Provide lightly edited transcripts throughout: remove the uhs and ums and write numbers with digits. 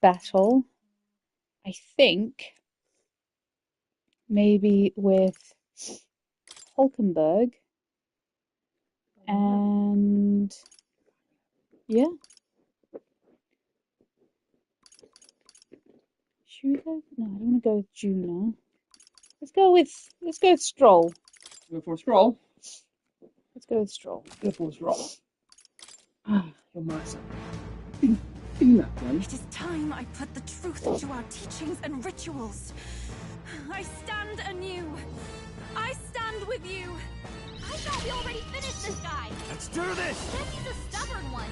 battle, I think maybe with Hulkenberg and yeah. Should we go? No, I don't want to go with Juna. Let's go with Stroll. Go for a stroll. Let's go with Stroll. Go for a stroll. Ah, your master. Been that one. It is time I put the truth into our teachings and rituals. I stand anew. I stand with you. I thought we already finished this guy. Let's do this! Says he's a stubborn one.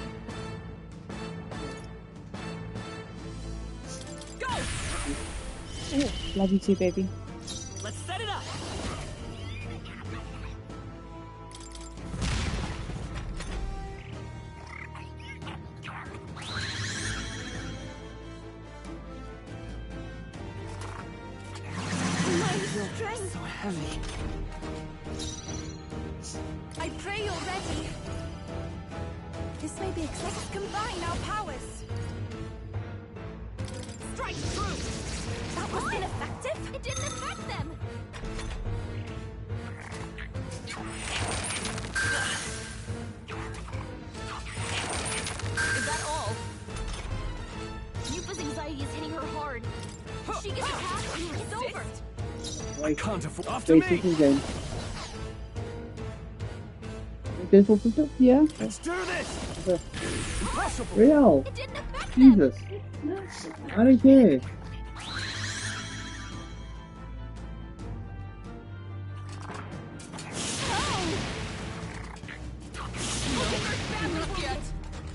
Go! Oh, love you too, baby. Let's set it up. Strength. So heavy. I pray you're ready. This may be exact. Let's combine our powers. Strike through. That was ineffective. It didn't affect them. Is that all? Yupa's anxiety is hitting her hard. If she gets attacked, it's over. I can't afford. After me! Game. Okay, for stuff? Yeah. Let's do this! Okay. Impossible! Real. It didn't affect them. Jesus. I don't care.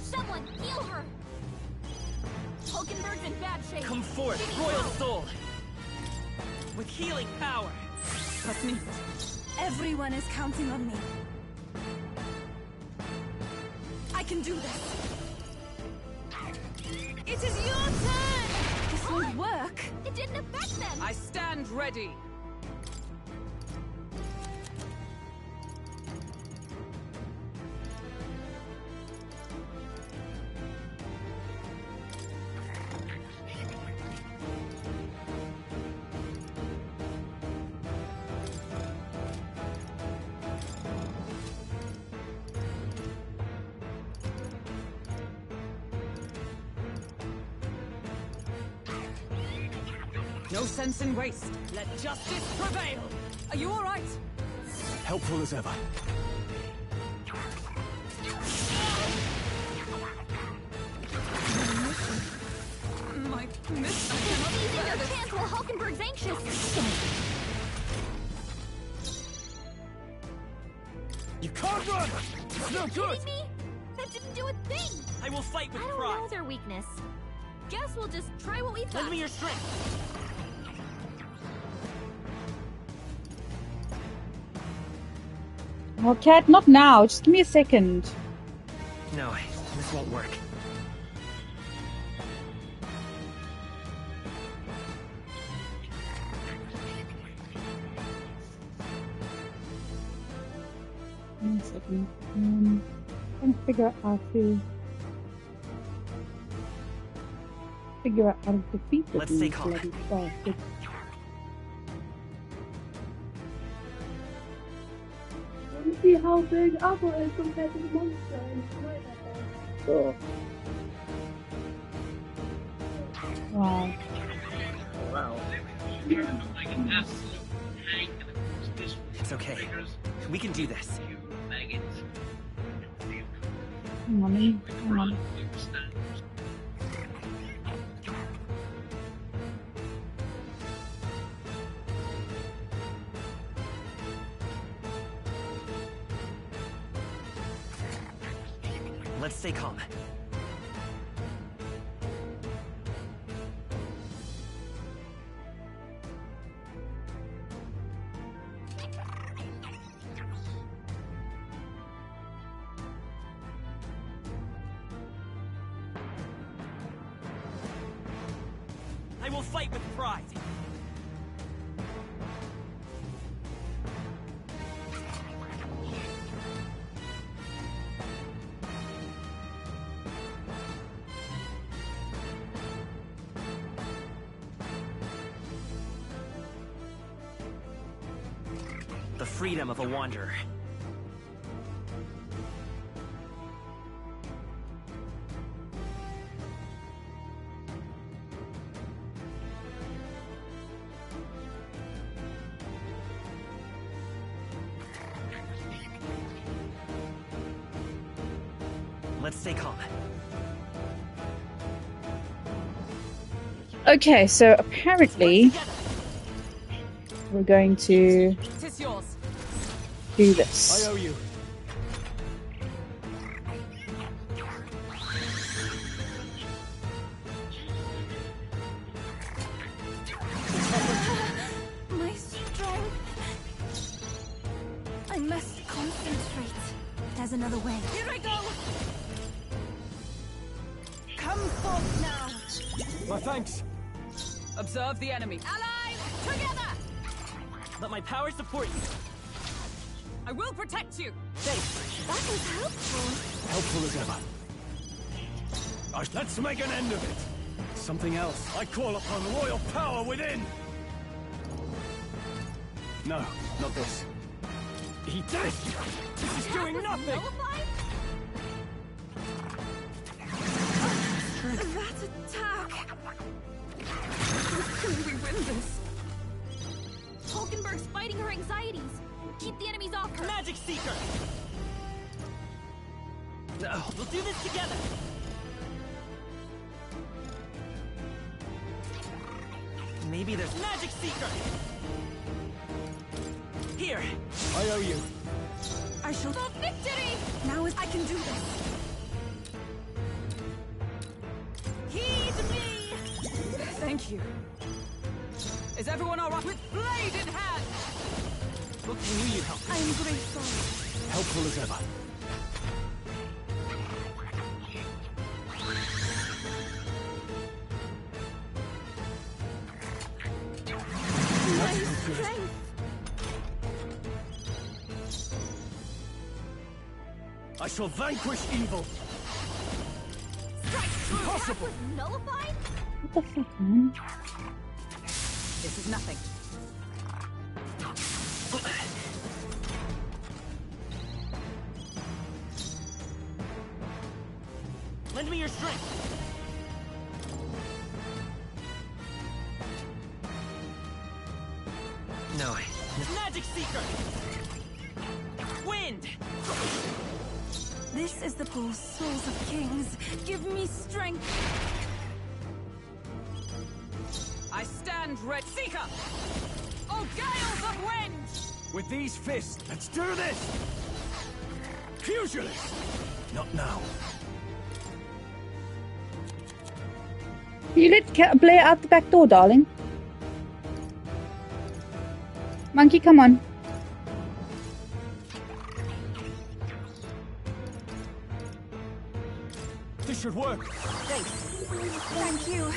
Someone heal her. Hulkenberg's in bad shape. Come forth, royal soul. With healing power. Trust me. Everyone is counting on me. I can do this. It is your turn! This won't work. It didn't affect them. I stand ready. No sense in waste. Let justice prevail. Are you all right? Helpful as ever. My mission Seizing their chance while Hulkenberg's anxious. You can't run! It's no good! Kidding me? That didn't do a thing. I will fight with I don't pride. know their weakness. Guess we'll just try what we've got. Lend me your strength. Oh, Cat, not now. Just give me a second. No, this won't work. One second. Trying to figure out how to defeat the Let's stay calm. bloody bastard. Let me see how big Apple is compared to the monster. So, Wow. wow. It's okay. We can do this. Hang on, hang on. Let's stay calm. I will fight with pride. The freedom of a wanderer. Let's stay calm. Okay, so apparently we're going to Tis yours. do this. I owe you. My strength. I must concentrate. There's another way. Here I go. Come forth now. My thanks. Observe the enemy. Allies, together! Let my power support you. I will protect you. Thanks. That was helpful. Helpful as ever. Let's make an end of it. Something else. I call upon royal power within. No, not this. He did it! This is doing nothing! That attack. Can we win this? Hulkenberg's fighting her anxieties. Keep the enemies off her. Magic Seeker! No, we'll do this together! Maybe there's Magic Seeker! Here! I owe you. I shall have victory! Now I can do this. Heed me! Thank you. Is everyone all right? With blade in hand! What can you help? I am grateful. Helpful as ever. My strength. I shall vanquish evil. Impossible. Nullified? What the fuck, man? This is nothing. Lend me your strength! No. Magic Seeker! Wind! This is the poor souls of kings. Give me strength. I stand ready. Seeker! Oh, gales of wind! With these fists, let's do this! Pugilist! Not now. You let Blair out the back door, darling. Monkey, come on. This should work. Thanks. Thank you.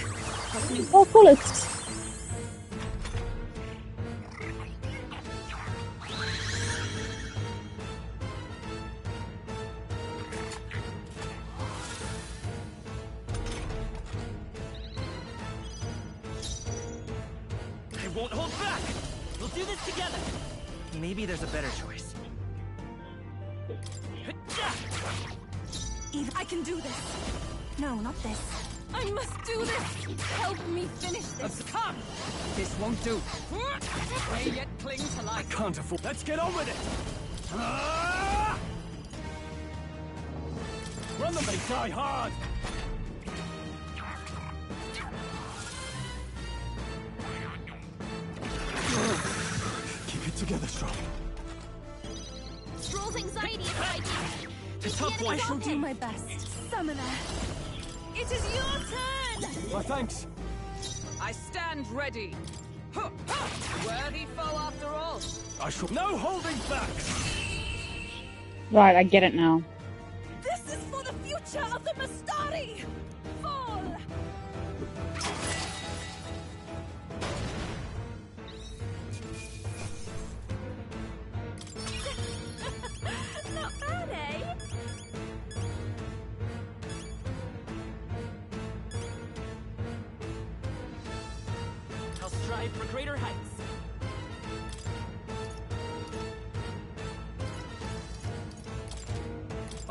Oh, pull it. I won't hold back! We'll do this together! Maybe there's a better choice. Eve, I can do this. No, not this. I must do this. Help me finish this. Come! This won't do. May yet cling to life. Can't afford. Let's get on with it! Ah! Run them, they die hard! Keep it together, Strong. Stroll's anxiety is heightened. The tough one. I shall do my best. Summoner. It is your turn! My thanks. I stand ready. Huh, huh. Worthy foe after all. I shall. No holding back! Right, I get it now. This is for the future of the Mastari! Fall! Not bad, eh? I'll strive for greater heights.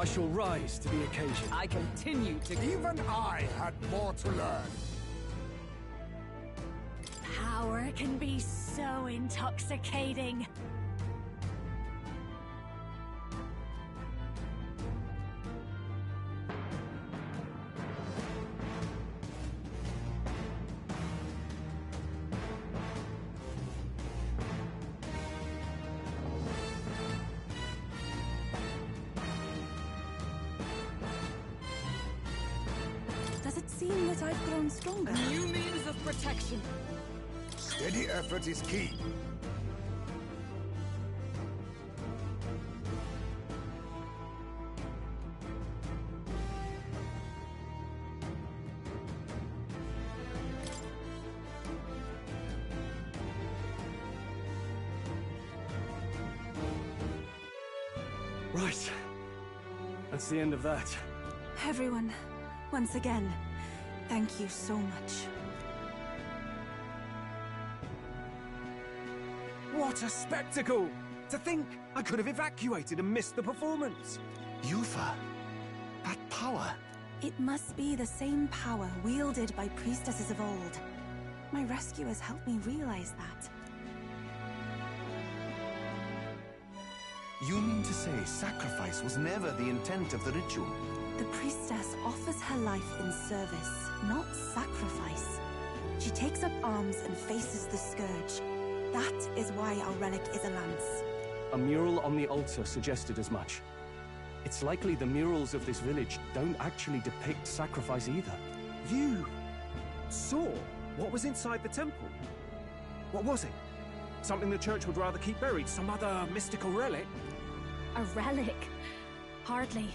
I shall rise to the occasion. I continue to... Even I had more to learn. Power can be so intoxicating. Does it seem that I've grown stronger? New means of protection. Steady effort is key. Right. That's the end of that. Everyone, once again, thank you so much. What a spectacle! To think I could have evacuated and missed the performance. Yufa, that power. It must be the same power wielded by priestesses of old. My rescuers helped me realize that. You mean to say sacrifice was never the intent of the ritual? The priestess offers her life in service, not sacrifice. She takes up arms and faces the scourge. That is why our relic is a lance. A mural on the altar suggested as much. It's likely the murals of this village don't actually depict sacrifice either. You saw what was inside the temple? What was it? Something the church would rather keep buried? Some other mystical relic? A relic? Hardly.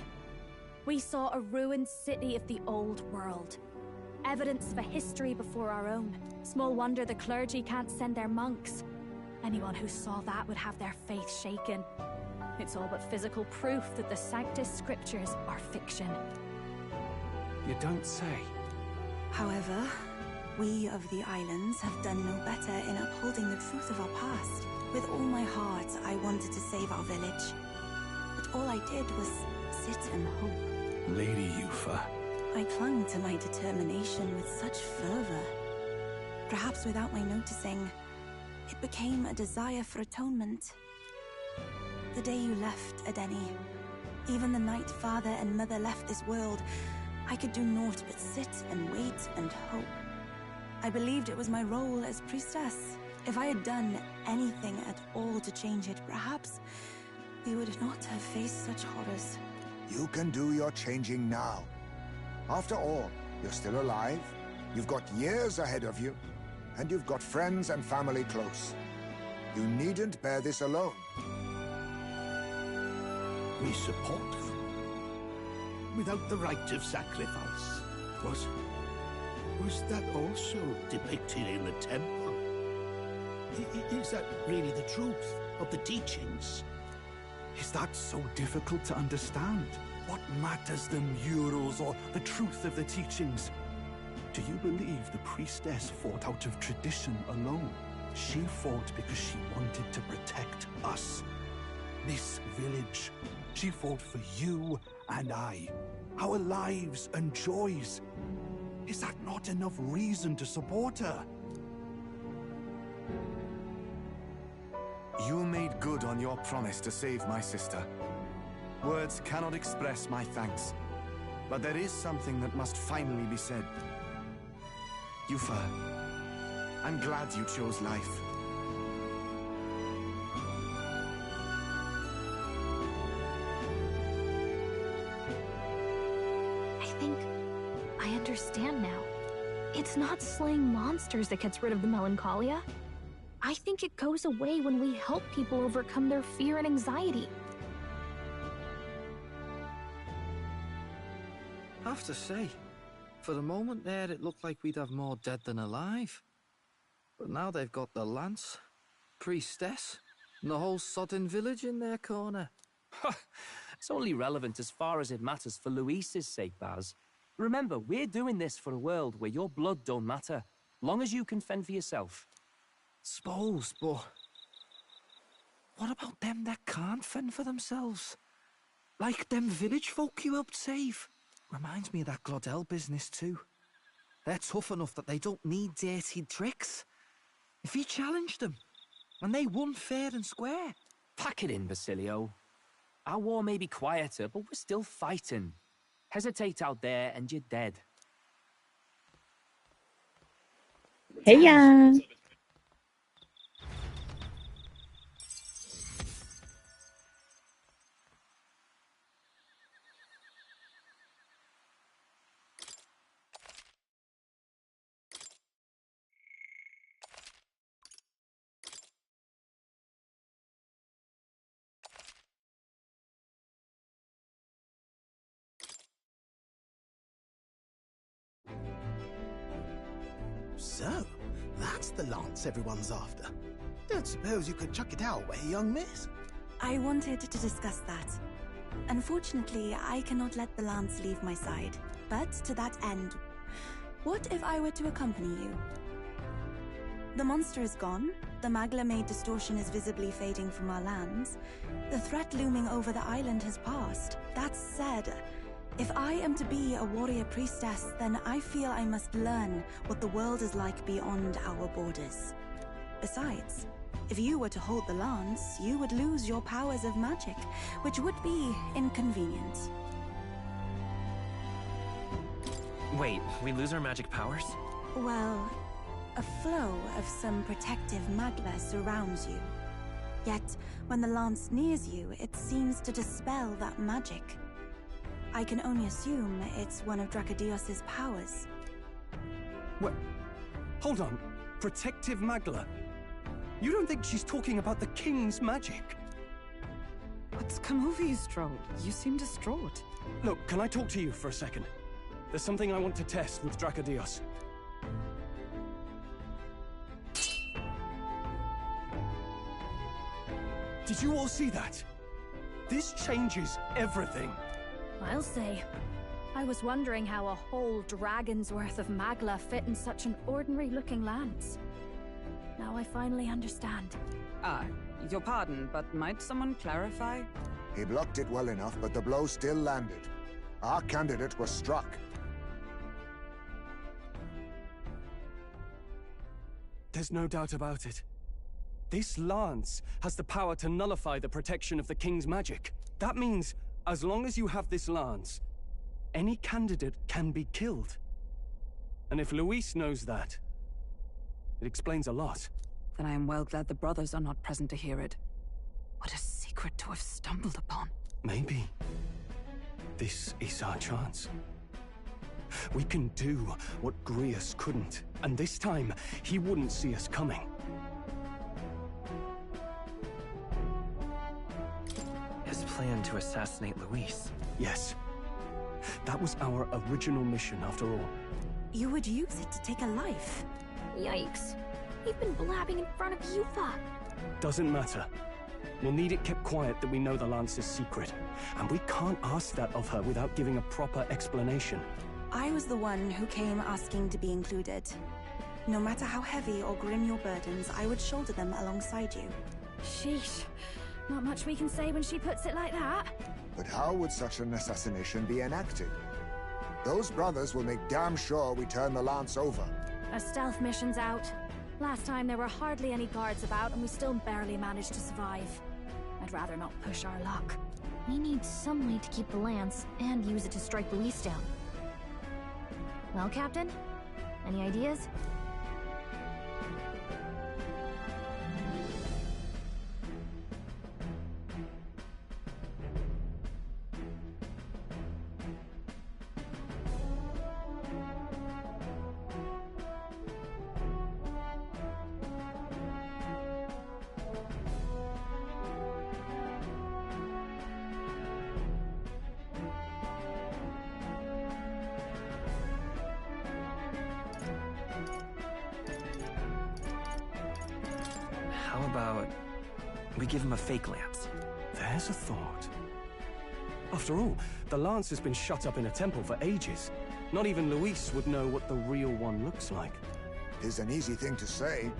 We saw a ruined city of the old world. Evidence of a history before our own. Small wonder the clergy can't send their monks. Anyone who saw that would have their faith shaken. It's all but physical proof that the Sanctus Scriptures are fiction. You don't say. However, we of the islands have done no better in upholding the truth of our past. With all my heart, I wanted to save our village. But all I did was sit and hope. Lady Yufa. I clung to my determination with such fervor. Perhaps without my noticing, it became a desire for atonement. The day you left, Adeni, even the night Father and Mother left this world, I could do naught but sit and wait and hope. I believed it was my role as priestess. If I had done anything at all to change it, perhaps we would not have faced such horrors. You can do your changing now. After all, you're still alive, you've got years ahead of you, and you've got friends and family close. You needn't bear this alone. We support them. Without the rite of sacrifice. Was that also depicted in the temple? Is that really the truth of the teachings? Is that so difficult to understand? What matters the murals or the truth of the teachings? Do you believe the priestess fought out of tradition alone? She fought because she wanted to protect us. This village. She fought for you and I. Our lives and joys. Is that not enough reason to support her? You made good on your promise to save my sister. Words cannot express my thanks. But there is something that must finally be said. Yufa, I'm glad you chose life. I think I understand now. It's not slaying monsters that gets rid of the melancholia. I think it goes away when we help people overcome their fear and anxiety. I have to say, for the moment there, it looked like we'd have more dead than alive. But now they've got the lance, priestess, and the whole sodden village in their corner. It's only relevant as far as it matters for Luis's sake, Baz. Remember, we're doing this for a world where your blood don't matter, long as you can fend for yourself. Suppose, but what about them that can't fend for themselves? Like them village folk you helped save. Reminds me of that Glodell business too. They're tough enough that they don't need dirty tricks. If he challenged them, and they won fair and square. Pack it in, Basilio. Our war may be quieter, but we're still fighting. Hesitate out there and you're dead. Hey, yeah. So, that's the lance everyone's after. Don't suppose you could chuck it our way, young miss? I wanted to discuss that. Unfortunately, I cannot let the lance leave my side. But to that end, what if I were to accompany you? The monster is gone, the Magla-made distortion is visibly fading from our lands, the threat looming over the island has passed. That said, if I am to be a warrior priestess, then I feel I must learn what the world is like beyond our borders. Besides, if you were to hold the lance, you would lose your powers of magic, which would be inconvenient. Wait, we lose our magic powers? Well, a flow of some protective magla surrounds you. Yet, when the lance nears you, it seems to dispel that magic. I can only assume it's one of Dracodios's powers. What? Hold on. Protective Magla? You don't think she's talking about the king's magic? What's come over you, Stroll? You seem distraught. Look, can I talk to you for a second? There's something I want to test with Dracodios. Did you all see that? This changes everything. I'll say. I was wondering how a whole dragon's worth of magla fit in such an ordinary-looking lance. Now I finally understand. Your pardon, but might someone clarify? He blocked it well enough, but the blow still landed. Our candidate was struck. There's no doubt about it. This lance has the power to nullify the protection of the king's magic. That means, as long as you have this lance, any candidate can be killed. And if Luis knows that, it explains a lot. Then I am well glad the brothers are not present to hear it. What a secret to have stumbled upon. Maybe this is our chance. We can do what Grius couldn't, and this time he wouldn't see us coming. His plan to assassinate Luis. Yes. That was our original mission, after all. You would use it to take a life? Yikes. We've been blabbing in front of Yufa. Doesn't matter. We'll need it kept quiet that we know the lance is secret. And we can't ask that of her without giving a proper explanation. I was the one who came asking to be included. No matter how heavy or grim your burdens, I would shoulder them alongside you. Sheesh. Not much we can say when she puts it like that. But how would such an assassination be enacted? Those brothers will make damn sure we turn the lance over. A stealth mission's out. Last time there were hardly any guards about and we still barely managed to survive. I'd rather not push our luck. We need some way to keep the lance and use it to strike Luis down. Well, Captain? Any ideas? How about we give him a fake lance? There's a thought. After all, the lance has been shut up in a temple for ages. Not even Luis would know what the real one looks like. Tis an easy thing to say,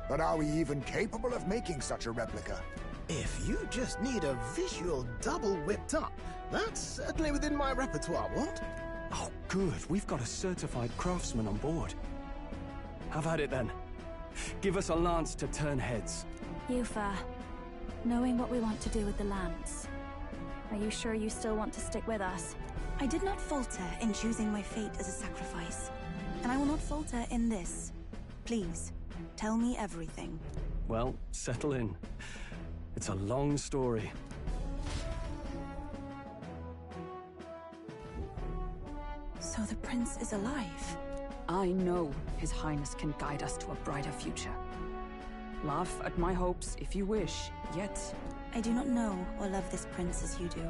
but are we even capable of making such a replica? If you just need a visual double whipped up, that's certainly within my repertoire, what? Oh, good. We've got a certified craftsman on board. Have at it then. Give us a lance to turn heads. Yufa, knowing what we want to do with the lance, are you sure you still want to stick with us? I did not falter in choosing my fate as a sacrifice, and I will not falter in this. Please, tell me everything. Well, settle in. It's a long story. So the prince is alive? I know His Highness can guide us to a brighter future. Laugh at my hopes if you wish, yet... I do not know or love this prince as you do.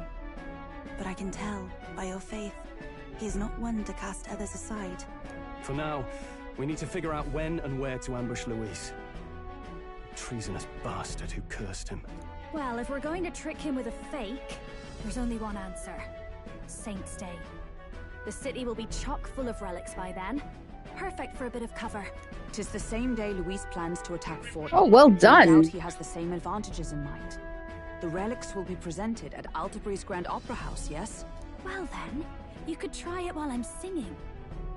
But I can tell, by your faith, he is not one to cast others aside. For now, we need to figure out when and where to ambush Luis. Treasonous bastard who cursed him. Well, if we're going to trick him with a fake, there's only one answer. Saint's Day. The city will be chock full of relics by then. Perfect for a bit of cover. 'Tis the same day Luis plans to attack Fort. Oh, well done. No doubt he has the same advantages in mind. The relics will be presented at Altabri's Grand Opera House, yes? Well then, you could try it while I'm singing.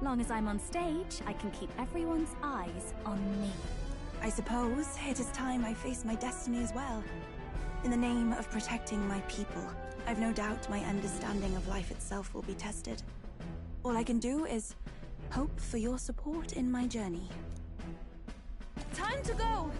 Long as I'm on stage, I can keep everyone's eyes on me. I suppose it is time I face my destiny as well. In the name of protecting my people, I've no doubt my understanding of life itself will be tested. All I can do is hope for your support in my journey. Time to go!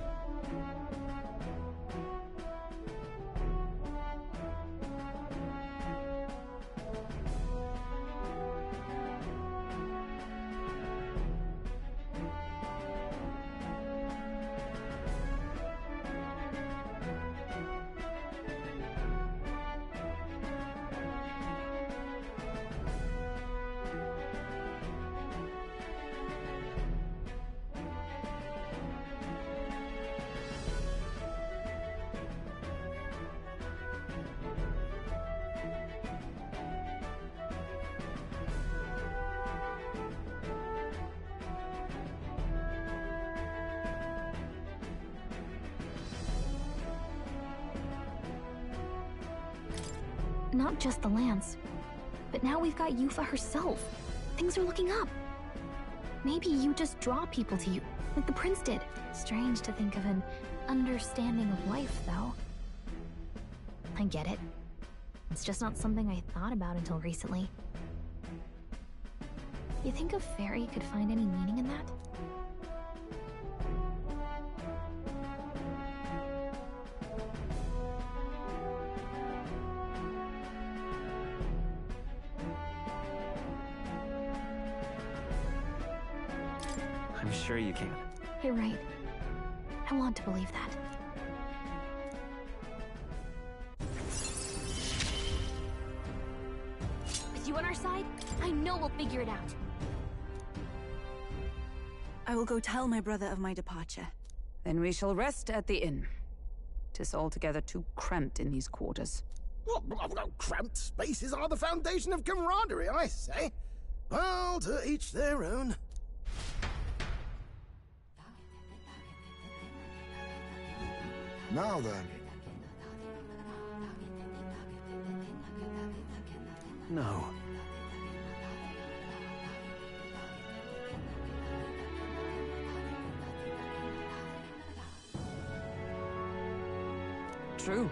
Not just the lance, but now we've got Yufa herself. Things are looking up. Maybe you just draw people to you, like the prince did. Strange to think of an understanding of life, though. I get it. It's just not something I thought about until recently. You think a fairy could find any meaning in that? I'm sure you can. You're right. I want to believe that. With you on our side, I know we'll figure it out. I will go tell my brother of my departure. Then we shall rest at the inn. 'Tis altogether too cramped in these quarters. What? Cramped spaces are the foundation of camaraderie, I say. Well, to each their own. Now then. No. True.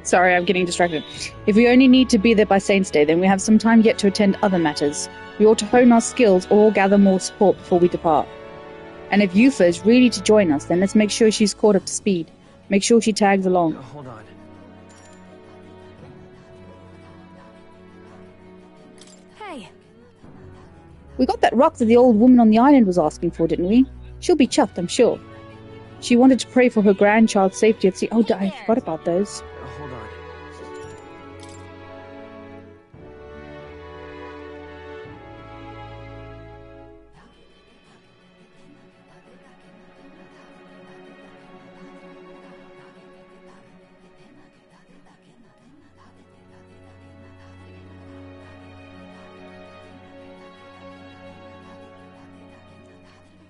Sorry, I'm getting distracted. If we only need to be there by Saint's Day, then we have some time yet to attend other matters. We ought to hone our skills or gather more support before we depart. And if Yufa is really to join us, then let's make sure she's caught up to speed. Make sure she tags along. Hold on. Hey. We got that rock that the old woman on the island was asking for, didn't we? She'll be chuffed, I'm sure. She wanted to pray for her grandchild's safety at sea. Oh, I forgot about those. Hold on.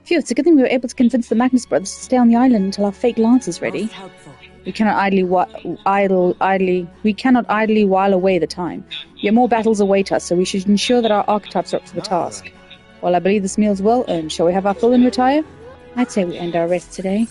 Phew, it's a good thing we were able to convince the Magnus brothers to stay on the island until our fake lance is ready. We cannot idly while away the time. Yet more battles await us, so we should ensure that our archetypes are up to the task. While I believe this meal's well earned, shall we have our fill and retire? I'd say we end our rest today.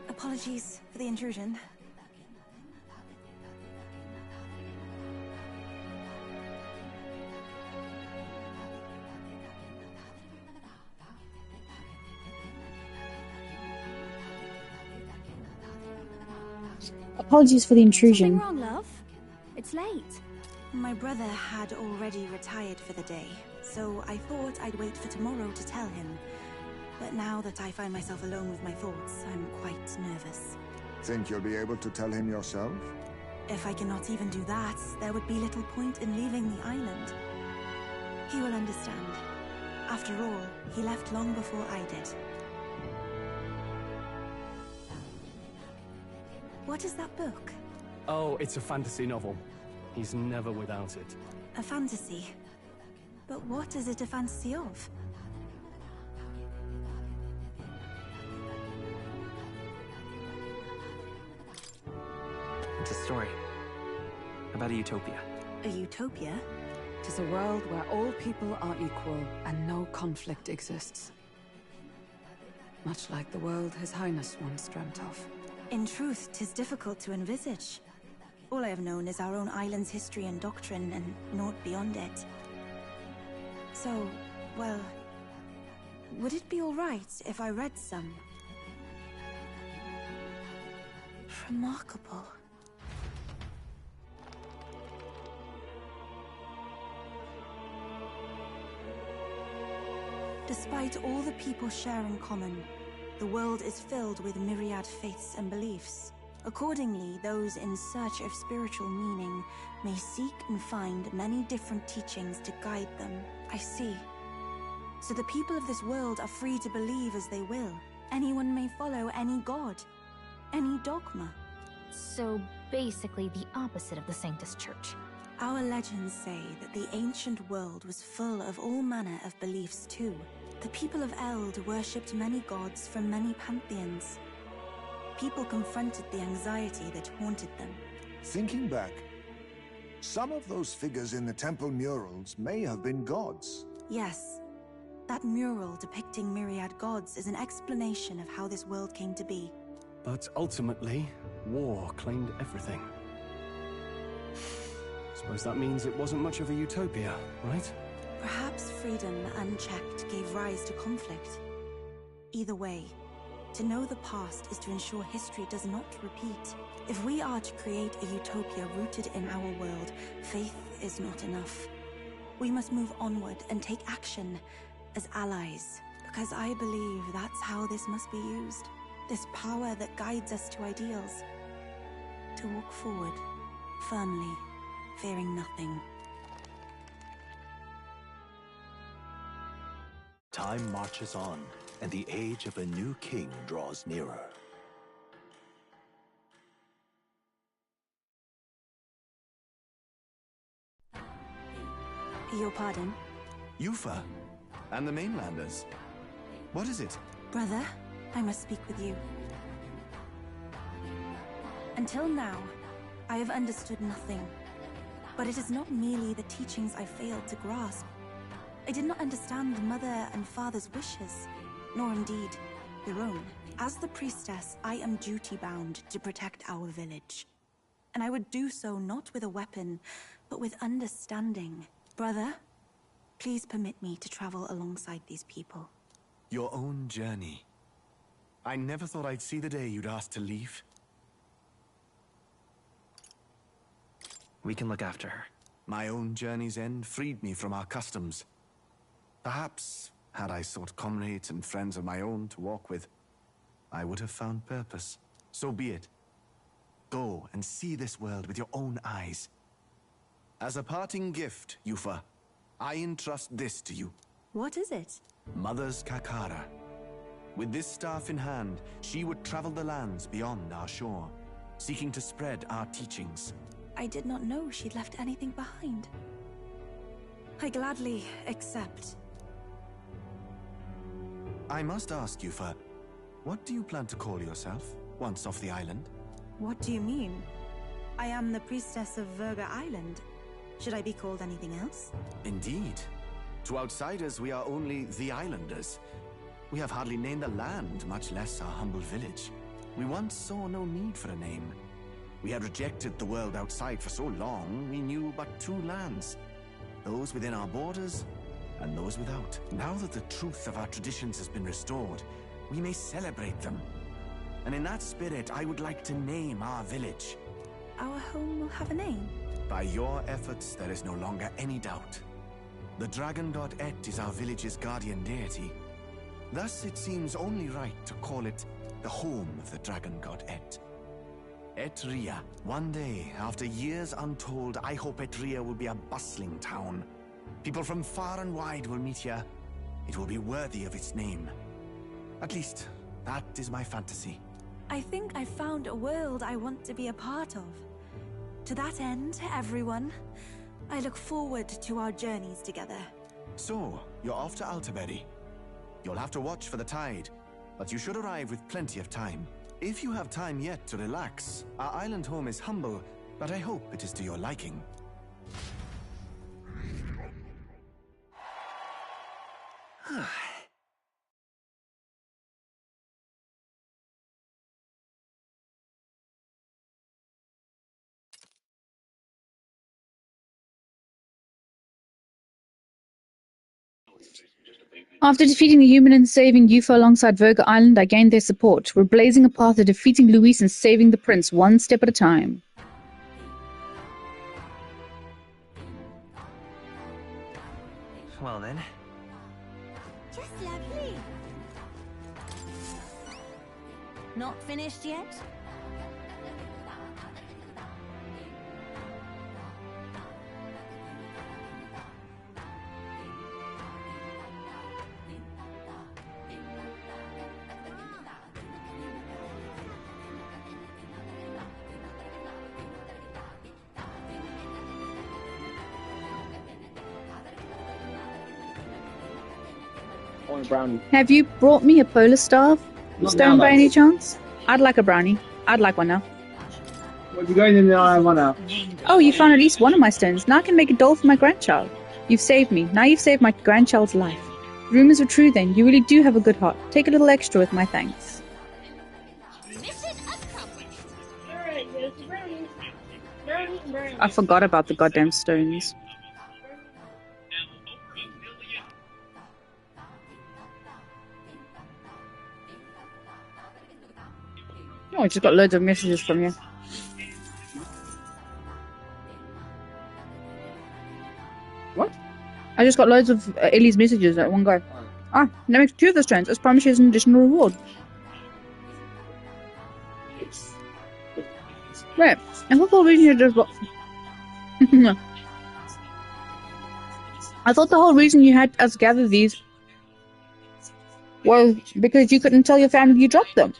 Apologies for the intrusion. Apologies for the intrusion. Something wrong, love? It's late. My brother had already retired for the day, so I thought I'd wait for tomorrow to tell him. But now that I find myself alone with my thoughts, I'm quite nervous. Think you'll be able to tell him yourself? If I cannot even do that, there would be little point in leaving the island. He will understand. After all, he left long before I did. What is that book? Oh, it's a fantasy novel. He's never without it. A fantasy? But what is it a fantasy of? It's a story about a utopia. A utopia? It is a world where all people are equal and no conflict exists. Much like the world His Highness once dreamt of. In truth, 'tis difficult to envisage. All I have known is our own island's history and doctrine, and naught beyond it. So, well, would it be all right if I read some? Remarkable. Despite all the people share in common, the world is filled with myriad faiths and beliefs. Accordingly, those in search of spiritual meaning may seek and find many different teachings to guide them. I see. So the people of this world are free to believe as they will. Anyone may follow any god, any dogma. So basically the opposite of the Sanctus Church. Our legends say that the ancient world was full of all manner of beliefs too. The people of Eld worshipped many gods from many pantheons. People confronted the anxiety that haunted them. Thinking back, some of those figures in the temple murals may have been gods. Yes. That mural depicting myriad gods is an explanation of how this world came to be. But ultimately, war claimed everything. Suppose that means it wasn't much of a utopia, right? Perhaps freedom unchecked gave rise to conflict. Either way, to know the past is to ensure history does not repeat. If we are to create a utopia rooted in our world, faith is not enough. We must move onward and take action as allies, because I believe that's how this must be used. This power that guides us to ideals. To walk forward, firmly, fearing nothing. Time marches on, and the age of a new king draws nearer. Your pardon? Yufa? And the mainlanders? What is it? Brother, I must speak with you. Until now, I have understood nothing. But it is not merely the teachings I failed to grasp. I did not understand the mother and father's wishes, nor indeed their own. As the priestess, I am duty-bound to protect our village. And I would do so not with a weapon, but with understanding. Brother, Please permit me to travel alongside these people. Your own journey. I never thought I'd see the day you'd ask to leave. We can look after her. My own journey's end freed me from our customs. Perhaps, had I sought comrades and friends of my own to walk with, I would have found purpose. So be it. Go and see this world with your own eyes. As a parting gift, Yufa, I entrust this to you. What is it? Mother's Kakara. With this staff in hand, she would travel the lands beyond our shore, seeking to spread our teachings. I did not know she'd left anything behind. I gladly accept. I must ask, Yufa, what do you plan to call yourself, once off the island? What do you mean? I am the priestess of Verga Island. Should I be called anything else? Indeed. To outsiders, we are only the islanders. We have hardly named the land, much less our humble village. We once saw no need for a name. We had rejected the world outside for so long, we knew but two lands. Those within our borders, and those without. Now that the truth of our traditions has been restored, we may celebrate them. And in that spirit, I would like to name our village. Our home will have a name? By your efforts, there is no longer any doubt. The dragon god Et is our village's guardian deity. Thus, it seems only right to call it the home of the dragon god Et. Etria. One day, after years untold, I hope Etria will be a bustling town. People from far and wide will meet here. It will be worthy of its name. At least, that is my fantasy. I think I found a world I want to be a part of. To that end, everyone, I look forward to our journeys together. So, you're off to Altaberry. You'll have to watch for the tide, but you should arrive with plenty of time. If you have time yet to relax, our island home is humble, but I hope it is to your liking. After defeating the human and saving Yufa alongside Verga Island, I gained their support. We're blazing a path to defeating Luis and saving the prince one step at a time. Well then. Just lovely. Not finished yet? Brownie. Have you brought me a polar star stone by any chance? I'd like a brownie. I'd like one now. Well, you're going in there, I have one now. Oh, you found at least one of my stones. Now I can make a doll for my grandchild. You've saved me. Now you've saved my grandchild's life. Rumors were true then. You really do have a good heart. Take a little extra with my thanks. I forgot about the goddamn stones. Oh, I just got loads of messages from you. What? I just got loads of Ellie's messages at one go. Ah, that makes 2 of the stones. As promised, here's an additional reward. Right. I thought the whole reason you just... I thought the whole reason you had us gather these was because you couldn't tell your family you dropped them.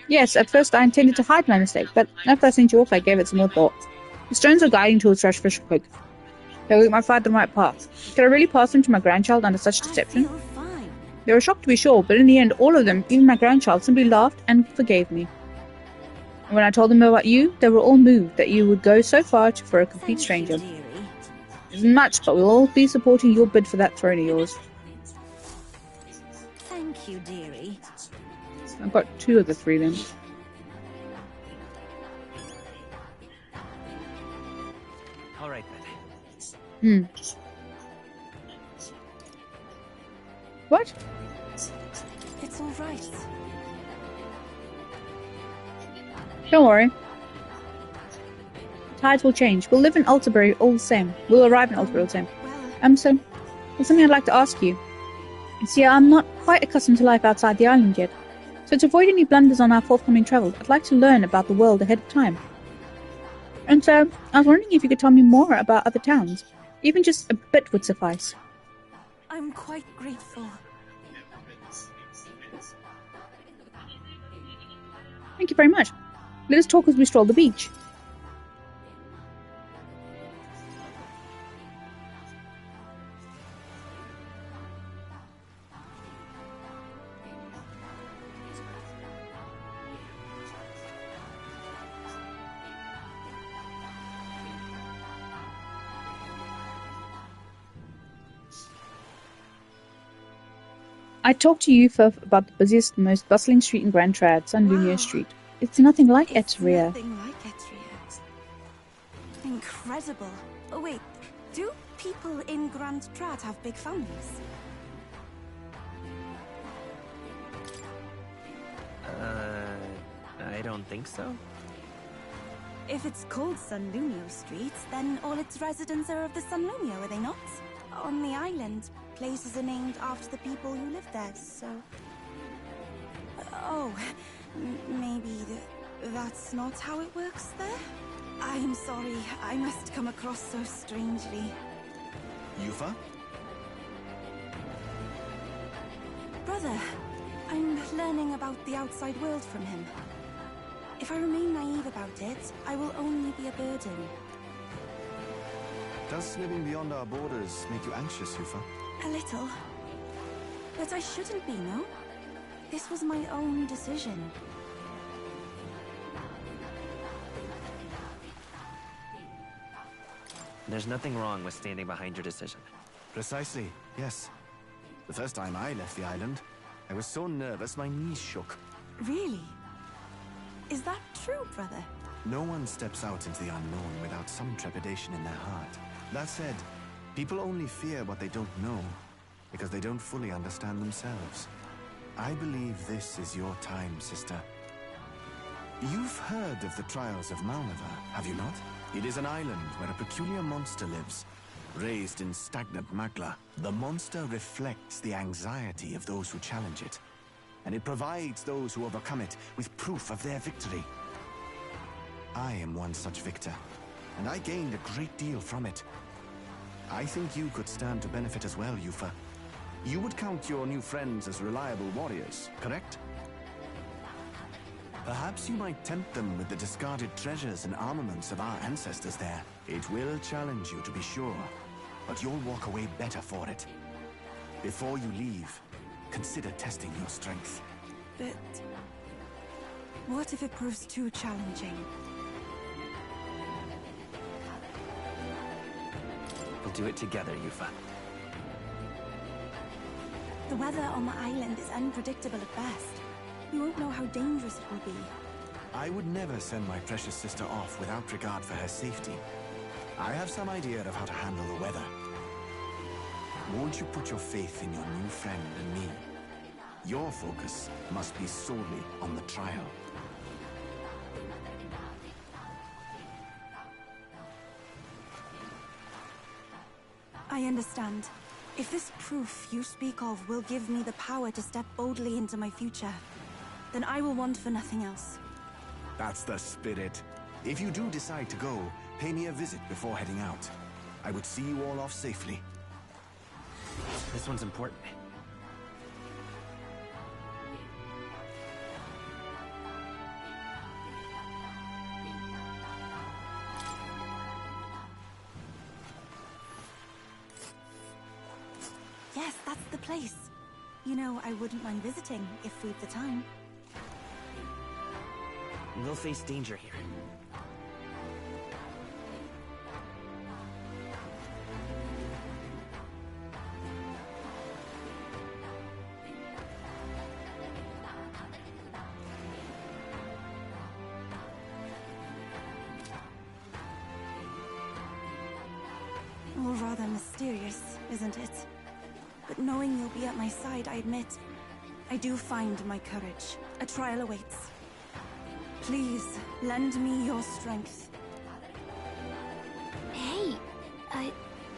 Yes, at first I intended to hide my mistake, but after I sent you off, I gave it some more thought. The stones are guiding towards Rushfish Creek. They'll lead my father the right path. Could I really pass them to my grandchild under such deception? They were shocked to be sure, but in the end, all of them, even my grandchild, simply laughed and forgave me. And when I told them about you, they were all moved that you would go so far for a complete stranger. It isn't much, but we'll all be supporting your bid for that throne of yours. Thank you, dearie. I've got 2 of the 3 then. All right then. What? It's all right. Don't worry. Tides will change. We'll live in Alterbury all the same. We'll arrive in Alterbury all the same. So, there's something I'd like to ask you. See, I'm not quite accustomed to life outside the island yet. So to avoid any blunders on our forthcoming travels, I'd like to learn about the world ahead of time. And so, I was wondering if you could tell me more about other towns. Even just a bit would suffice. I'm quite grateful. Thank you very much. Let us talk as we stroll the beach. I talked to you about the busiest, most bustling street in Grand Trad, San Lunio Street. It's nothing like Etria. Nothing like Etria. Incredible. Oh wait, do people in Grand Trad have big families? I don't think so. If it's called San Lunio Street, then all its residents are of the San Lunio, are they not? On the island, places are named after the people who live there, so... Oh, maybe that's not how it works there? I'm sorry, I must come across so strangely. Yufa? Brother, I'm learning about the outside world from him. If I remain naive about it, I will only be a burden. Does living beyond our borders make you anxious, Yufa? A little. But I shouldn't be, no? This was my own decision. There's nothing wrong with standing behind your decision. Precisely, yes. The first time I left the island, I was so nervous my knees shook. Really? Is that true, brother? No one steps out into the unknown without some trepidation in their heart. That said, people only fear what they don't know, because they don't fully understand themselves. I believe this is your time, sister. You've heard of the trials of Malnever, have you not? It is an island where a peculiar monster lives, raised in stagnant magma. The monster reflects the anxiety of those who challenge it, and it provides those who overcome it with proof of their victory. I am one such victor, and I gained a great deal from it. I think you could stand to benefit as well, Yufa. You would count your new friends as reliable warriors, correct? Perhaps you might tempt them with the discarded treasures and armaments of our ancestors there. It will challenge you, to be sure, but you'll walk away better for it. Before you leave, consider testing your strength. But... what if it proves too challenging? We'll do it together, Yufa. The weather on the island is unpredictable at best. We won't know how dangerous it will be. I would never send my precious sister off without regard for her safety. I have some idea of how to handle the weather. Won't you put your faith in your new friend and me? Your focus must be solely on the trial. I understand. If this proof you speak of will give me the power to step boldly into my future, then I will want for nothing else. That's the spirit. If you do decide to go, pay me a visit before heading out. I would see you all off safely. This one's important. Yes, that's the place. You know, I wouldn't mind visiting if we've the time. We'll face danger here. All rather mysterious, isn't it? But knowing you'll be at my side, I admit, I do find my courage. A trial awaits. Please, lend me your strength. Hey,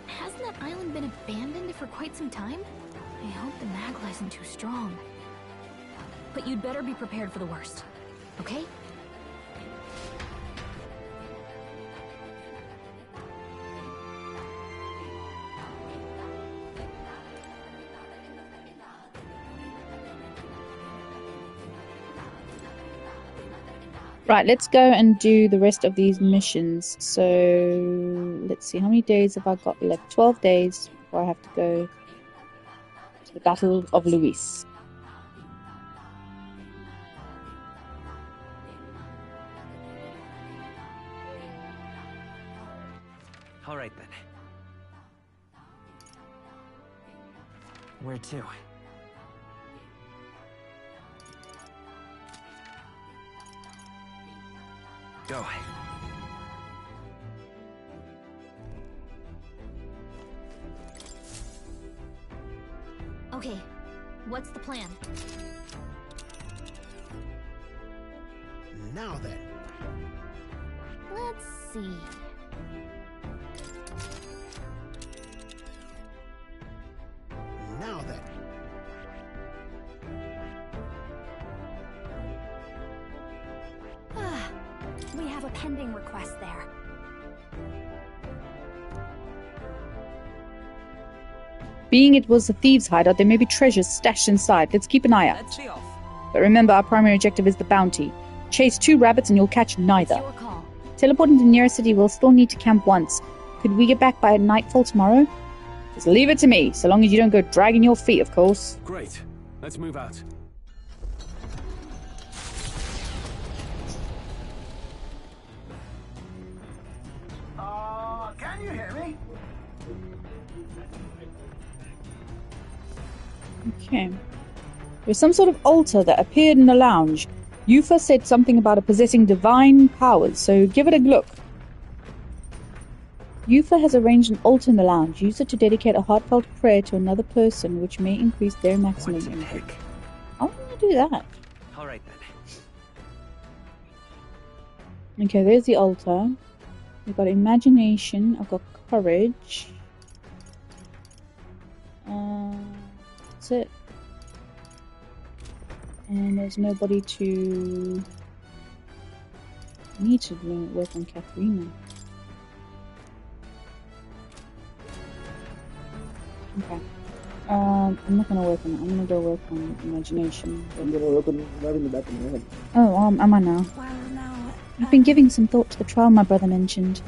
hasn't that island been abandoned for quite some time? I hope the Magla isn't too strong. But you'd better be prepared for the worst, okay? Right, let's go and do the rest of these missions. So, let's see, how many days have I got left? 12 days before I have to go to the Battle of Luis. All right then. Where to? Go. Okay, what's the plan? Now then. Let's see. Now then. We have a pending request there. Being it was a thieves' hideout, there may be treasures stashed inside. Let's keep an eye out. Let's be off. But remember, our primary objective is the bounty. Chase 2 rabbits and you'll catch neither. Your call. Teleporting to the nearest city, we'll still need to camp once. Could we get back by nightfall tomorrow? Just leave it to me, so long as you don't go dragging your feet, of course. Great. Let's move out. Can you hear me? Okay. There's some sort of altar that appeared in the lounge. Yufa said something about it possessing divine powers, so give it a look. Yufa has arranged an altar in the lounge. Use it to dedicate a heartfelt prayer to another person, which may increase their maximum impact. How am I going to do that? All right then. Okay, there's the altar. We've got imagination. I've got courage. That's it. And there's nobody to... I need to work on Katharina. Okay. I'm not gonna work on it. I'm gonna go work on imagination. I'm gonna work on right in the back of my head. Oh, am I now? Well, now... I've been giving some thought to the trial my brother mentioned.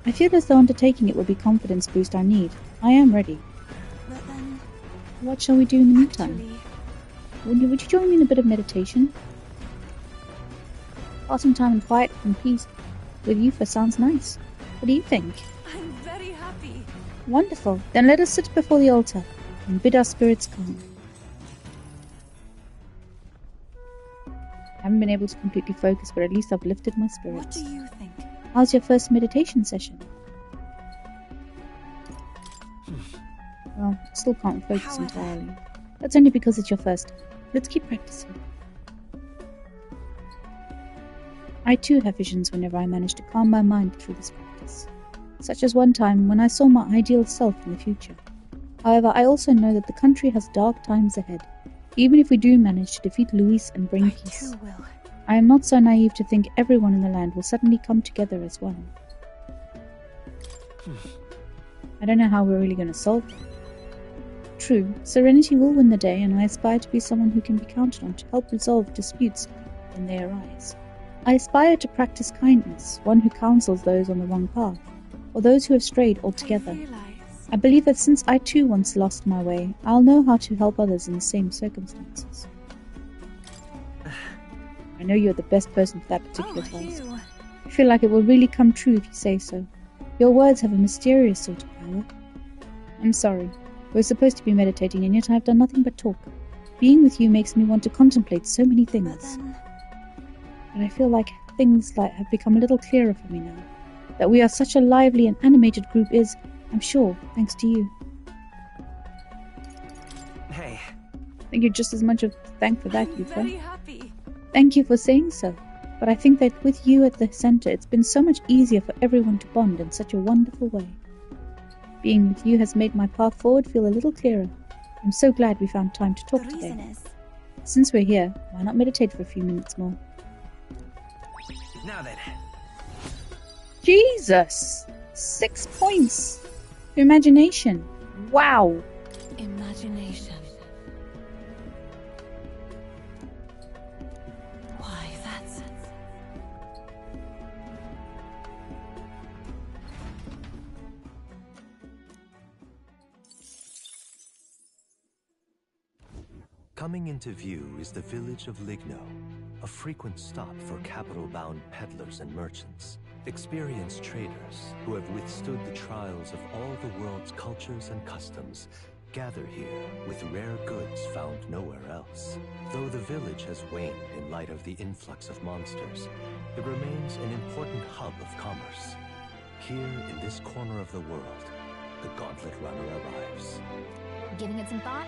I feel as though undertaking it will be confidence boost I need. I am ready. But then... What shall we do in the meantime? Actually... Would you join me in a bit of meditation? Passing time in quiet and peace with Yufa sounds nice. What do you think? I'm very happy. Wonderful. Then let us sit before the altar and bid our spirits calm. I haven't been able to completely focus, but at least I've lifted my spirits. What do you think? How's your first meditation session? Well, I still can't focus entirely. That's only because it's your first. Let's keep practicing. I too have visions whenever I manage to calm my mind through this practice. Such as one time when I saw my ideal self in the future. However, I also know that the country has dark times ahead, even if we do manage to defeat Luis and bring peace. I too will. I am not so naive to think everyone in the land will suddenly come together as one. I don't know how we're really going to solve it. True, serenity will win the day, and I aspire to be someone who can be counted on to help resolve disputes when they arise. I aspire to practice kindness, one who counsels those on the wrong path, or those who have strayed altogether. I believe that since I too once lost my way, I'll know how to help others in the same circumstances. I know you're the best person for that particular task. I feel like it will really come true if you say so. Your words have a mysterious sort of power. I'm sorry. We're supposed to be meditating, and yet I've done nothing but talk. Being with you makes me want to contemplate so many things. But I feel like things have become a little clearer for me now. That we are such a lively and animated group is, I'm sure, thanks to you. Hey. I think you're just as much of thank for that, Yufa. Very happy. Thank you for saying so. But I think that with you at the center, it's been so much easier for everyone to bond in such a wonderful way. Being with you has made my path forward feel a little clearer. I'm so glad we found time to talk The today. reason is... Since we're here, why not meditate for a few minutes more? Now then. Jesus! 6 points! Imagination. Wow! Imagination. Why, that's... Coming into view is the village of Ligno, a frequent stop for capital-bound peddlers and merchants, experienced traders who have withstood the trials of all the world's cultures and customs, gather here with rare goods found nowhere else. Though the village has waned in light of the influx of monsters, it remains an important hub of commerce. Here in this corner of the world, the Gauntlet Runner arrives. Giving it some thought?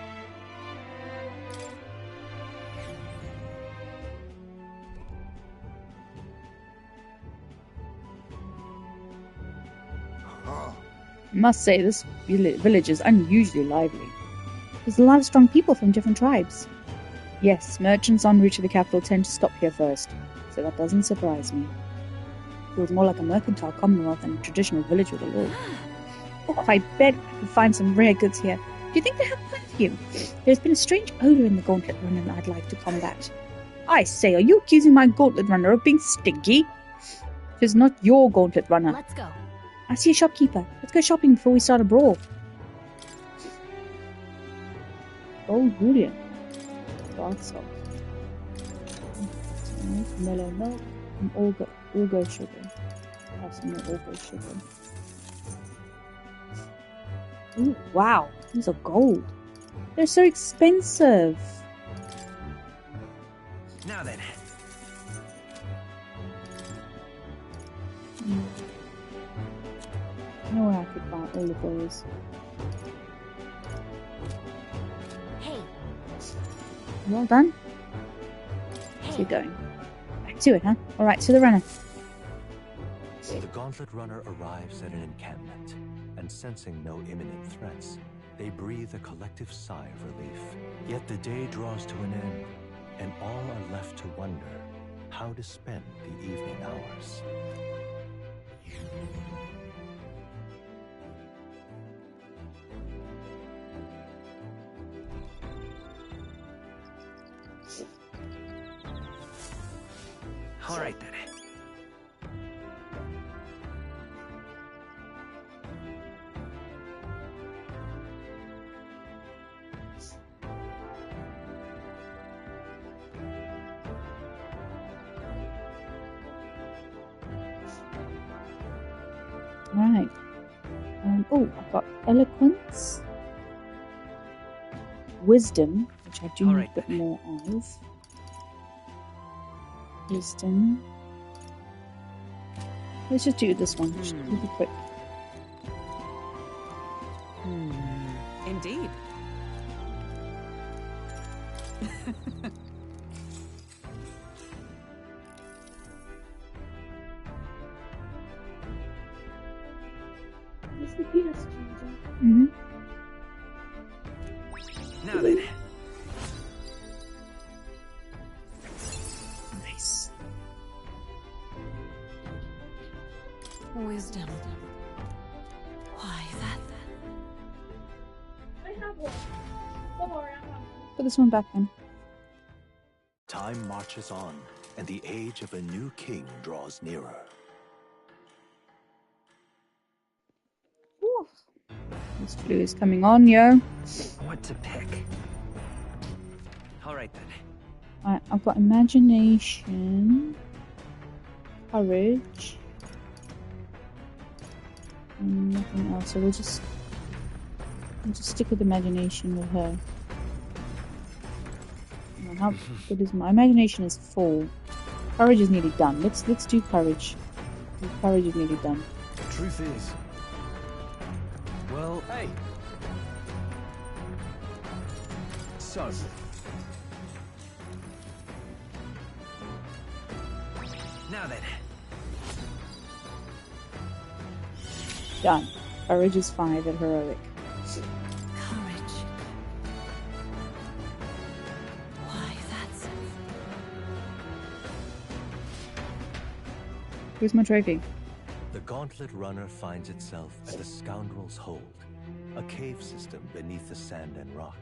I must say, this village is unusually lively. There's a lot of strong people from different tribes. Yes, merchants en route to the capital tend to stop here first, so that doesn't surprise me. Feels more like a mercantile commonwealth than a traditional village with a law. Oh, I bet I could find some rare goods here. Do you think they have perfume? There's been a strange odor in the Gauntlet Runner that I'd like to combat. I say, are you accusing my Gauntlet Runner of being stinky? Tis not your Gauntlet Runner. Let's go. I see a shopkeeper. Let's go shopping before we start a brawl. Gold bullion. Bath salt. Mellow milk. And Orgo sugar. Have some more Orgo sugar. Ooh, wow. These are gold. They're so expensive. Now then. I know where I could buy all of those. Hey. Well done. Keep going. Back to it, huh? Alright, to the runner. The Gauntlet Runner arrives at an encampment, and sensing no imminent threats, they breathe a collective sigh of relief. Yet the day draws to an end, and all are left to wonder how to spend the evening hours. All right then. Right. Oh, I've got eloquence, wisdom, which I do need a bit more of. Wisdom. Let's just do this one. Just really quick. Indeed. It's the PS changer. Mm-hmm. Now then. Nice. Wisdom. Why, that... I have one. Don't worry, I have one. Put this one back then. Time marches on, and the age of a new king draws nearer. Ooh. This flu is coming on, yo. What to pick? All right then. Alright, I've got imagination, courage, and nothing else. So we'll just stick with imagination with her. How good is my imagination? Is full. Courage is nearly done. Let's do courage. Courage is nearly done. The truth is, well, hey. So, Now then. Done. Courage is 5 at heroic. Courage. Why, that's... Where's my trophy? The Gauntlet Runner finds itself at the Scoundrel's Hold, a cave system beneath the sand and rock,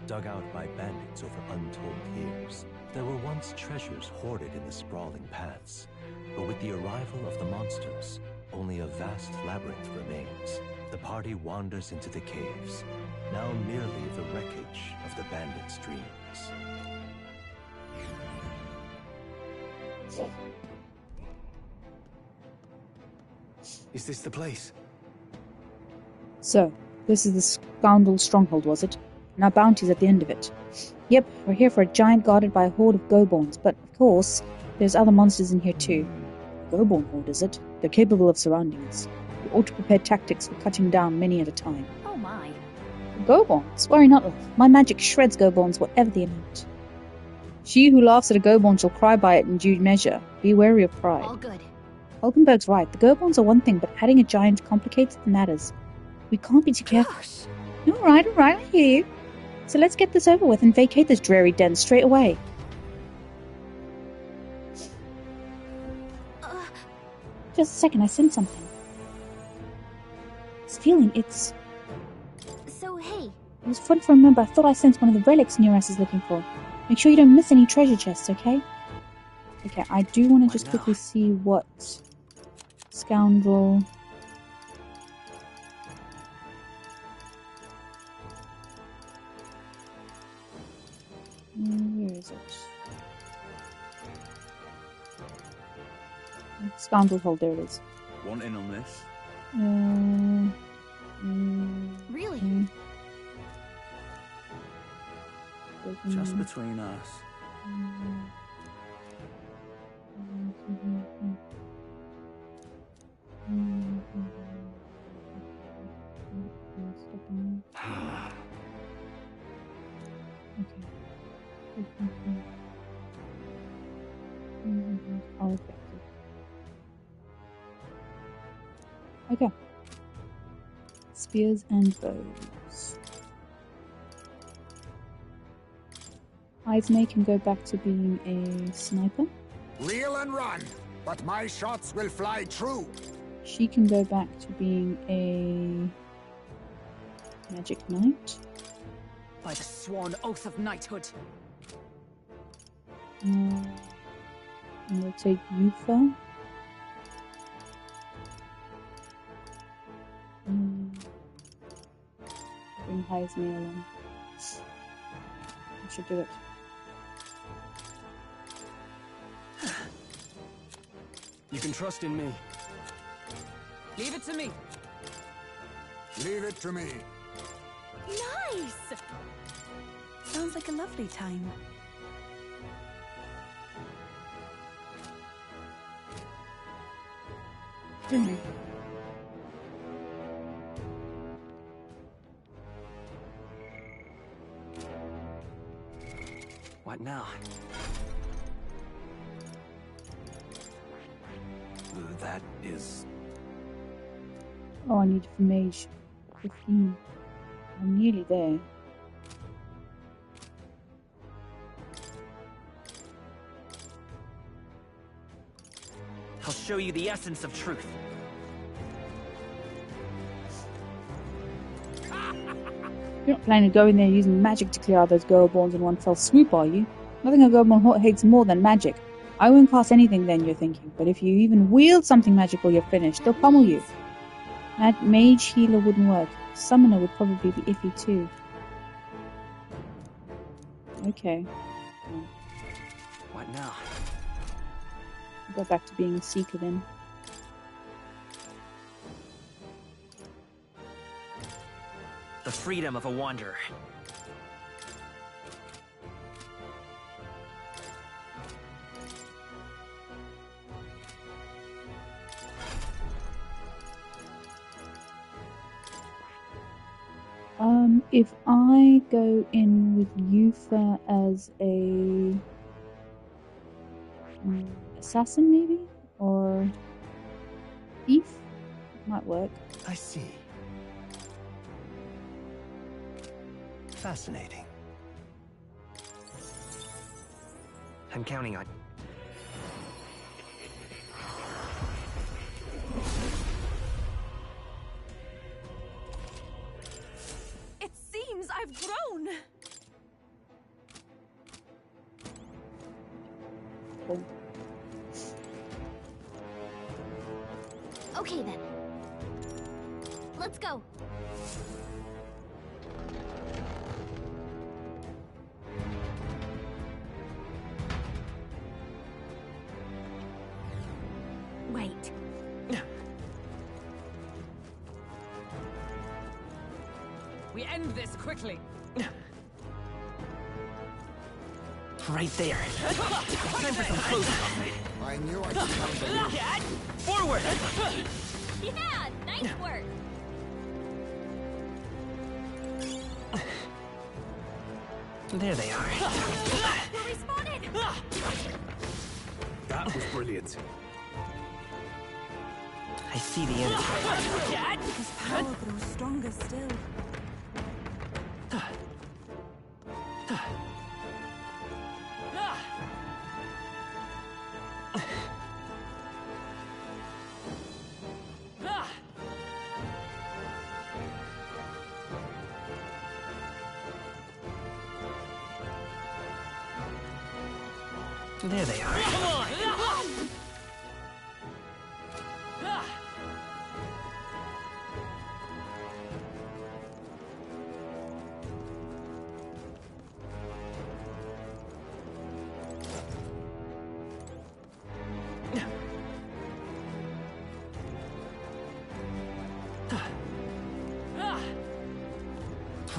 dug out by bandits over untold years. There were once treasures hoarded in the sprawling paths, but with the arrival of the monsters, only a vast labyrinth remains. The party wanders into the caves, now merely the wreckage of the bandits' dreams. is this the place? So, this is the Scoundrel's stronghold, was it? And our bounty's at the end of it. Yep, we're here for a giant guarded by a horde of Goborns, but of course, there's other monsters in here too. Goborn horde, is it? They're capable of surrounding us. We ought to prepare tactics for cutting down many at a time. Oh my. Goborns? Worry not, love. My magic shreds Goborns, whatever the amount. She who laughs at a Goborn shall cry by it in due measure. Be wary of pride. All good. Hulkenberg's right. The Goborns are one thing, but adding a giant complicates the matters. We can't be too careful. Gosh. Alright, I hear you. So let's get this over with and vacate this dreary den straight away. Just a second, I sensed something. This feeling, it's... So, hey. I was funny for a moment, but I thought I sensed one of the relics Neras is looking for. Make sure you don't miss any treasure chests, okay? Okay, I do want to just quickly see what... Scoundrel... Where is it? Scoundrel hold, there it is. Want in on this? Really? Just between us. Okay. Spears and bows. Esme can go back to being a sniper. Reel and run, but my shots will fly true. She can go back to being a magic knight. By the sworn oath of knighthood. And we'll take Yufa. Bring Esme along. I should do it. You can trust in me. Leave it to me. Leave it to me. Nice! Sounds like a lovely time. What now? That is... Oh, I need a mage. 15. I'm nearly there. I'll show you the essence of truth. You're not planning to go in there using magic to clear out those Goborns in one fell swoop, are you? Nothing a Goborn hates more than magic. I won't cast anything then, you're thinking, but if you even wield something magical, you're finished. They'll pummel you. Mage healer wouldn't work. Summoner would probably be iffy too. Okay. What now? Go back to being a seeker then. The freedom of a wanderer. If I go in with Yufa as a assassin, maybe, or thief, might work. I see. Fascinating. I'm counting on... It seems I've grown! Okay then. Let's go. Wait. We end this quickly. Right there. Time for some close combat. I knew I could count on you. Forward! Yeah, nice work. There they are. We're respawning! That was brilliant. I see the enemy. His power grows stronger still. There they are. Come on!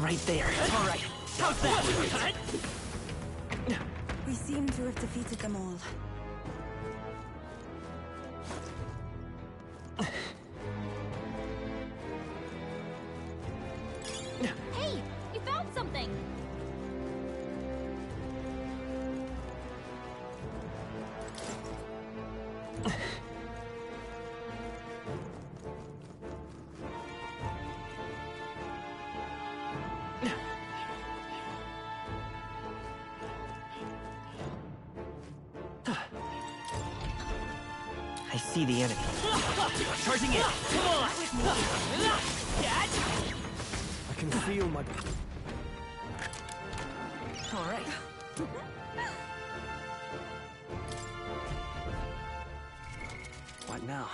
Right there. All right. How's that? We seem to have defeated them all. Hey, you found something. I see the enemy. Charging in. Come on! I can feel my... All right. What now?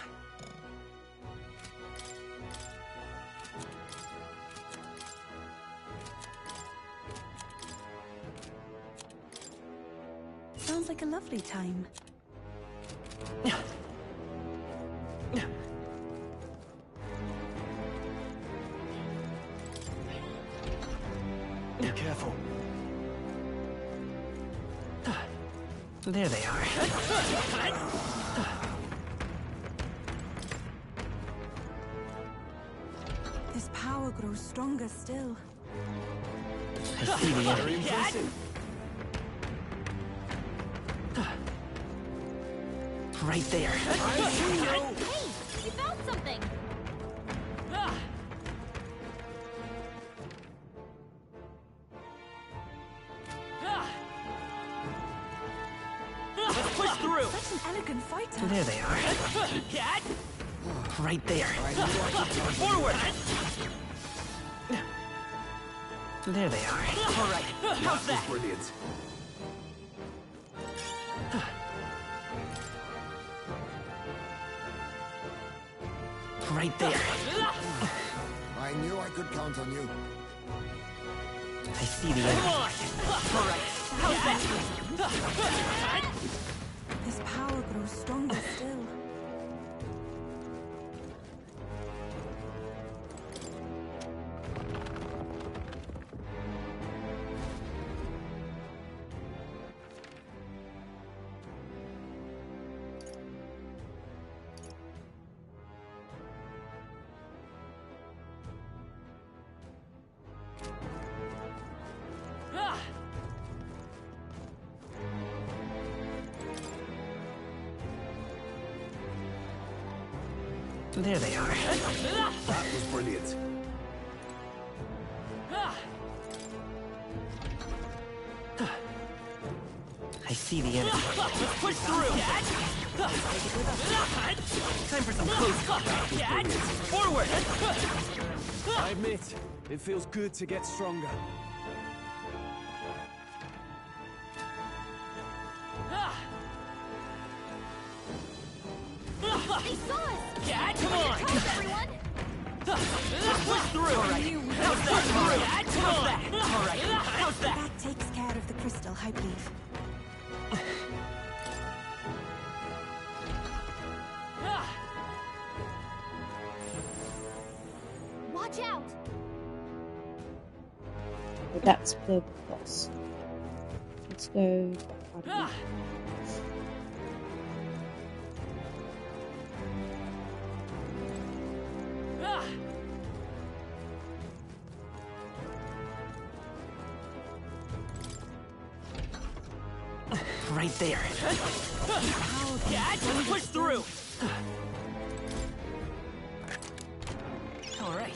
Sounds like a lovely time. Be careful. There they are. His power grows stronger still. I see the Very enemy. impressive. Right there. I see you. Hey, you found something. Let's push through! Such an elegant fighter. There they are. Right there. Forward! There they are. All right. How's that? Brilliant. Right there. I knew I could count on you. I see the Come enemy. on! All right. How's that? His power grows stronger still. There they are. That was brilliant. I see the enemy. Let's push through! Time for some close combat. Forward! I admit, it feels good to get stronger. They saw us! Yeah, come on! Everyone! Push through! How's that? Come on! All right, how's that? That takes care of the crystal, I believe. Watch out! But that's the boss. Let's go. Right there. Yeah, just push through! All right.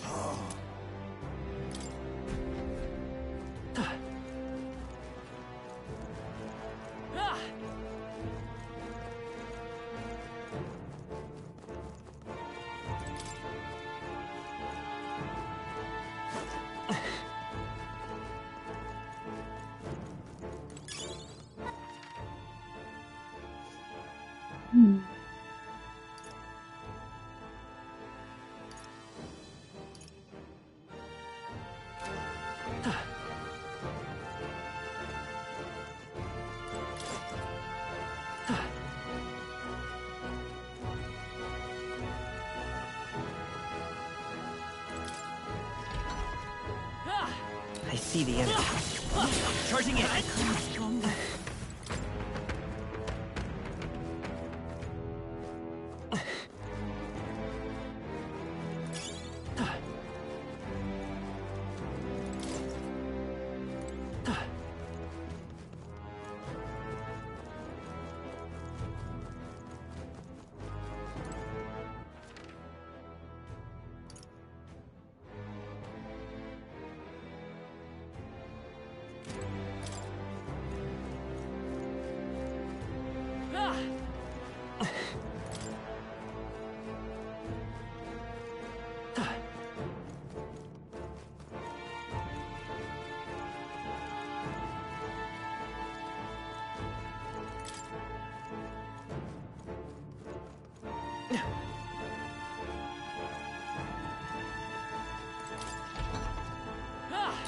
I see the enemy. Charging in!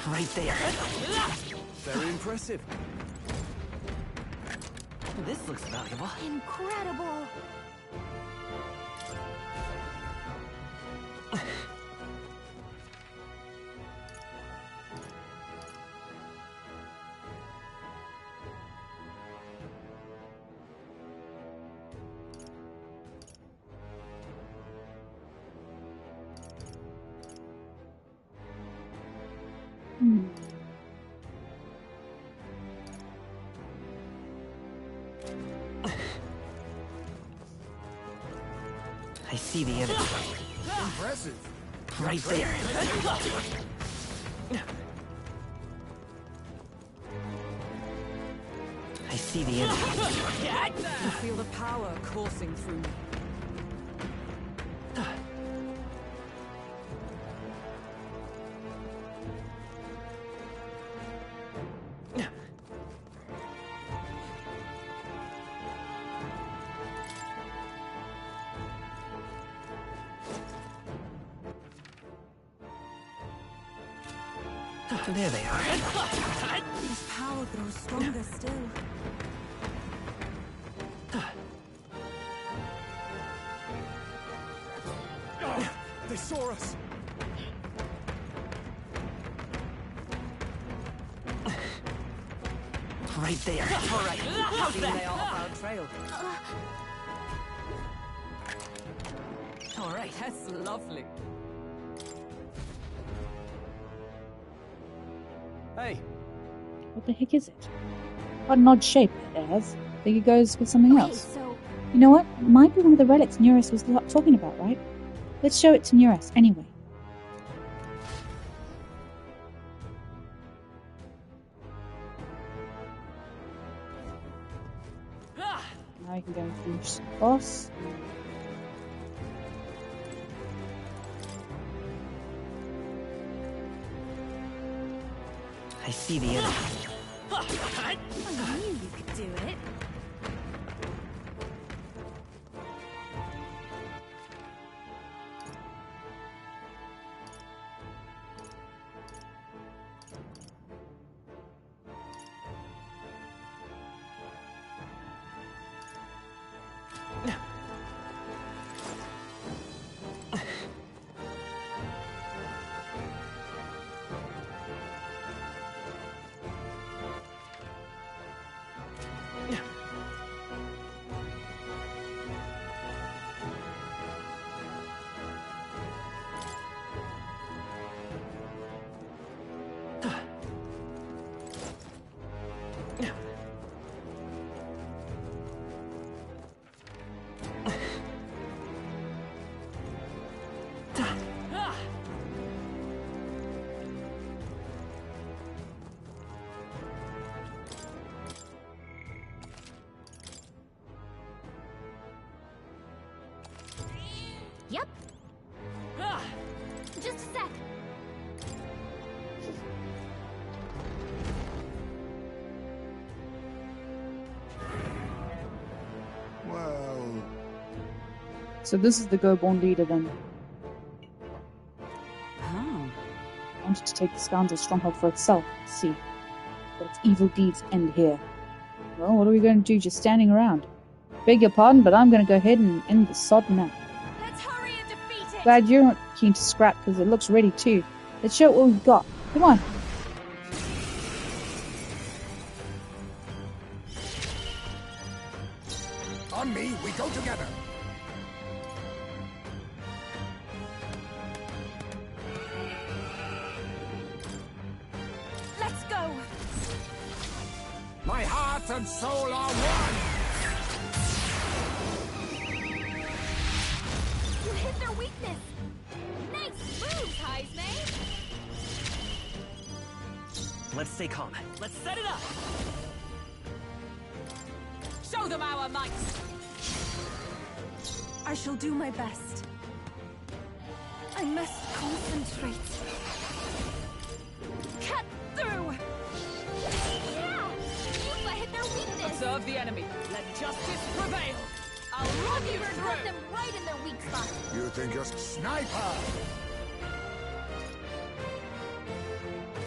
Right there. Very impressive. This looks valuable. Incredible! I see the enemy. Impressive. Right there. I see the enemy. You feel the power coursing through me. There they are. His power grows stronger still. They saw us! Right there. All right, how's that? They are off our trail. All right, that's lovely. Hey, What the heck is it? What an odd shape it has. I think it goes with something else. So, You know what? It might be one of the relics Neurus was talking about, right? Let's show it to Nuras anyway. Now we can go and finish the boss. I see the enemy. I knew you could do it. Yep. Just a sec. Well... So this is the Go-born leader then. Oh. Wanted to take the scoundrel stronghold for itself, see. But its evil deeds end here. Well, what are we going to do just standing around? Beg your pardon, but I'm going to go ahead and end the sod now. Let's hurry and defeat it. Glad you're not keen to scrap, because it looks ready too. Let's show what we've got. Come on. On me, we go together. Let's go. My heart and soul are one. You hit their weakness. Nice move, Heisman. Let's stay calm. Let's set it up. Show them our might. I shall do my best. I must concentrate. Cut through. Yeah! Yufa hit their weakness. Observe the enemy. Let justice prevail. I'll run you Beaver through. hit them right in their weak spot. You think you're sniper?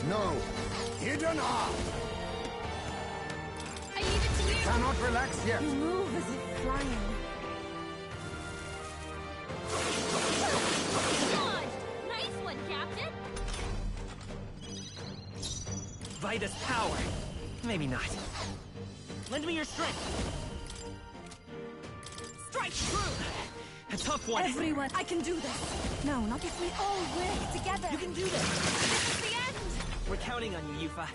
No. Hidden arm. I leave it to you. Cannot relax yet. You move as if flying. Dodged. Nice one, Captain. Vitus power. Maybe not. Lend me your strength. Strike true. A tough one. Everyone, I can do this. No, not if we all work together. You can do this. This is the end. We're counting on you, Yufa.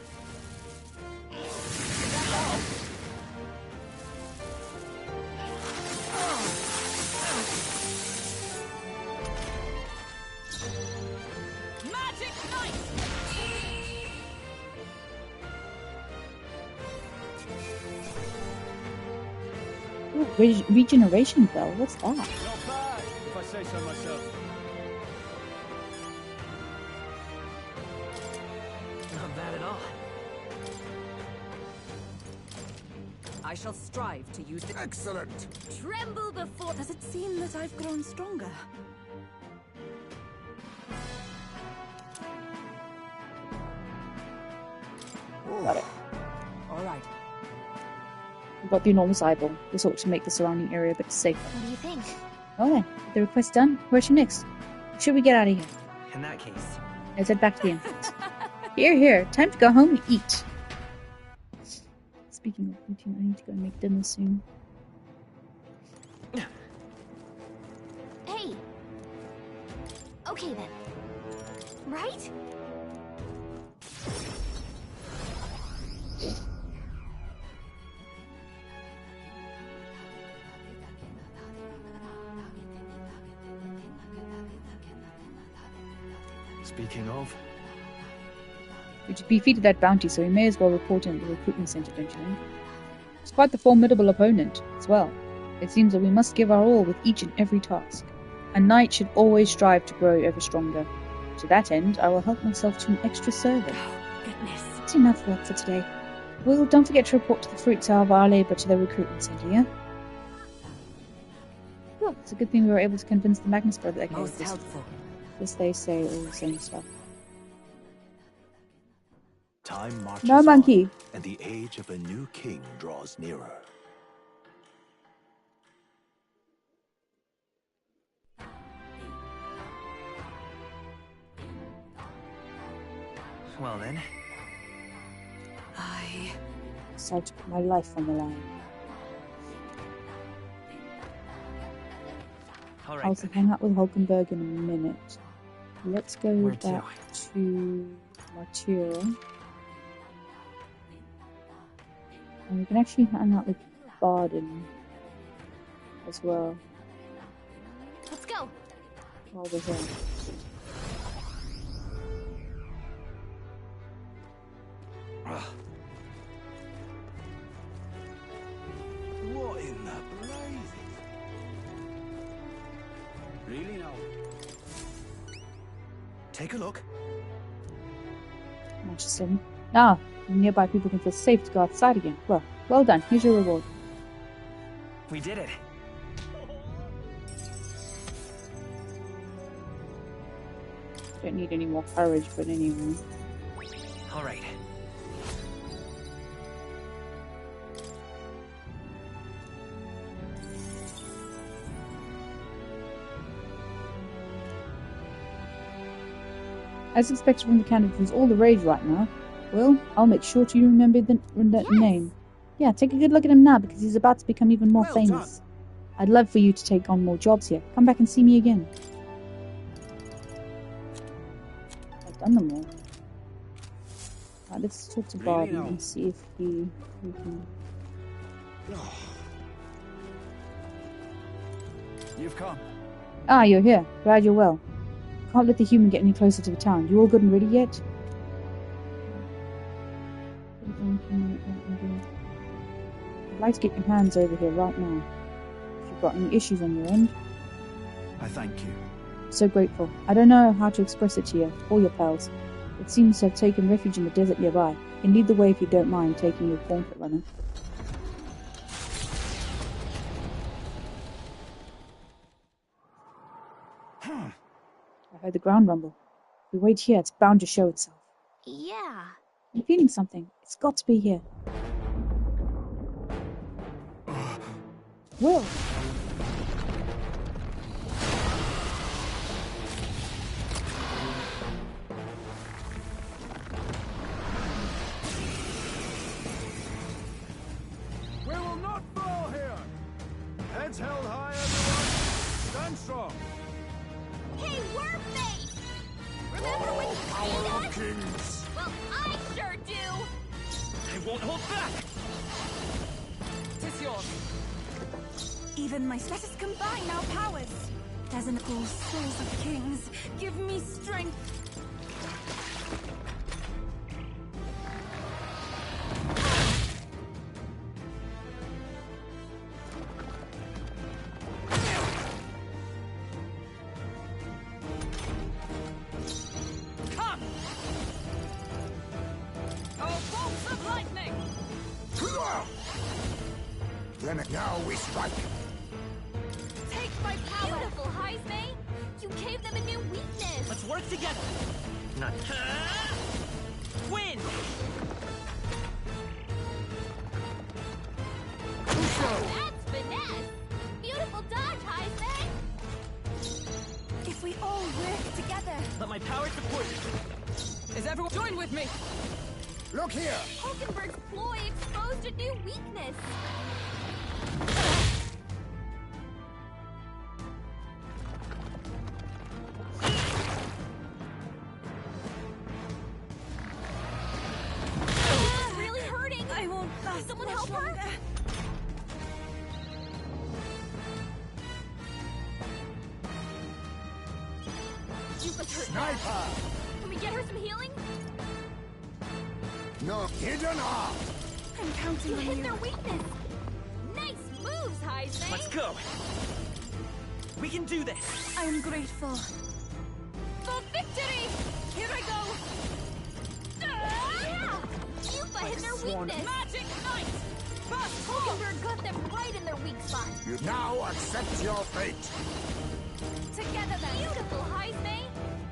Magic Knight. Ooh, regeneration bell. What's that? Not bad, if I say so myself. Not bad at all. I shall strive to use the... Excellent. Tremble before... Does it seem that I've grown stronger? Got it. All right. We've got the enormous eyeball. This ought to make the surrounding area a bit safer. What do you think? Well then, with the request done, where to next? Should we get out of here? In that case, Let's head back to the entrance. Here. Time to go home and eat. Speaking of eating, I need to go and make dinner soon. Hey. Okay then. Right? Speaking of, We defeated that bounty, so we may as well report in at the recruitment center, don't you think? It's quite the formidable opponent, as well. It seems that we must give our all with each and every task. A knight should always strive to grow ever stronger. To that end, I will help myself to an extra servant. Goodness. That's enough work for today. Will, don't forget to report to the fruits of our labor to the recruitment center, yeah? Well, it's a good thing we were able to convince the Magnus brother that Most helpful. Just they say all the same stuff. Time marches No monkey. on, and the age of a new king draws nearer. Well then. I decided to put my life on the line. All I'll right. hang out with Hulkenberg in a minute. Let's go Where back to Martyra. And we can actually hang out with Barden as well Let's go. while we're here. What in the blazes? Really now? Take a look. Interesting. Now, nearby people can feel safe to go outside again. Well done. Here's your reward. We did it. Don't need any more courage, but anyway. All right. As expected from the candidate who's all the rage right now, well, I'll make sure to remember the name. Yeah, take a good look at him now because he's about to become even more famous. I'd love for you to take on more jobs here. Come back and see me again. I've done them all. Right, let's talk to Barden and see if we can... You've come. Ah, you're here. Glad you're well. Can't let the human get any closer to the town. You all good and ready yet? I'd like to get your hands over here right now. If you've got any issues on your end. I thank you. So grateful. I don't know how to express it to you, or your pals. It seems to have taken refuge in the desert nearby. You can lead the way if you don't mind taking your gauntlet runner. I heard the ground rumble. If we wait here, it's bound to show itself. Yeah. I'm feeling something. It's got to be here. Will! We will not fall here! Heads held high, everyone! Stand strong! Hey, Wormface! Remember when you Power saved of us? kings! Well, I sure do! I won't hold back! Tis yours. Even my let us combine our powers. Dazzle souls of kings, give me strength. Come! Oh, bolts of lightning! Then now we strike. Take my power! Beautiful, Heisme! You gave them a new weakness! Let's work together! Not... Win! That's finesse! Beautiful dodge, Heisme! If we all work together. Let my power support you! Is everyone join with me? Look here! Hulkenberg's ploy exposed a new weakness! It's really hurting! I won't last Someone much help her? longer. You've hurt. Sniper! Get her some healing? No hidden art! I'm counting on you. Hit their weakness. Nice moves, Heisman. Let's go. We can do this. I am grateful. For victory! Here I go. Yeah! Yufa hit their weakness. Magic Knight! Hulkenberg got them right in their weak spot. You now accept your fate. Together then. Beautiful, Heisman.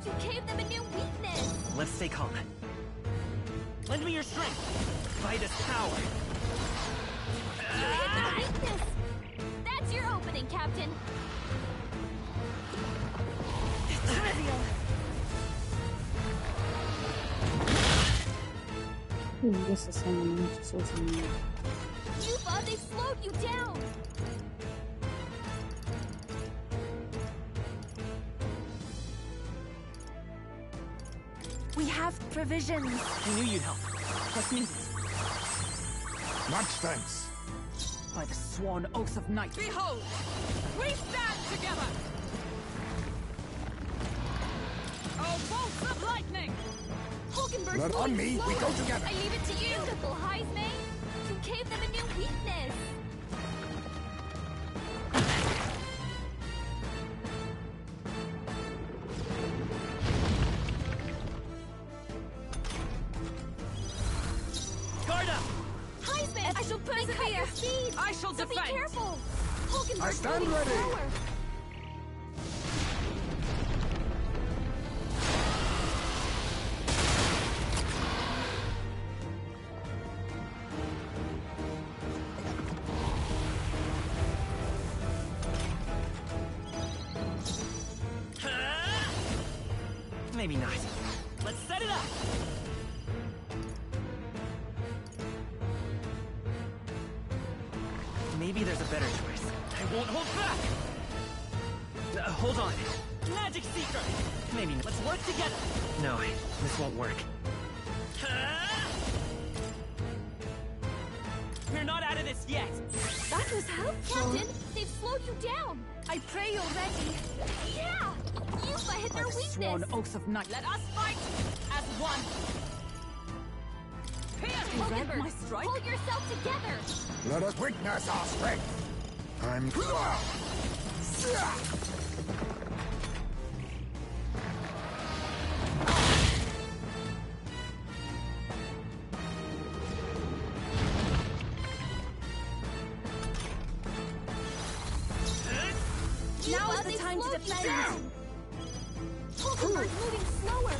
You gave them a new weakness. Let's stay calm. Lend me your strength. Fight is power. You hit their weakness. That's your opening, Captain. Trivial. Ooh, this is someone I just saw something. Yufa, they slowed you down. We have provisions. I knew you'd help. What's needed? Much thanks. By the sworn oath of knight. Behold, we stand together. Oh, bolts of lightning! Hulkenberg's Blood on moving me, we slower. go together. I leave it to you. Beautiful, Heisman. You gave them a new weakness. Guard up! Heisman, I shall persevere. I shall So defend. be careful. Hulkenberg's I stand moving ready. slower. Maybe not. Let's set it up! Maybe there's a better choice. I won't hold back! Hold on. Magic Seeker! Maybe not. Let's work together! No, this won't work. We're not out of this yet! That was helpful. Captain, they've slowed you down. I pray you're ready. Yeah! Yufa hit their By the weakness. sworn oath of knight. Let us fight as one. Hulkenberg, my strike? hold yourself together. Let us witness our strength. I'm... Now Yufa, is the they time to slowed you defend. down. Hulkenberg's moving slower.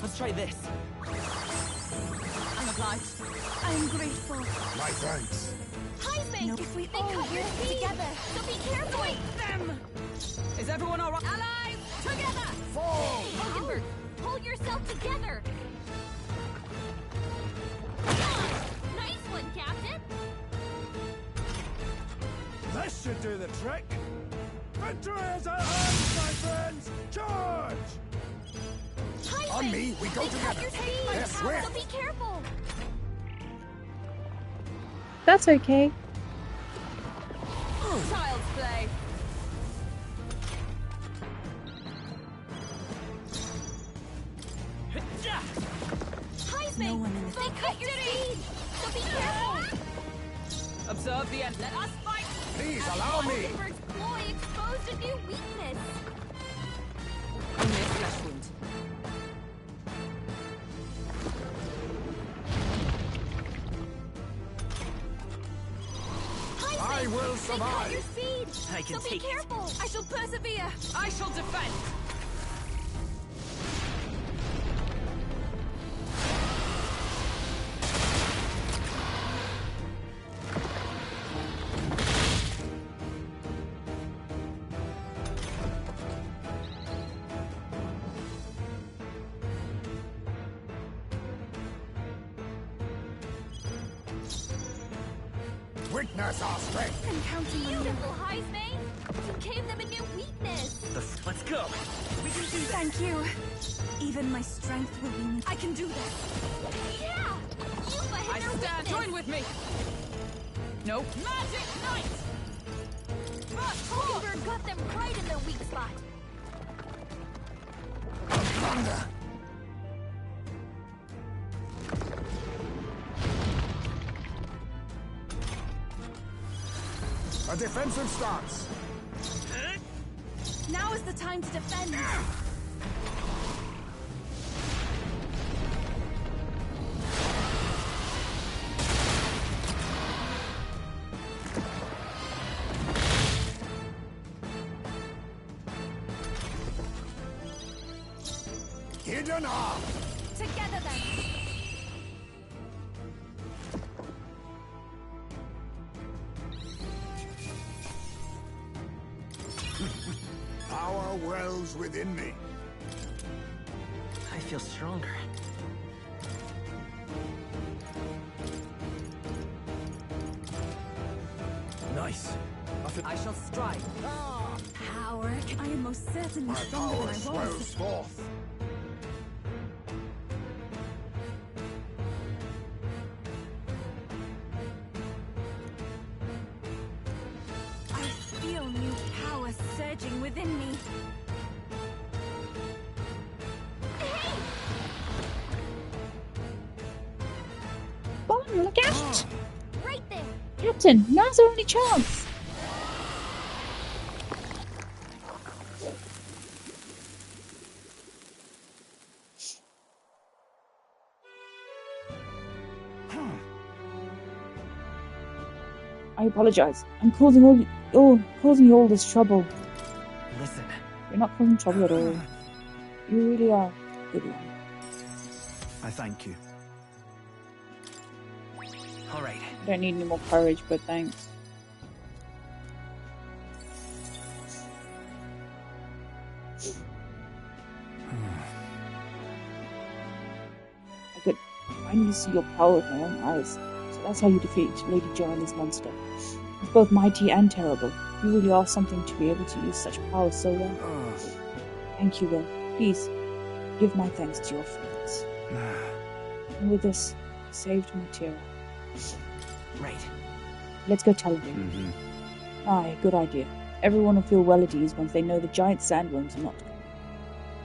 Let's try this. I'm obliged. I am grateful. My thanks. Heisman, No, if we they all cut your work speed. together. So be careful. Them! Is everyone all right? Allies, together! Fall! Hulkenberg, hold yourself together. Nice one, Captain. This should do the trick. Victory is at hand, my friends! Charge! Heisman, On me, we go they cut together. your speed. They're swift. So be careful. That's okay. Child's play. Heisman, No one in this- they cut your speed. So be careful. Observe the end. Let us fight. Please allow me. Hulkenberg's ploy exposed a new weakness. Only a flesh wound. I will They cut survive. your speed. I can so be take it. careful. I shall persevere. I shall defend. witness our strength. I'm counting on you. Beautiful, Heisme! You gave them a new weakness! Let's go! We can do this! Thank you. Even my strength will be... I can do this! Yeah! I stand! Join with me! Nope. Magic Knight! Hulkenberg got them right in their weak spot. A defensive stance. Now is the time to defend. Hidden arm. Together then. Power wells within me. I feel stronger. Nice. I shall strike. Power. I am most certainly My stronger power than I swells was. forth. I feel new power surging within me. Barton, look out! Right there! Captain, now's our only chance! I apologize. I'm causing you all this trouble. Listen. You're not causing trouble at all. You really are a good one. I thank you. All right. I don't need any more courage, but thanks. I could finally see your power with my own eyes. So that's how you defeat Lady Joanna's monster. It's both mighty and terrible. You really are something to be able to use such power so well. Thank you, Will. Please, give my thanks to your friends. And with this, I saved Matera. Right. Let's go tell him. Aye, good idea. Everyone will feel well at ease once they know the giant sandworms are not gone.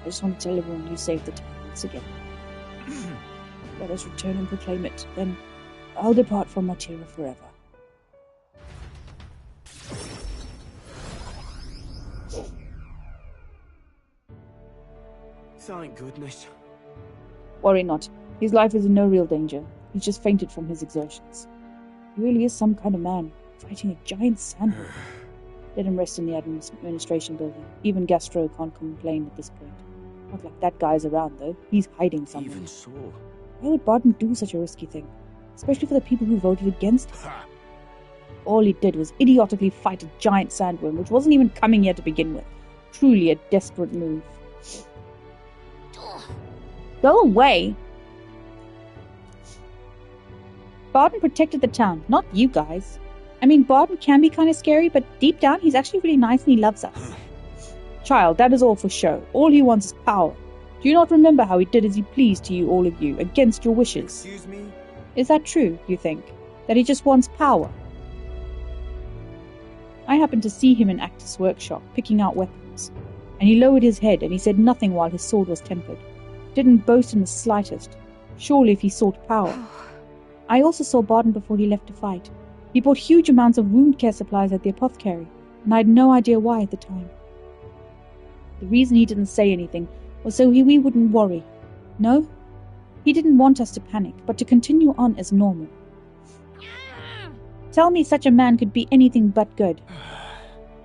I just want to tell everyone you saved the town once again. Let us return and proclaim it. Then I'll depart from Matera forever. Thank goodness. Worry not. His life is in no real danger. He's just fainted from his exertions. He really is some kind of man, fighting a giant sandworm. Let him rest in the administration building. Even Gastro can't complain at this point. Not like that guy's around, though. He's hiding somewhere. Even so. Why would Barton do such a risky thing? Especially for the people who voted against him. All he did was idiotically fight a giant sandworm, which wasn't even coming here to begin with. Truly a desperate move. Go away! Barton protected the town, not you guys. I mean, Barton can be kind of scary, but deep down he's actually really nice and he loves us. Child, that is all for show. All he wants is power. Do you not remember how he did as he pleased to you, all of you, against your wishes? Excuse me? Is that true, you think? That he just wants power? I happened to see him in Actus' workshop, picking out weapons. And he lowered his head and he said nothing while his sword was tempered. Didn't boast in the slightest. Surely if he sought power. I also saw Barton before he left to fight. He bought huge amounts of wound care supplies at the apothecary, and I had no idea why at the time. The reason he didn't say anything was so we wouldn't worry. No? He didn't want us to panic, but to continue on as normal. Tell me such a man could be anything but good.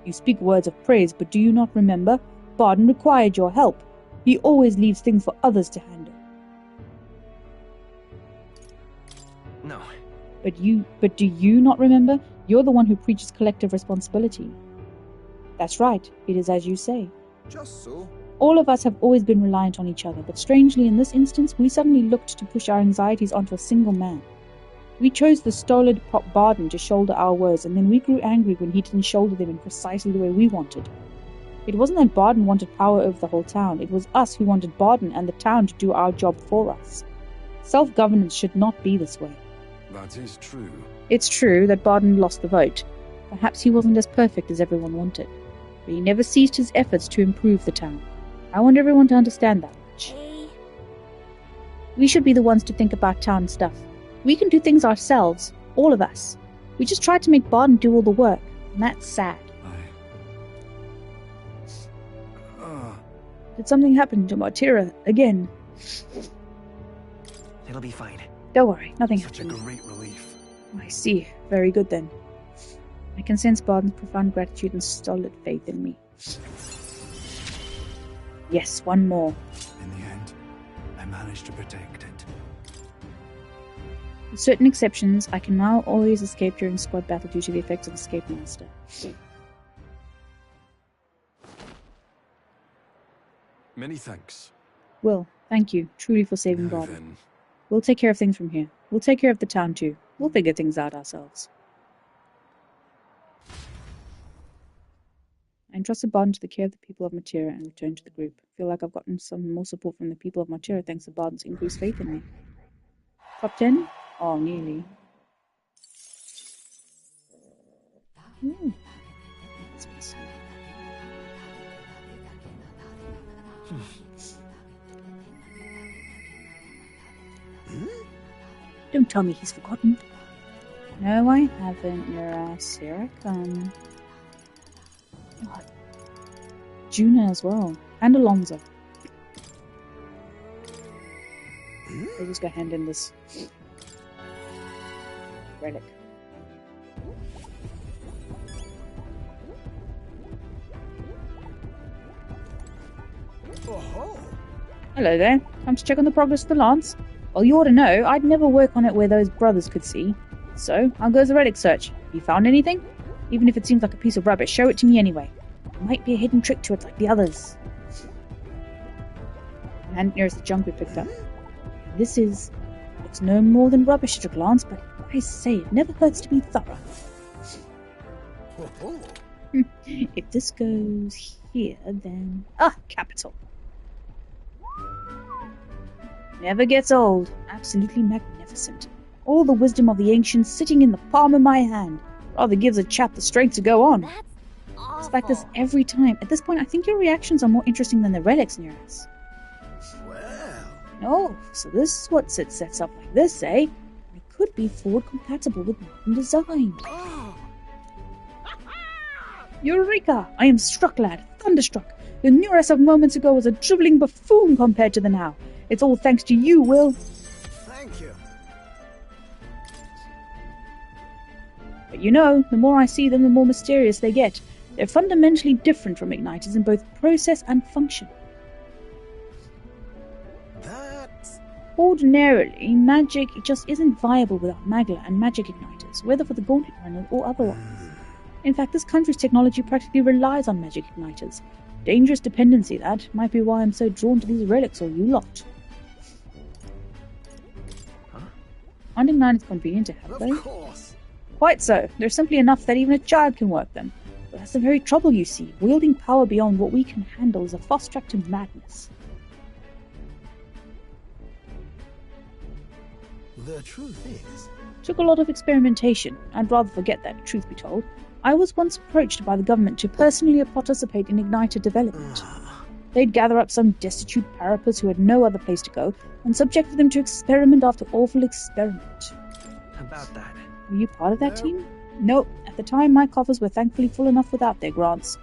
You speak words of praise, but do you not remember? Barton required your help. He always leaves things for others to handle. No. But do you not remember? You're the one who preaches collective responsibility. That's right, it is as you say. Just so. All of us have always been reliant on each other, but strangely in this instance we suddenly looked to push our anxieties onto a single man. We chose the stolid Barden to shoulder our woes, and then we grew angry when he didn't shoulder them in precisely the way we wanted. It wasn't that Barden wanted power over the whole town, it was us who wanted Barden and the town to do our job for us. Self-governance should not be this way. That is true. It's true that Barden lost the vote. Perhaps he wasn't as perfect as everyone wanted, but he never ceased his efforts to improve the town. I want everyone to understand that much. We should be the ones to think about town stuff. We can do things ourselves, all of us. We just tried to make Barden do all the work, and that's sad. Did something happen to Martira again? It'll be fine. Don't worry, nothing Such happened. a great relief. I see. Very good then. I can sense Barden's profound gratitude and solid faith in me. Yes, one more. In the end, I managed to protect it. With certain exceptions, I can now always escape during squad battle due to the effects of Escape Master. Many thanks. Will, thank you, truly, for saving Now Barden. then. We'll take care of things from here. We'll take care of the town too. We'll figure things out ourselves. I entrusted Barden to the care of the people of Matera and returned to the group. I feel like I've gotten some more support from the people of Matera thanks to Barden's increased faith in me. Top 10? Oh, nearly. Ooh. That's awesome. Don't tell me he's forgotten. No, I haven't, your ass. Here I come. Oh, Juna as well. And Alonso. I'll just go hand in this relic. Hello there. Come to check on the progress of the lance? Well, you ought to know, I'd never work on it where those brothers could see. So, how goes the relic search? Have you found anything? Even if it seems like a piece of rubbish, show it to me anyway. There might be a hidden trick to it like the others. And here's the junk we picked up. This is... It's no more than rubbish at a glance, but I say it never hurts to be thorough. If this goes here, then... Ah, capital. Never gets old. Absolutely magnificent. All the wisdom of the ancients sitting in the palm of my hand. Rather gives a chap the strength to go on. It's like this every time. At this point, I think your reactions are more interesting than the relics near us. Oh, so this is what sets up like this, eh? It could be forward compatible with modern design. Eureka! I am struck, lad. Thunderstruck. The Neurus of moments ago was a drivelling buffoon compared to the now. It's all thanks to you, Will. Thank you. But you know, the more I see them, the more mysterious they get. They're fundamentally different from igniters in both process and function. Ordinarily, magic just isn't viable without Magla and magic igniters, whether for the Gauntlet Runner or otherwise. In fact, this country's technology practically relies on magic igniters. Dangerous dependency, that. Might be why I'm so drawn to these relics, or you lot. Aren't igniters convenient to have, though? Of course. Quite so. There's simply enough that even a child can work them. But that's the very trouble, you see. Wielding power beyond what we can handle is a fast track to madness. The truth is... Took a lot of experimentation. I'd rather forget that, truth be told. I was once approached by the government to personally participate in igniter development. They'd gather up some destitute parapers who had no other place to go, and subjected them to experiment after awful experiment. About that. Were you part of that team? No. At the time, my coffers were thankfully full enough without their grants.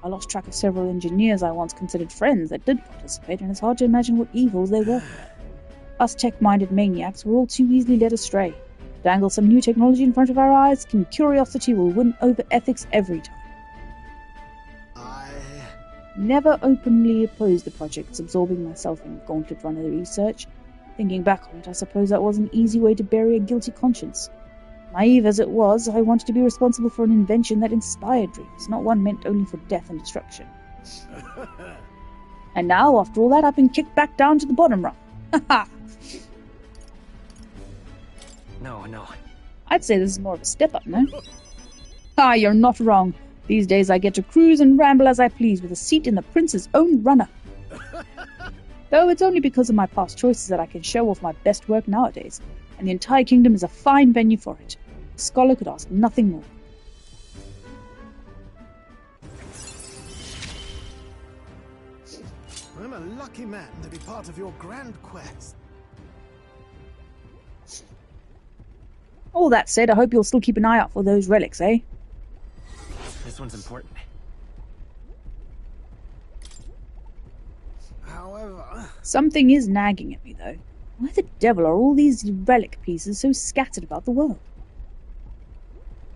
I lost track of several engineers I once considered friends that did participate, and it's hard to imagine what evils they were. Us tech-minded maniacs were all too easily led astray. Dangle some new technology in front of our eyes, and curiosity will win over ethics every time. I never openly opposed the projects, absorbing myself in Gauntlet Runner research. Thinking back on it, I suppose that was an easy way to bury a guilty conscience. Naive as it was, I wanted to be responsible for an invention that inspired dreams, not one meant only for death and destruction. And now, after all that, I've been kicked back down to the bottom rung. Ha ha! No. I'd say this is more of a step up, no? Ah, you're not wrong. These days I get to cruise and ramble as I please with a seat in the prince's own runner. Though it's only because of my past choices that I can show off my best work nowadays, and the entire kingdom is a fine venue for it. A scholar could ask nothing more. I'm a lucky man to be part of your grand quest. All that said, I hope you'll still keep an eye out for those relics, eh? This one's important. However... Something is nagging at me, though. Why the devil are all these relic pieces so scattered about the world?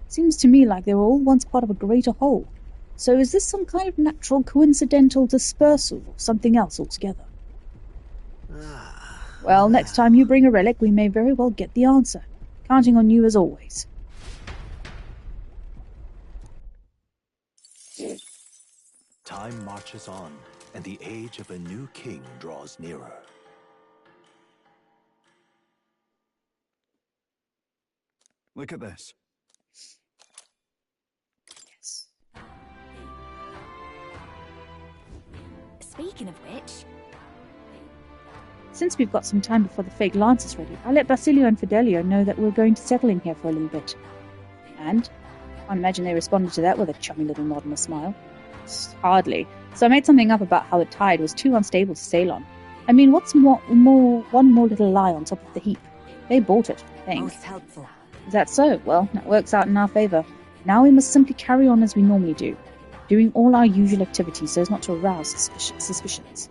Seems to me like they were all once part of a greater whole. So is this some kind of natural coincidental dispersal or something else altogether? Well, next time you bring a relic, we may very well get the answer. Counting on you as always. Time marches on, and the age of a new king draws nearer. Look at this. Yes. Speaking of which... Since we've got some time before the fake lance is ready, I'll let Basilio and Fidelio know that we're going to settle in here for a little bit. And I imagine they responded to that with a chummy little nod and a smile. Hardly. So I made something up about how the tide was too unstable to sail on. I mean, what's one more little lie on top of the heap? They bought it, I think. Most helpful. Is that so? Well, that works out in our favour. Now we must simply carry on as we normally do, doing all our usual activities so as not to arouse suspicions.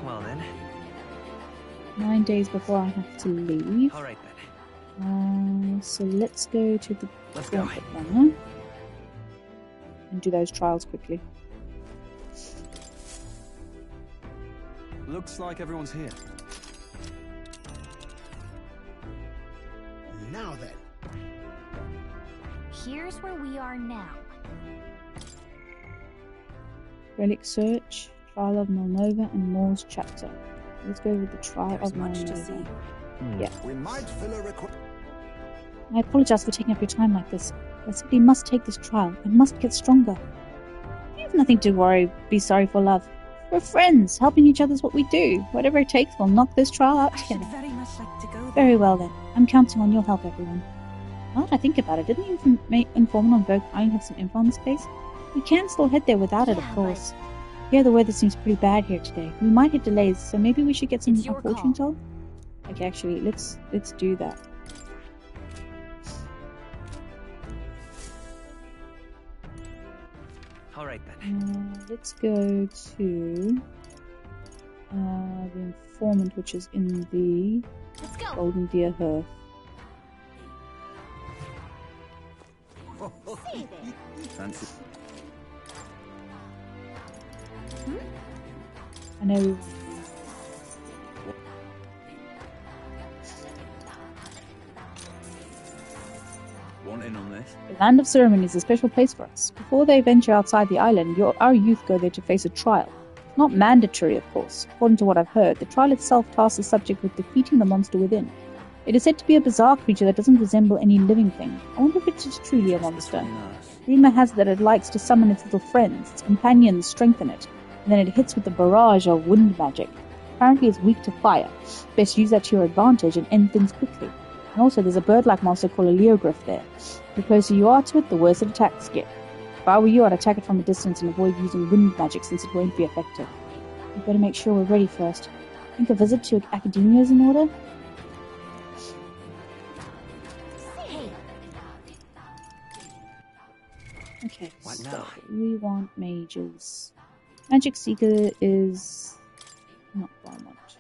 Well then. 9 days before I have to leave. All right then. So let's go to the go. Runner and do those trials quickly. Looks like everyone's here. Now then. Here's where we are now. Relic search, Trial of Milnova, and Moore's chapter. Let's go with the Trial of Milnova. Yeah. We might fill a request. I apologize for taking up your time like this. I simply must take this trial. I must get stronger. You have nothing to be sorry for, love. We're friends. Helping each other is what we do. Whatever it takes, we'll knock this trial out together. Very much like to go there. Very well then. I'm counting on your help, everyone. Now that I think about it, didn't the informant on Vogue Island have some info on this place? We can still head there without it, of course. Yeah, the weather seems pretty bad here today. We might hit delays, so maybe we should get some fortune told? Okay, actually, let's do that. All right then. Let's go to the informant, which is in the Golden Deer Hearth. Fancy. I know. Want in on this? The Land of Ceremony is a special place for us. Before they venture outside the island, our youth go there to face a trial. Not mandatory, of course. According to what I've heard, the trial itself tasks the subject with defeating the monster within. It is said to be a bizarre creature that doesn't resemble any living thing. I wonder if it is truly a monster. Rumour has it that it likes to summon its little friends. Its companions strengthen it, and then it hits with a barrage of wind magic. Apparently it's weak to fire. Best use that to your advantage and end things quickly. And also there's a bird-like monster called a Leogryph there. The closer you are to it, the worse it attacks get. If I were you, I'd attack it from a distance and avoid using wind magic since it won't be effective. We better make sure we're ready first. Think a visit to Academia is in order? Okay, so we want mages. Magic Seeker is not by much.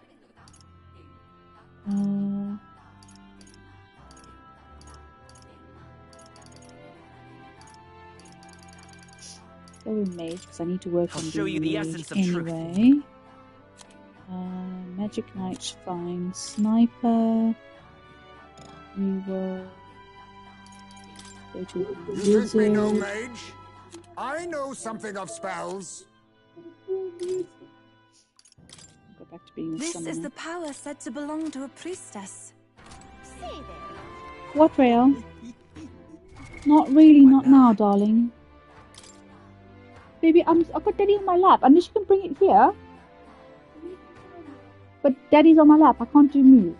Go with mage because I need to work on show you the essence of anyway. Magic Knight's fine. Sniper. We will go to the You think me no wizard. mage? I know something of spells. back to being a This summoner. is the power said to belong to a priestess. What, Rael? Not really, not now, darling. Baby, I've got Daddy on my lap, unless you can bring it here. But Daddy's on my lap, I can't do move.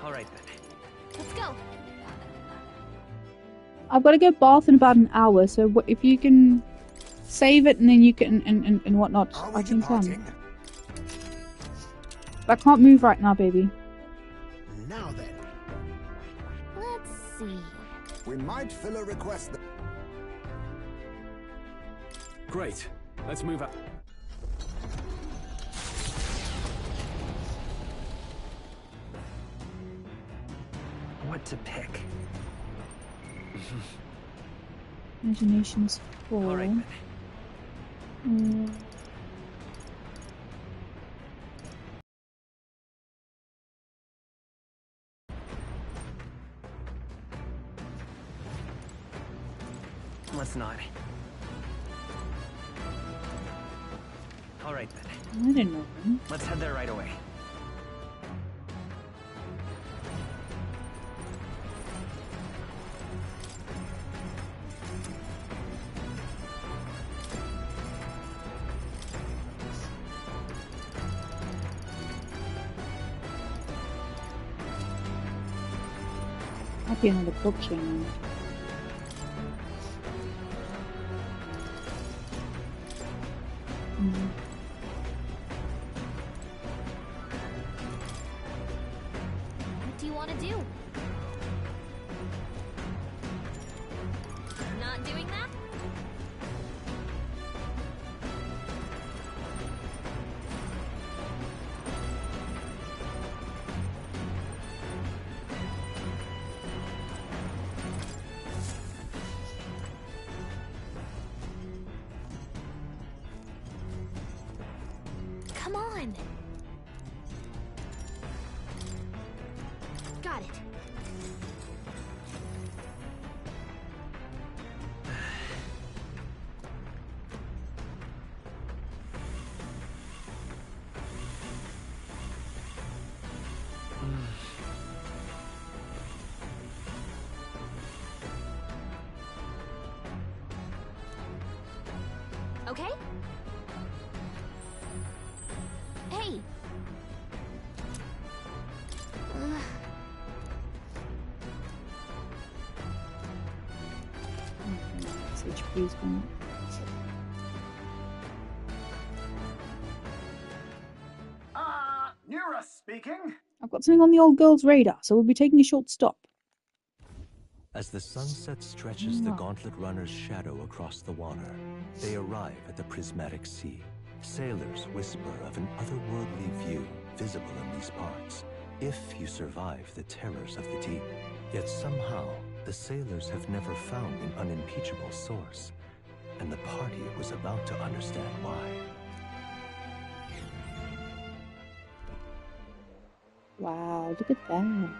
All right then. Let's go. I've got to go bath in about an hour, so if you can save it and then you can and whatnot, I can come. I can't move right now, baby. Now then. Let's see. We might fill a request. Great. Let's move up. What to pick? Imagination's full. All right then. Let's not. All right then. I didn't know them. Let's head there right away. Might be another book here now. What do you want to do? Not doing that? Come on. Got it. Okay? Hey! HP's gone. Nura speaking. I've got something on the old girl's radar, so we'll be taking a short stop. As the sunset stretches the gauntlet runner's shadow across the water, they arrive at the prismatic sea. Sailors whisper of an otherworldly view visible in these parts, if you survive the terrors of the deep. Yet somehow, the sailors have never found an unimpeachable source, and the party was about to understand why. Wow, look at that.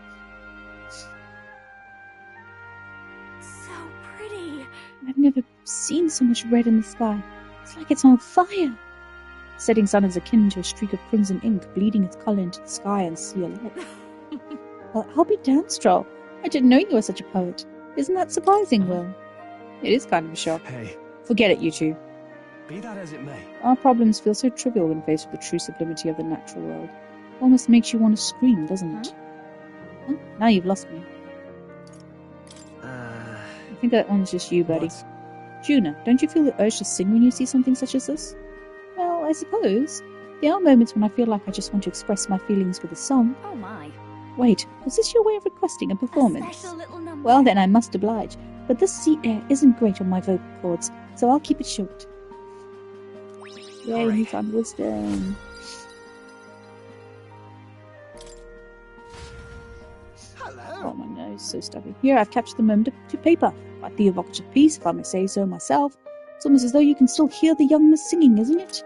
So pretty. I've never seen so much red in the sky. It's like it's on fire. The setting sun is akin to a streak of crimson ink bleeding its color into the sky and sea alike. Well, I'll be damned, Stroll. I didn't know you were such a poet. Isn't that surprising, Will? It is kind of a shock. Hey. Forget it, you two. Be that as it may. Our problems feel so trivial when faced with the true sublimity of the natural world. Almost makes you want to scream, doesn't it? Huh? Now you've lost me. I think that one's just you, buddy. Juna, don't you feel the urge to sing when you see something such as this? Well, I suppose. There are moments when I feel like I just want to express my feelings with a song. Oh my. Wait, was this your way of requesting a performance? A special little number. Well, then I must oblige. But this sea air isn't great on my vocal cords, so I'll keep it short. Yay, he found wisdom. Oh, my nose, so stubby. Here, I've captured the moment to paper. Quite the evocative piece, if I may say so myself. It's almost as though you can still hear the young miss singing, isn't it?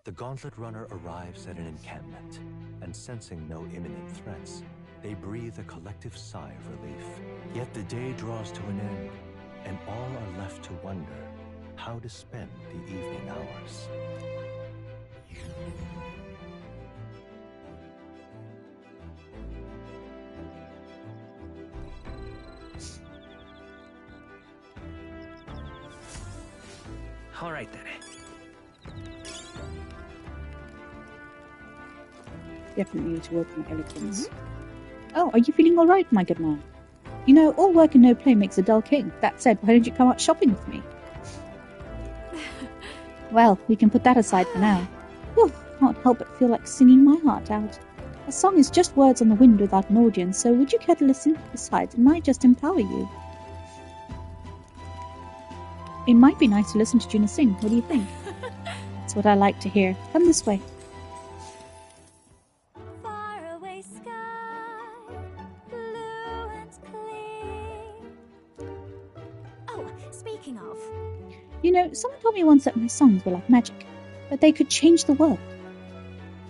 The Gauntlet Runner arrives at an encampment, and sensing no imminent threats, they breathe a collective sigh of relief. Yet the day draws to an end, and all are left to wonder how to spend the evening hours. All right then. Definitely need to work on eloquence. Oh, are you feeling all right, my good man? You know, all work and no play makes a dull king. That said, why don't you come out shopping with me? Well, we can put that aside for now. Whew, can't help but feel like singing my heart out. A song is just words on the wind without an audience, so would you care to listen? Besides, it might just empower you. It might be nice to listen to Juna sing. What do you think? That's what I like to hear. Come this way. Faraway sky, blue and clear. Oh, speaking of. You know, someone told me once that my songs were like magic, that they could change the world.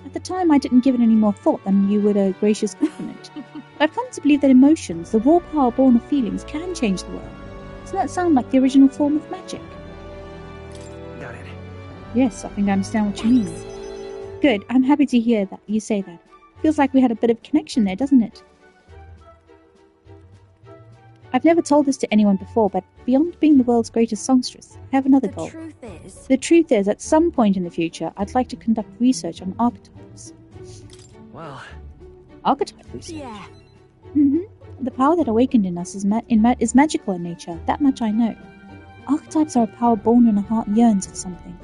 At the time, I didn't give it any more thought than you would a gracious compliment. But I've come to believe that emotions, the raw power born of feelings, can change the world. Doesn't that sound like the original form of magic? Got it. Yes, I think I understand what you mean. Good, I'm happy to hear that you say that. Feels like we had a bit of connection there, doesn't it? I've never told this to anyone before, but beyond being the world's greatest songstress, I have another goal. The truth is, at some point in the future, I'd like to conduct research on archetypes. Well... Archetype research? Yeah. The power that awakened in us is magical in nature, that much I know. Archetypes are a power born when a heart yearns for something.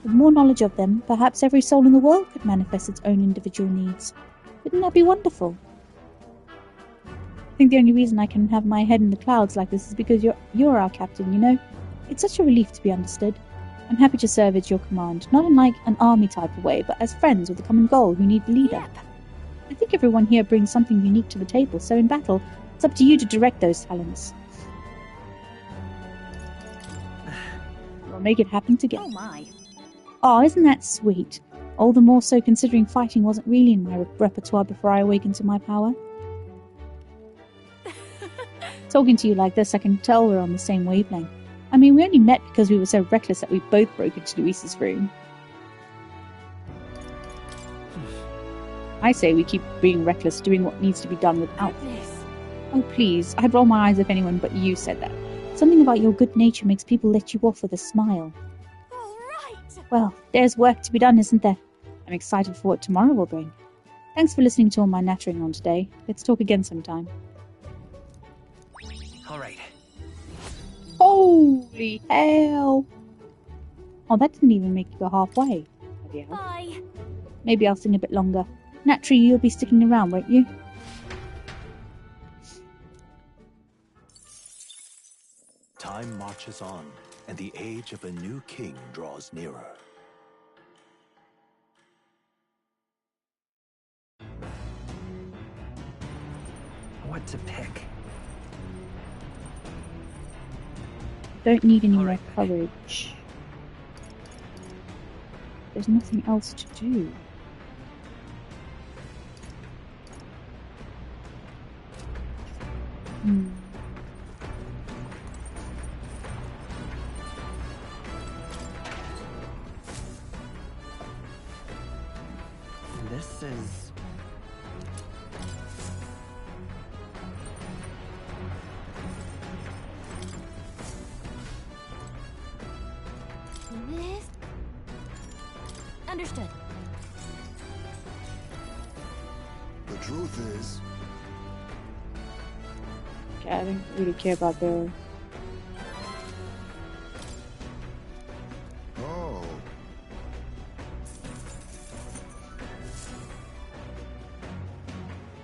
With more knowledge of them, perhaps every soul in the world could manifest its own individual needs. Wouldn't that be wonderful? I think the only reason I can have my head in the clouds like this is because you're our captain, you know? It's such a relief to be understood. I'm happy to serve at your command, not in like an army type of way, but as friends with a common goal who need a leader. Yep. I think everyone here brings something unique to the table, so in battle, it's up to you to direct those talents. We'll make it happen together. Oh my. Oh, isn't that sweet? All the more so considering fighting wasn't really in my repertoire before I awakened to my power. Talking to you like this, I can tell we're on the same wavelength. I mean, we only met because we were so reckless that we both broke into Luis's room. I say we keep being reckless, doing what needs to be done without. Oh, please, I'd roll my eyes if anyone but you said that. Something about your good nature makes people let you off with a smile. All right. Well, there's work to be done, isn't there? I'm excited for what tomorrow will bring. Thanks for listening to all my nattering on today. Let's talk again sometime. All right. Holy hell! Oh, that didn't even make you go halfway. Bye. Maybe I'll sing a bit longer. Naturally, you'll be sticking around, won't you? Time marches on, and the age of a new king draws nearer. What to pick? Don't need any more courage. There's nothing else to do. This is... This... Understood. The truth is... Okay, I don't really care about the... Oh.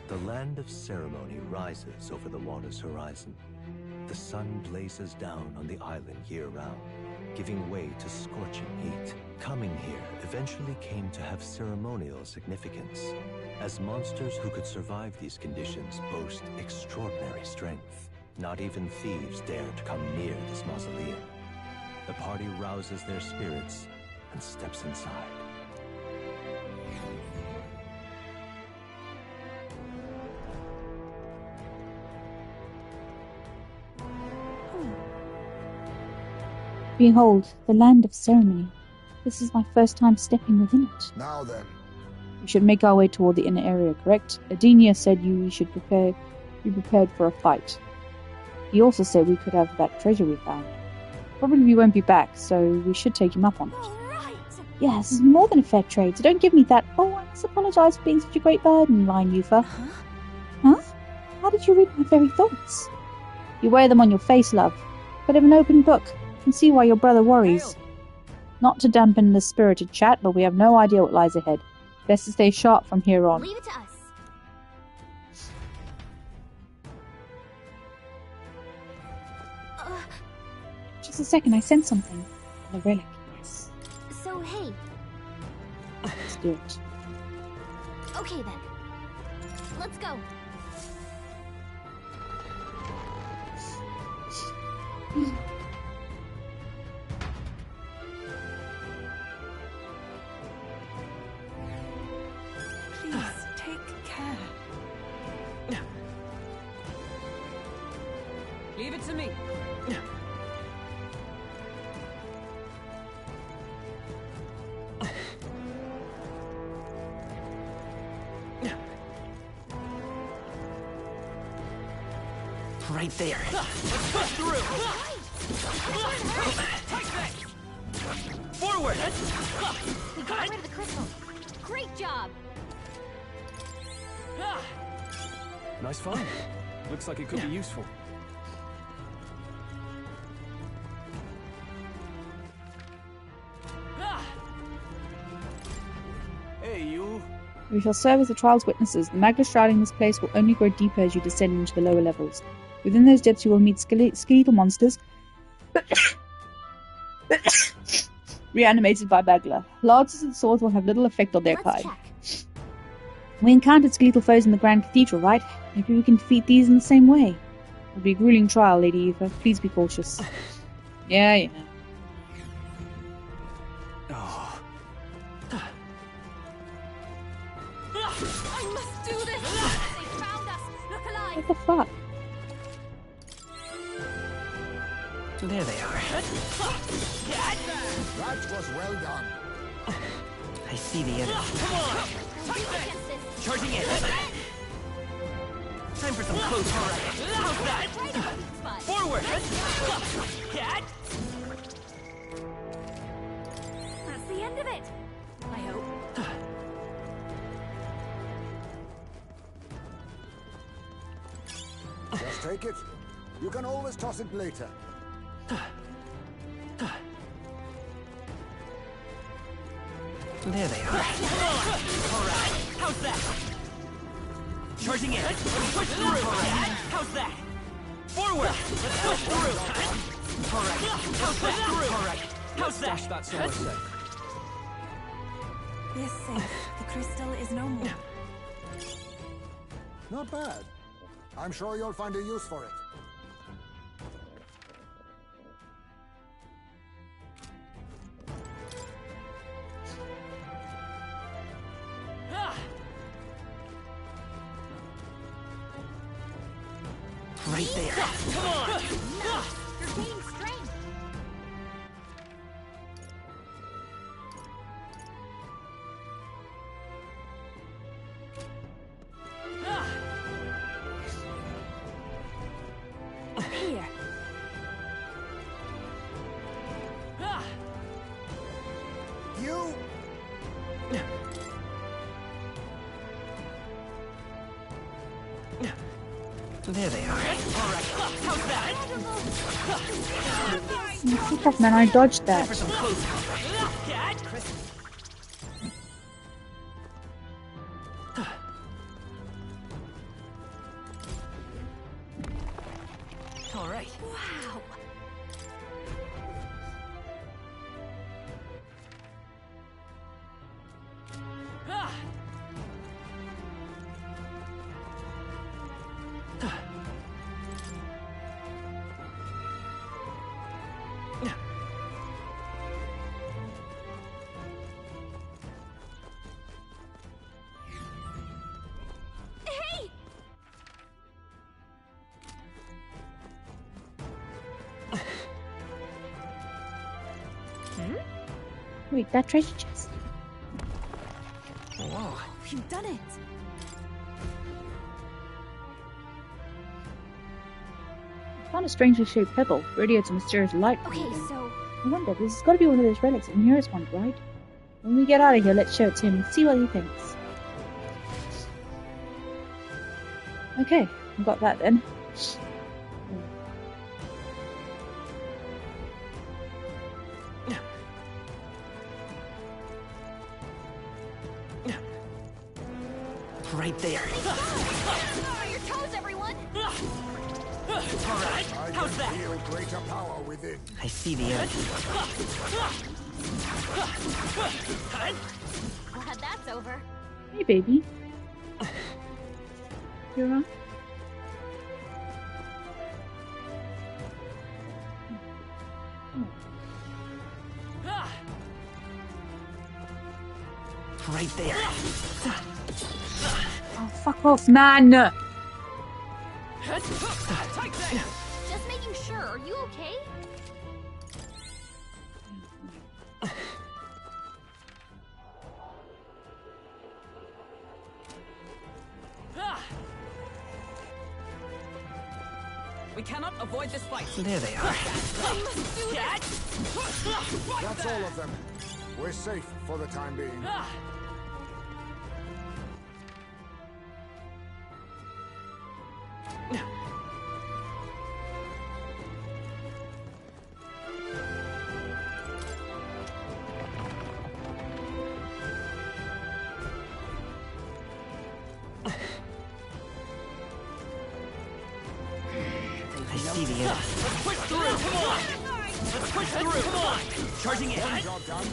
The land of ceremony rises over the water's horizon. The sun blazes down on the island year-round, giving way to scorching heat. Coming here eventually came to have ceremonial significance, as monsters who could survive these conditions boast extraordinary strength. Not even thieves dare to come near this mausoleum. The party rouses their spirits and steps inside. Behold, the land of ceremony. This is my first time stepping within it. Now then. We should make our way toward the inner area, correct? Adenia said we should be prepared for a fight. He also said we could have that treasure we found. Probably we won't be back, so we should take him up on it. Yeah, this is more than a fair trade, so don't give me that, oh, I must apologize for being such a great burden line, Yufa. Huh? How did you read my very thoughts? You wear them on your face, love. But of an open book. I can see why your brother worries. Not to dampen the spirited chat, but we have no idea what lies ahead. Best to stay sharp from here on. Leave it to us. Just a second, I sent something. The relic, yes. So, hey. Let's do it. Okay then. Let's go. Please, take care. Leave it to me. Right there. Let's push through. Forward. We got rid of the crystal. Great job. Nice find. Looks like it could be useful. Hey, you. We shall serve as the trial's witnesses. The magma shrouding this place will only grow deeper as you descend into the lower levels. Within those depths you will meet skeletal monsters reanimated by Bagler. Lances and swords will have little effect on their kind. We encountered skeletal foes in the Grand Cathedral, right? Maybe we can defeat these in the same way. It will be a grueling trial, Lady Eva. Please be cautious. Yeah. Oh. I must do this! They found us! Look alive! What the fuck? There they are. That was well done. I see the enemy. Come on! Charging in. Time for some close combat. How's that? Forward! That's the end of it! I hope. Just take it. You can always toss it later. There they are. Alright, how's that? Charging in. Let's push through. How's that? Forward! Let's push through. Alright, how's that? Alright, how's that? Stash that somewhere safe. We're safe. The crystal is no more. Not bad. I'm sure you'll find a use for it. Right there. Come on! You're gaining strength. Here. You... There they are. Alright, how's that? Fuck off, man, I dodged that. Time for some close Alright. Wow! Wait, that treasure chest. Whoa. You've done it. I found a strangely shaped pebble. Radiates a mysterious light. Okay, so I wonder, this has got to be one of those relics in Nearest one, right? When we get out of here, let's show it to him and see what he thinks. Okay, we got that then. Right there. your toes, everyone. All right. How's that? Feel greater power within. I see the end. Glad that's over. Hey, baby. You're on? Right there. Oh, fuck off, man! Just making sure. Are you okay? We cannot avoid this fight. There they are. That's all of them. We're safe for the time being. I see the end. Let's push through! Come on! Let's push through! Come on! Charging in! One job done.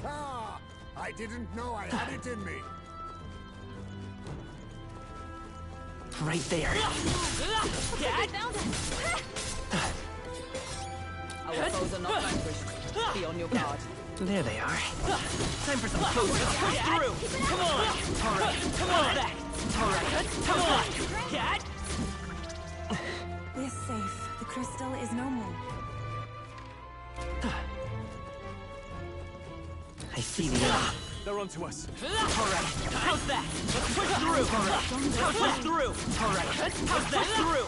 Ah! I didn't know I had it in me. Right there. Our foes are not vanquished. Be on your guard. There they are. Time for some close. Let's push through! Come on! All right. Come on! All right. Come on! Cat! We're safe. The crystal is no more. I see the end. They're onto us. All right. How's that? Let's push through! All right. How's that? Through! All right. How's that? Through!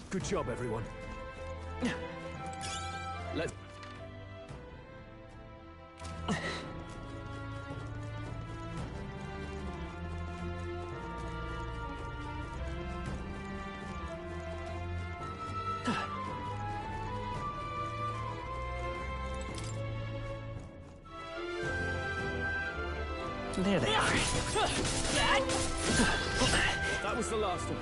Good job, everyone. Let's... There they are. That was the last of them.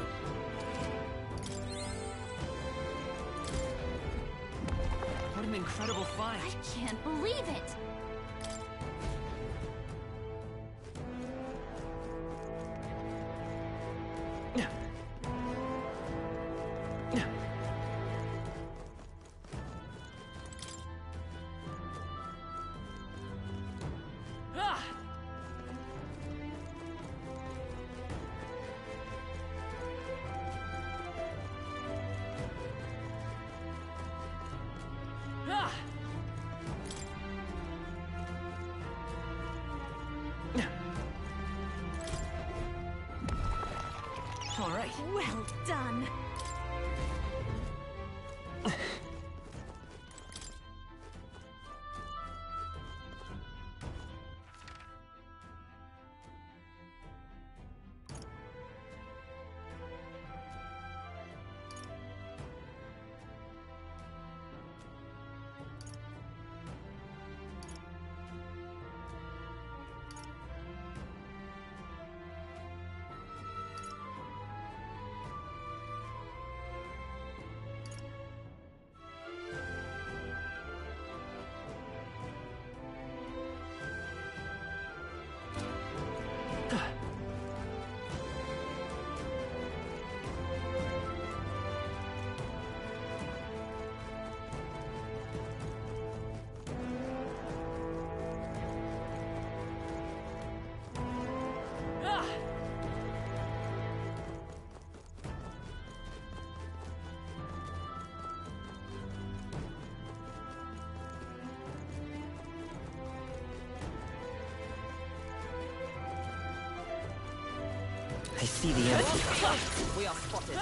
What an incredible find. I can't believe it. All right. Well done. I see the enemy. We are spotted.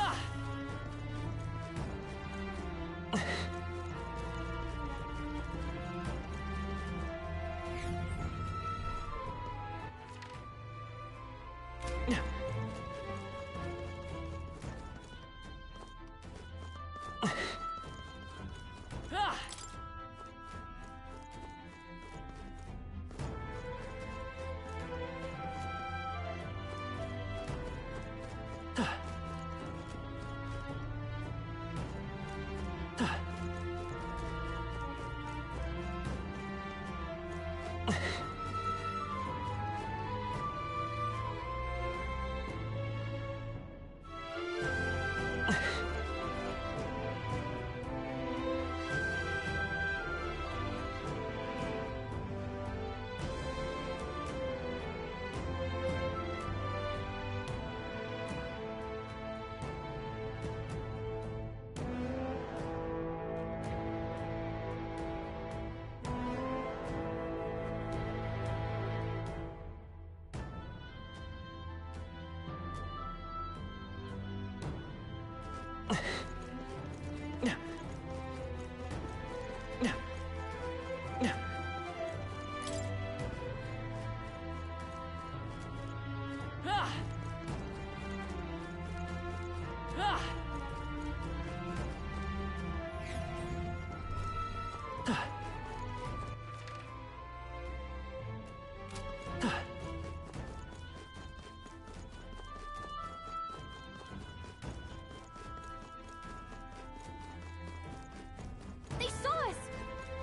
They saw us!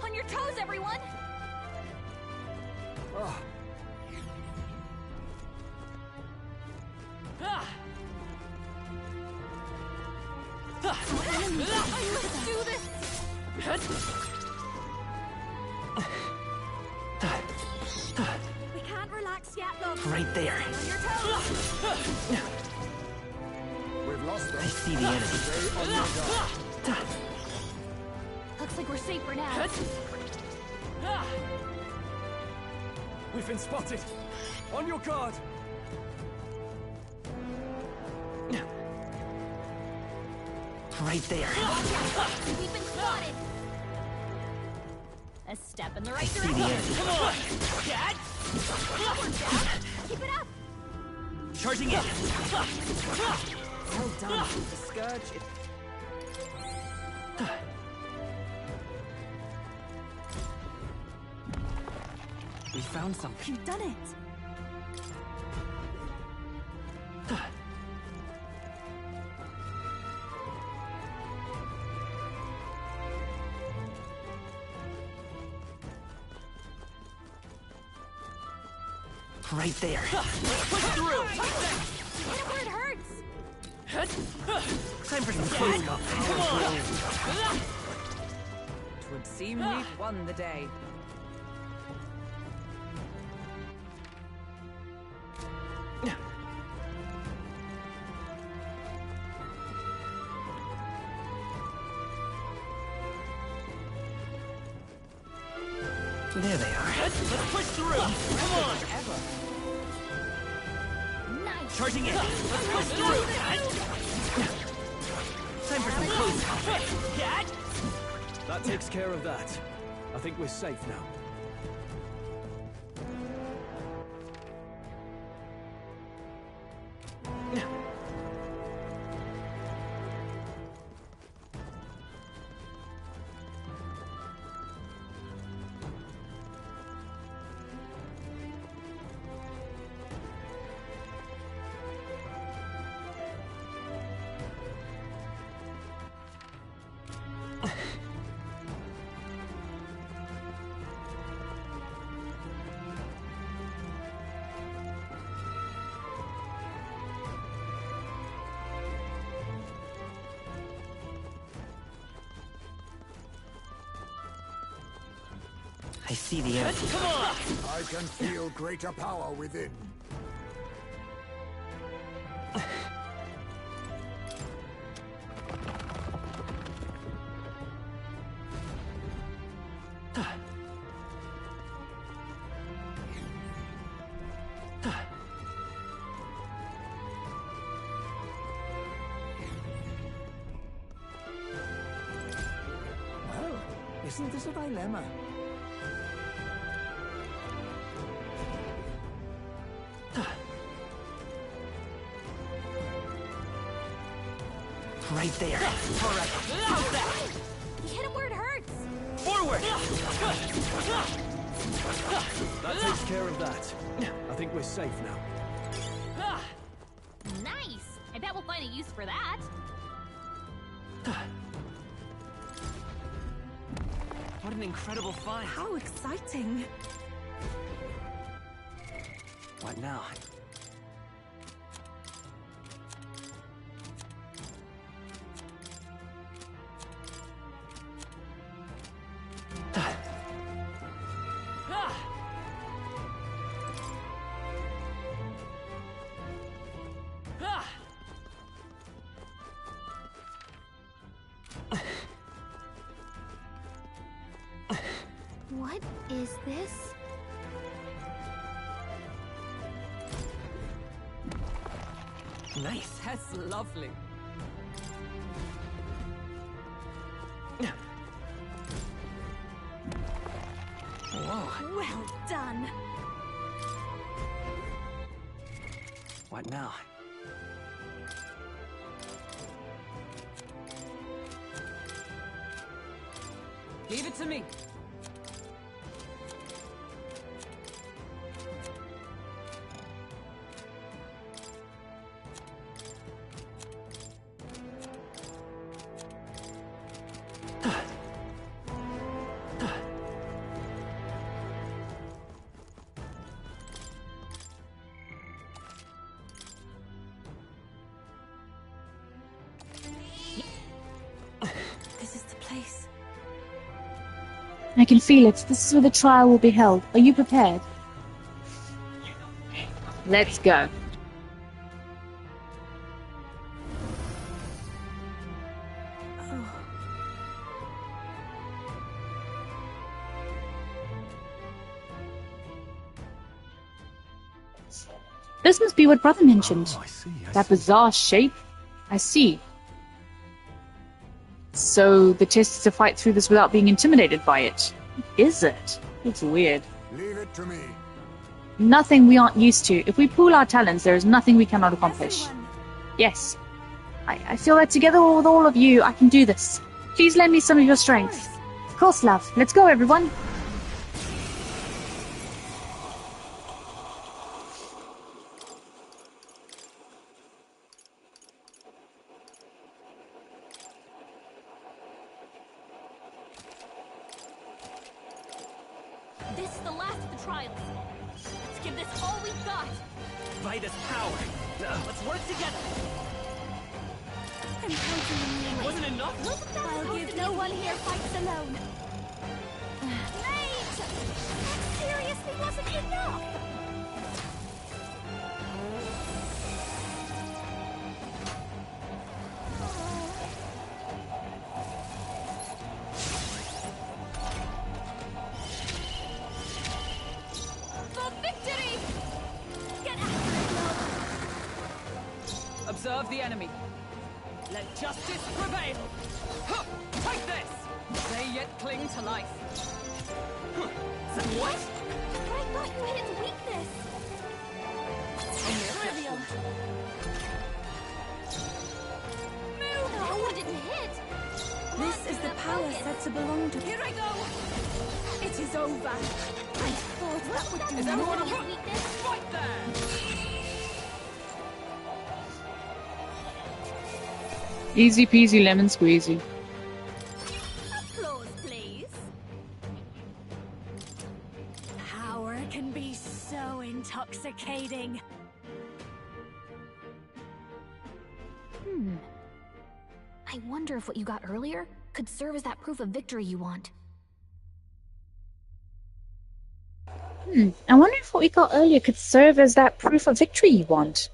On your toes, everyone! Ah. Let's do this! We can't relax yet, love. Right there. On your toes! We've lost them. I see the enemy. Stay on your guard. Looks like we're safe for now. We've been spotted. On your guard. Right there. We've been spotted! A step in the right see the direction. enemy. Come on! Dad! Keep it up! Charging in. Well done. The scourge is... We found something. You've done it! Right there. Push through! Hit it where it hurts! Time for some close up. Come on! Twould seem we've won the day. There they are. Let's push through! Come on! Nice! Charging in! Let's push through! Time for some close up. Dad! That takes care of that. I think we're safe now. I see the enemy. Come on! I can feel greater power within. Isn't this a dilemma? Right there. All right. How's that? You hit him where it hurts. Forward. That takes care of that. I think we're safe now. Nice! I bet we'll find a use for that. What an incredible find. How exciting. What now? What is this? Nice. That's lovely. Whoa. Well done. What now? Leave it to me. This is the place. I can feel it. This is where the trial will be held. Are you prepared? Let's go. This must be what Brother mentioned. Oh, I see. That bizarre shape. I see. So the test is to fight through this without being intimidated by it. Is it? It's weird. Leave it to me. Nothing we aren't used to. If we pool our talents, there is nothing we cannot accomplish. Everyone. Yes. I feel that together with all of you, I can do this. Please lend me some of your strength. Of course, love. Let's go, everyone. This is the last of the trials. Let's give this all we've got. Vitus power. Let's work together. I'm counting on you. Wasn't enough? I'll give no one here fights alone. Late! That seriously wasn't enough! For victory! Get after it, love. Observe the enemy. Let justice prevail. Huh, take this! They yet cling to life. Huh. What? But I thought you hit its weakness. Trivial. Move! No, it didn't hit. This is the power said to belong to. Here I go! It is over. I thought that would do Is more everyone than alert? his weakness. Fight there! Easy peasy lemon squeezy. Applause, please. Power can be so intoxicating. I wonder if what you got earlier could serve as that proof of victory you want. I wonder if what we got earlier could serve as that proof of victory you want.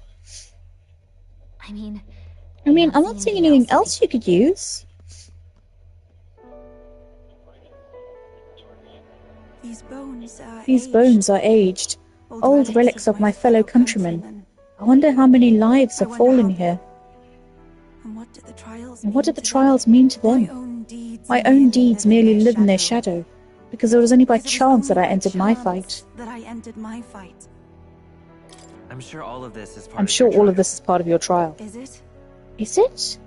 I mean, I'm not seeing anything else you could use. These bones are These aged. bones are aged, old relics of my fellow countrymen. I wonder how many lives have fallen here. And what did the trials And what did the trials mean to them? My own deeds merely live in their shadow, because it was only by chance that I entered my fight. I'm sure all of this is part I'm of sure your all of this is part of your trial. Is it? Is it?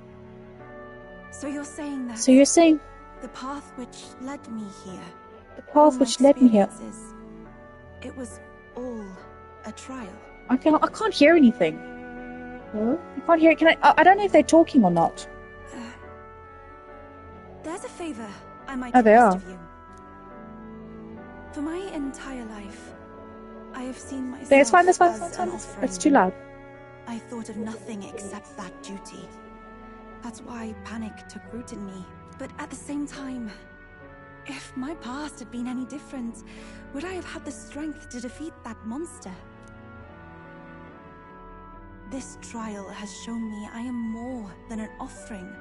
So you're saying that... So you're saying... The path which led me here... The path which led me here... It was all a trial. I can't hear anything. Huh? I can't hear it. I don't know if they're talking or not. There's a favor I might Oh, they request are. of you. For my entire life, I have seen myself It's fine, that's fine, as that's an fine. offering. It's too loud. I thought of nothing except that duty. That's why panic took root in me. But at the same time, if my past had been any different, would I have had the strength to defeat that monster? This trial has shown me I am more than an offering.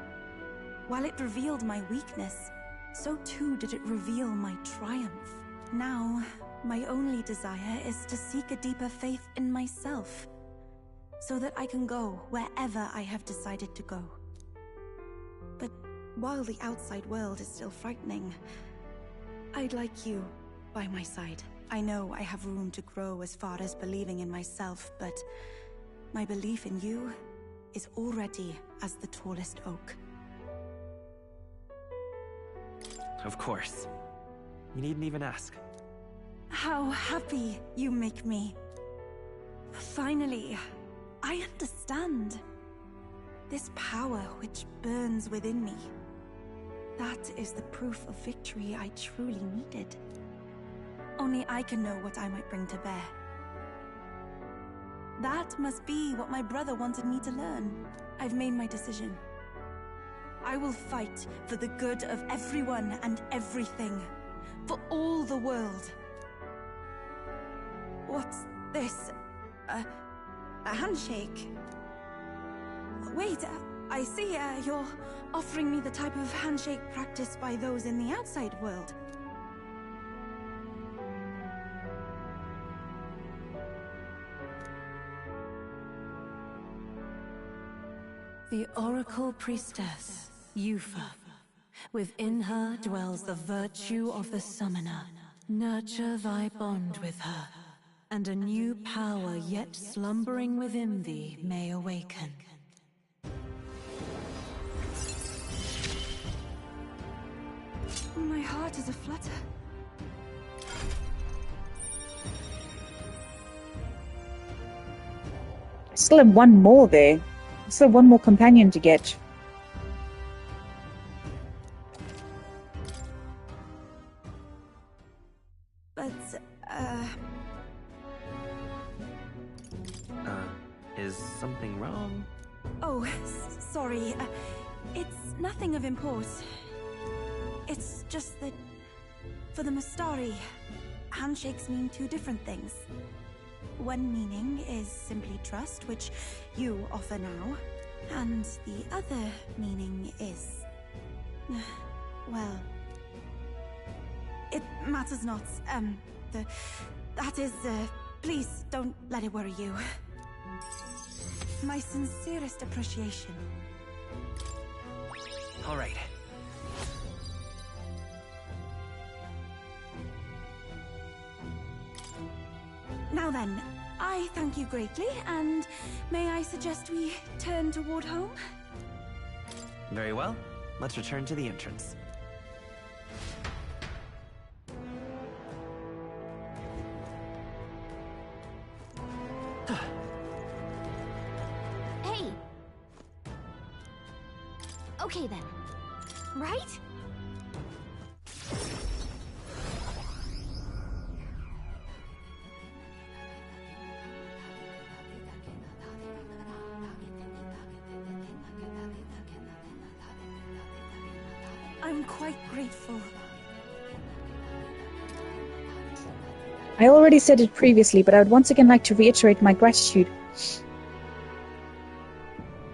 While it revealed my weakness, so too did it reveal my triumph. Now, my only desire is to seek a deeper faith in myself, so that I can go wherever I have decided to go. But while the outside world is still frightening, I'd like you by my side. I know I have room to grow as far as believing in myself, but my belief in you is already as the tallest oak. Of course. You needn't even ask. How happy you make me. Finally, I understand. This power which burns within me. That is the proof of victory I truly needed. Only I can know what I might bring to bear. That must be what my brother wanted me to learn. I've made my decision. I will fight for the good of everyone and everything. For all the world. What's this? A handshake? Wait, I see you're offering me the type of handshake practiced by those in the outside world. The Oracle Priestess, Yufa. Within her dwells the virtue of the Summoner. Nurture thy bond with her, and a new power yet slumbering within thee may awaken. My heart is aflutter. I still have one more there. Still one more companion to get. But, Is something wrong? Oh, sorry. It's nothing of import. It's just that, for the Mustari, handshakes mean two different things. One meaning is simply trust, which you offer now. And the other meaning is... well... it matters not. That is, please don't let it worry you. My sincerest appreciation. All right. Now then, I thank you greatly, and may I suggest we turn toward home? Very well. Let's return to the entrance. Hey! Okay then. Right? I'm quite grateful. I already said it previously, but I would once again like to reiterate my gratitude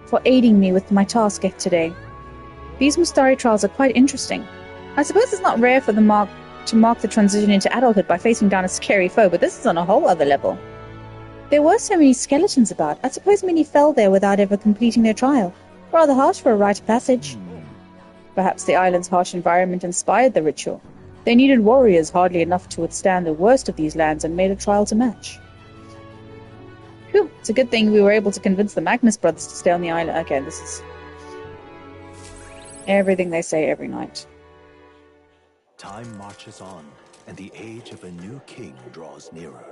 for aiding me with my task today. These Mustari trials are quite interesting. I suppose it's not rare for the mark the transition into adulthood by facing down a scary foe, but this is on a whole other level. There were so many skeletons about. I suppose many fell there without ever completing their trial. Rather harsh for a rite of passage. Perhaps the island's harsh environment inspired the ritual. They needed warriors hardly enough to withstand the worst of these lands and made a trial to match. Phew, it's a good thing we were able to convince the Magnus brothers to stay on the island. Okay, this is everything they say every night. Time marches on, and the age of a new king draws nearer.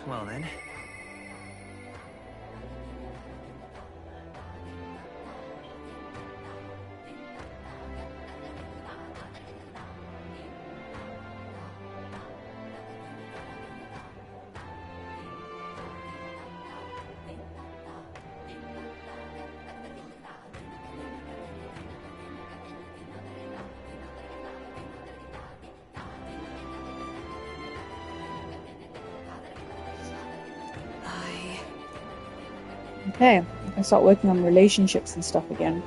Well then. Okay, I can start working on relationships and stuff again.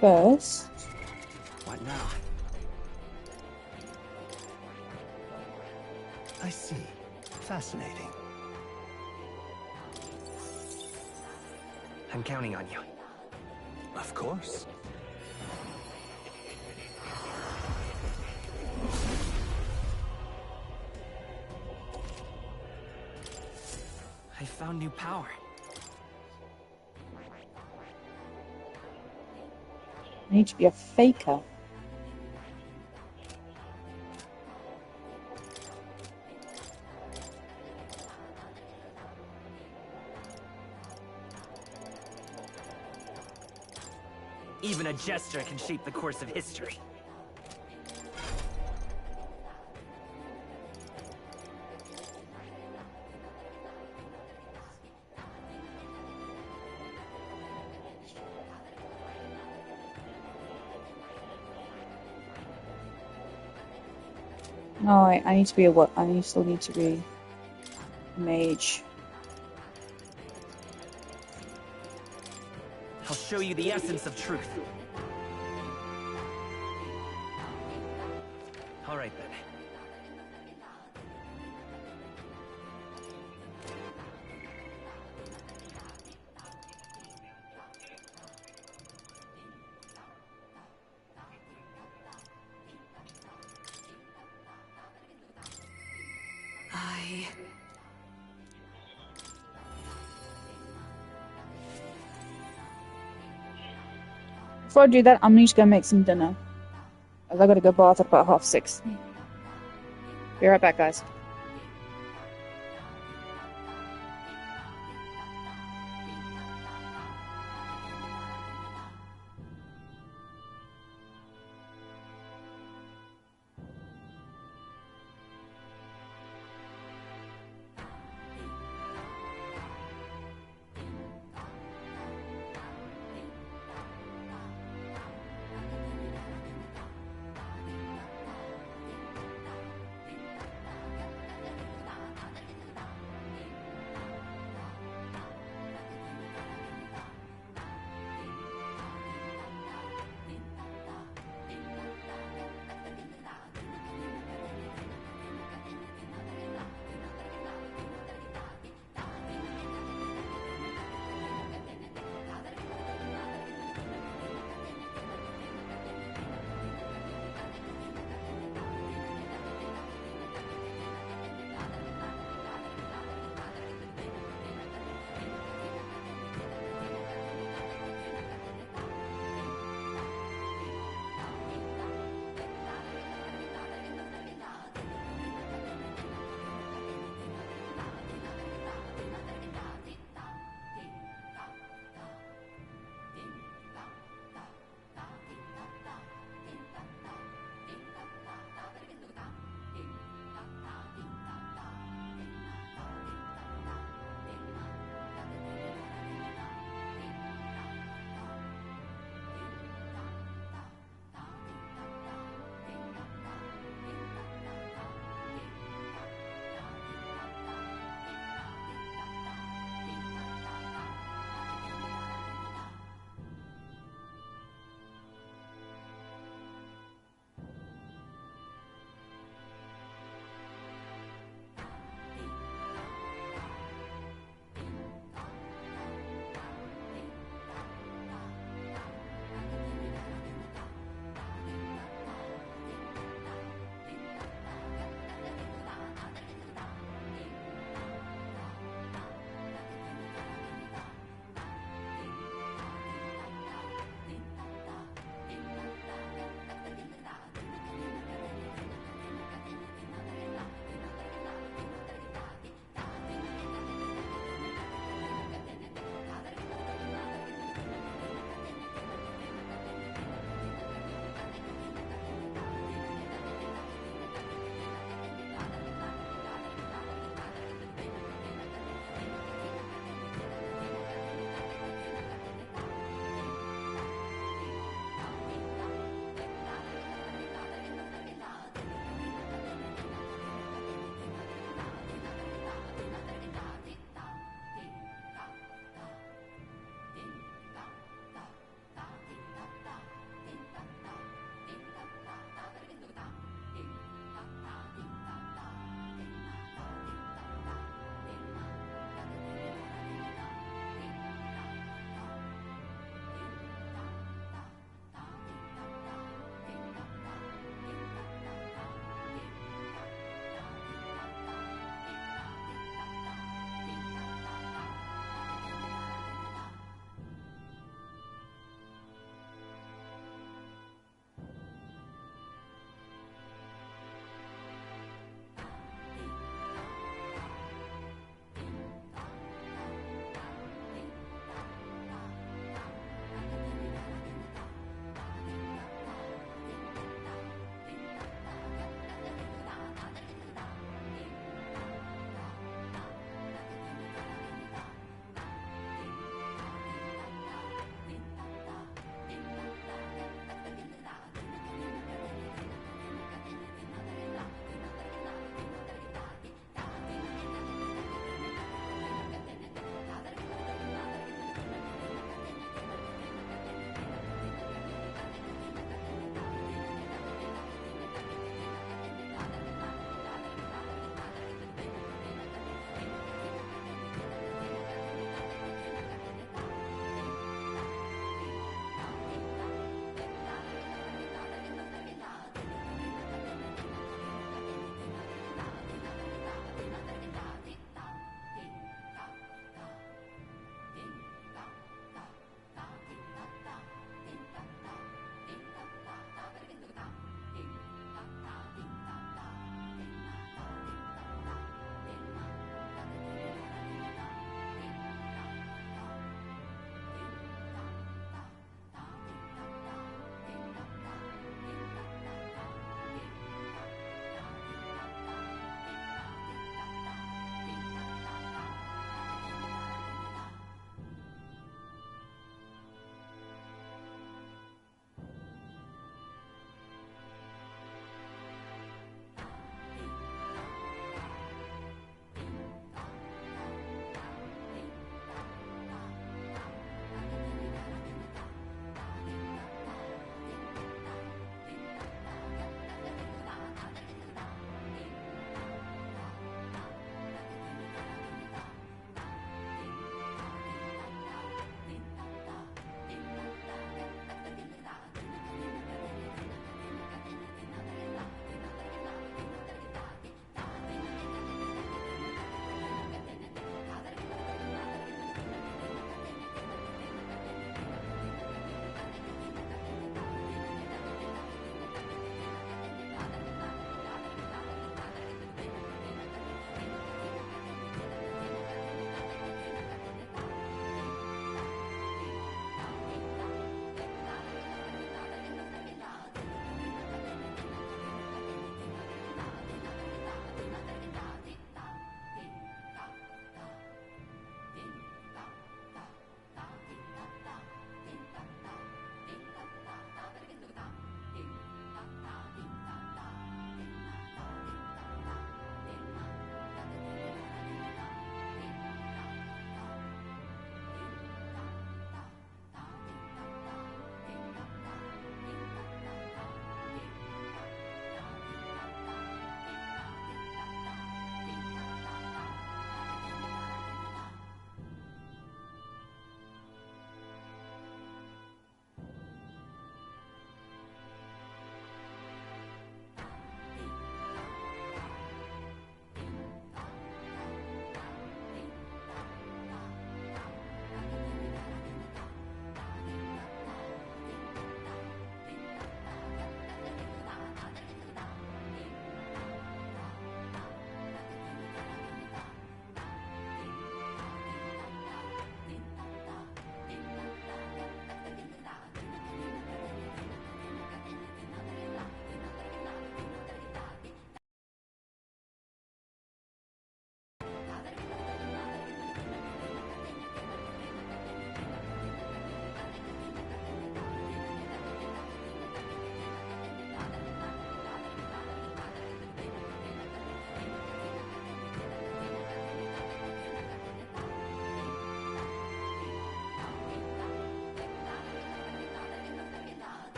First... What now? I see. Fascinating. I'm counting on you. Of course. I found new power. I need to be a faker. Even a gesture can shape the course of history. No, I need to be a what? Still need to be a mage. I'll show you the essence of truth. All right then. Before I do that, I'm just gonna make some dinner. As I gotta go bath at about 6:30. Be right back, guys.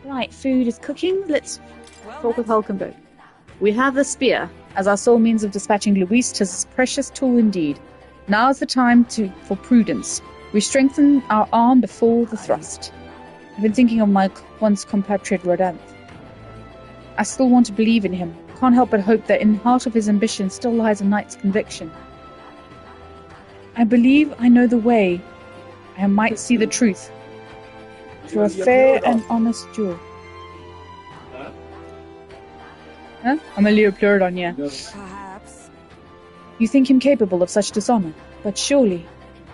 Right, food is cooking. Let's talk with Hulkenberg. We have the spear as our sole means of dispatching Luis. 'Tis a precious tool indeed. Now is the time for prudence. We strengthen our arm before the thrust. I've been thinking of my once compatriot Rodanth. I still want to believe in him. Can't help but hope that in the heart of his ambition still lies a knight's conviction. I believe I know the way. I might see the truth through a fair and honest duel. Huh? I'm a Leopleurodon, yeah. Perhaps. You think him capable of such dishonor, but surely...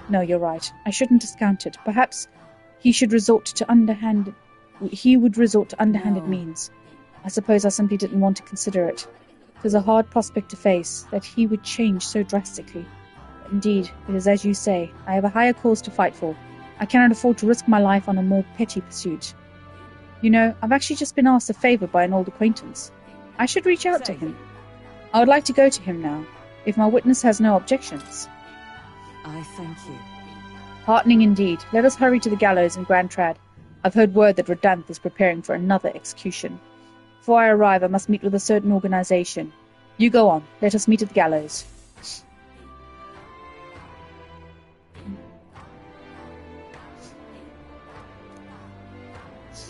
No, you're right. I shouldn't discount it. Perhaps he would resort to underhanded means. I suppose I simply didn't want to consider it. It is a hard prospect to face, that he would change so drastically. But indeed, it is as you say. I have a higher cause to fight for. I cannot afford to risk my life on a more petty pursuit. You know, I've actually just been asked a favor by an old acquaintance. I should reach out to him. I would like to go to him now, if my witness has no objections. I thank you. Heartening indeed. Let us hurry to the gallows in Grand Trad. I've heard word that Rodanth is preparing for another execution. Before I arrive, I must meet with a certain organization. You go on. Let us meet at the gallows.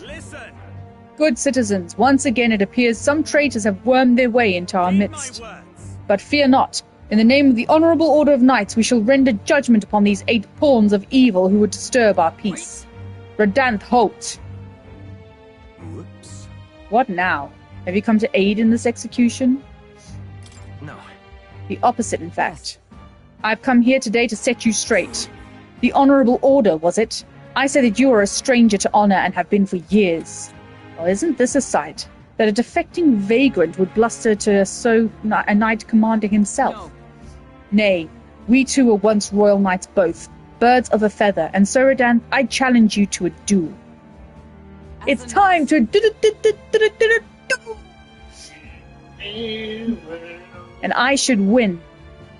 Listen! Good citizens, once again it appears some traitors have wormed their way into our midst. But fear not. In the name of the Honourable Order of Knights, we shall render judgment upon these 8 pawns of evil who would disturb our peace. Rodanth, halt! Whoops. What now? Have you come to aid in this execution? No. The opposite, in fact. I've come here today to set you straight. The Honourable Order, was it? I say that you are a stranger to honour and have been for years. Well, isn't this a sight? That a defecting vagrant would bluster to a knight commander himself? No. Nay, we two were once royal knights both, birds of a feather, and so, Rodanth, I challenge you to a duel. It's time to and I should win.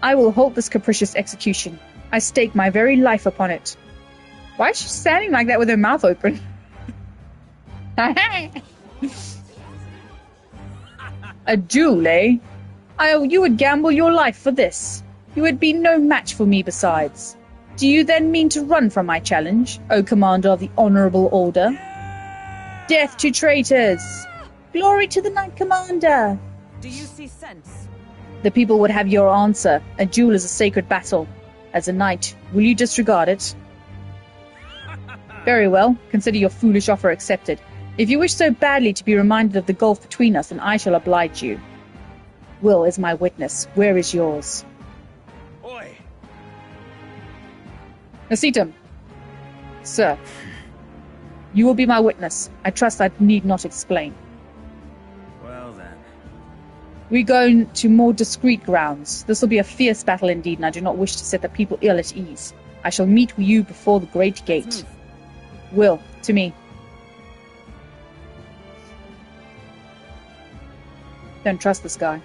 I will halt this capricious execution. I stake my very life upon it. Why is she standing like that with her mouth open? A duel, eh? You would gamble your life for this. You would be no match for me besides. Do you then mean to run from my challenge, O Commander of the Honourable Order? Death to traitors! Glory to the Knight Commander! Do you see sense? The people would have your answer. A duel is a sacred battle. As a knight, will you disregard it? Very well. Consider your foolish offer accepted. If you wish so badly to be reminded of the gulf between us, then I shall oblige you. Will is my witness. Where is yours? Oi! Nasitum. Sir. You will be my witness. I trust I need not explain. Well then. We go to more discreet grounds. This will be a fierce battle indeed, and I do not wish to set the people ill at ease. I shall meet you before the great gate. Will, to me. Don't trust this guy.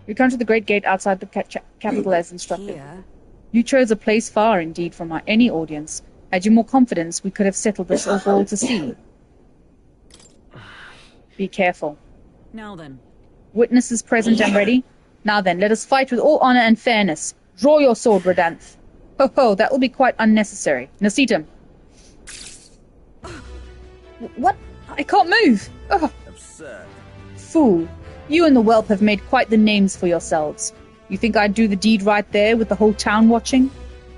We come to the great gate outside the capital as instructed. Here? You chose a place far indeed from any audience. Had you more confidence, we could have settled this all to sea. Be careful. Now then. Witnesses present and ready. Now then, let us fight with all honor and fairness. Draw your sword, Rodanth. Ho ho, that will be quite unnecessary. Nasitum. What? I can't move. Ugh. Absurd. Fool. You and the whelp have made quite the names for yourselves. You think I'd do the deed right there with the whole town watching?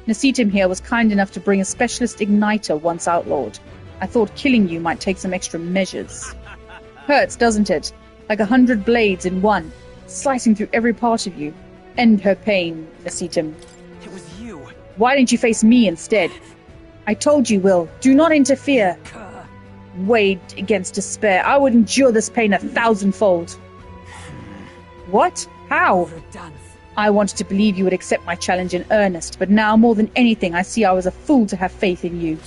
Nasitum here was kind enough to bring a specialist igniter once outlawed. I thought killing you might take some extra measures. Hurts, doesn't it? Like 100 blades in one, slicing through every part of you. End her pain, Nasitum. It was you. Why didn't you face me instead? I told you, Will, do not interfere. Weighed against despair, I would endure this pain 1,000-fold. What? How? I wanted to believe you would accept my challenge in earnest, but now, more than anything, I see I was a fool to have faith in you.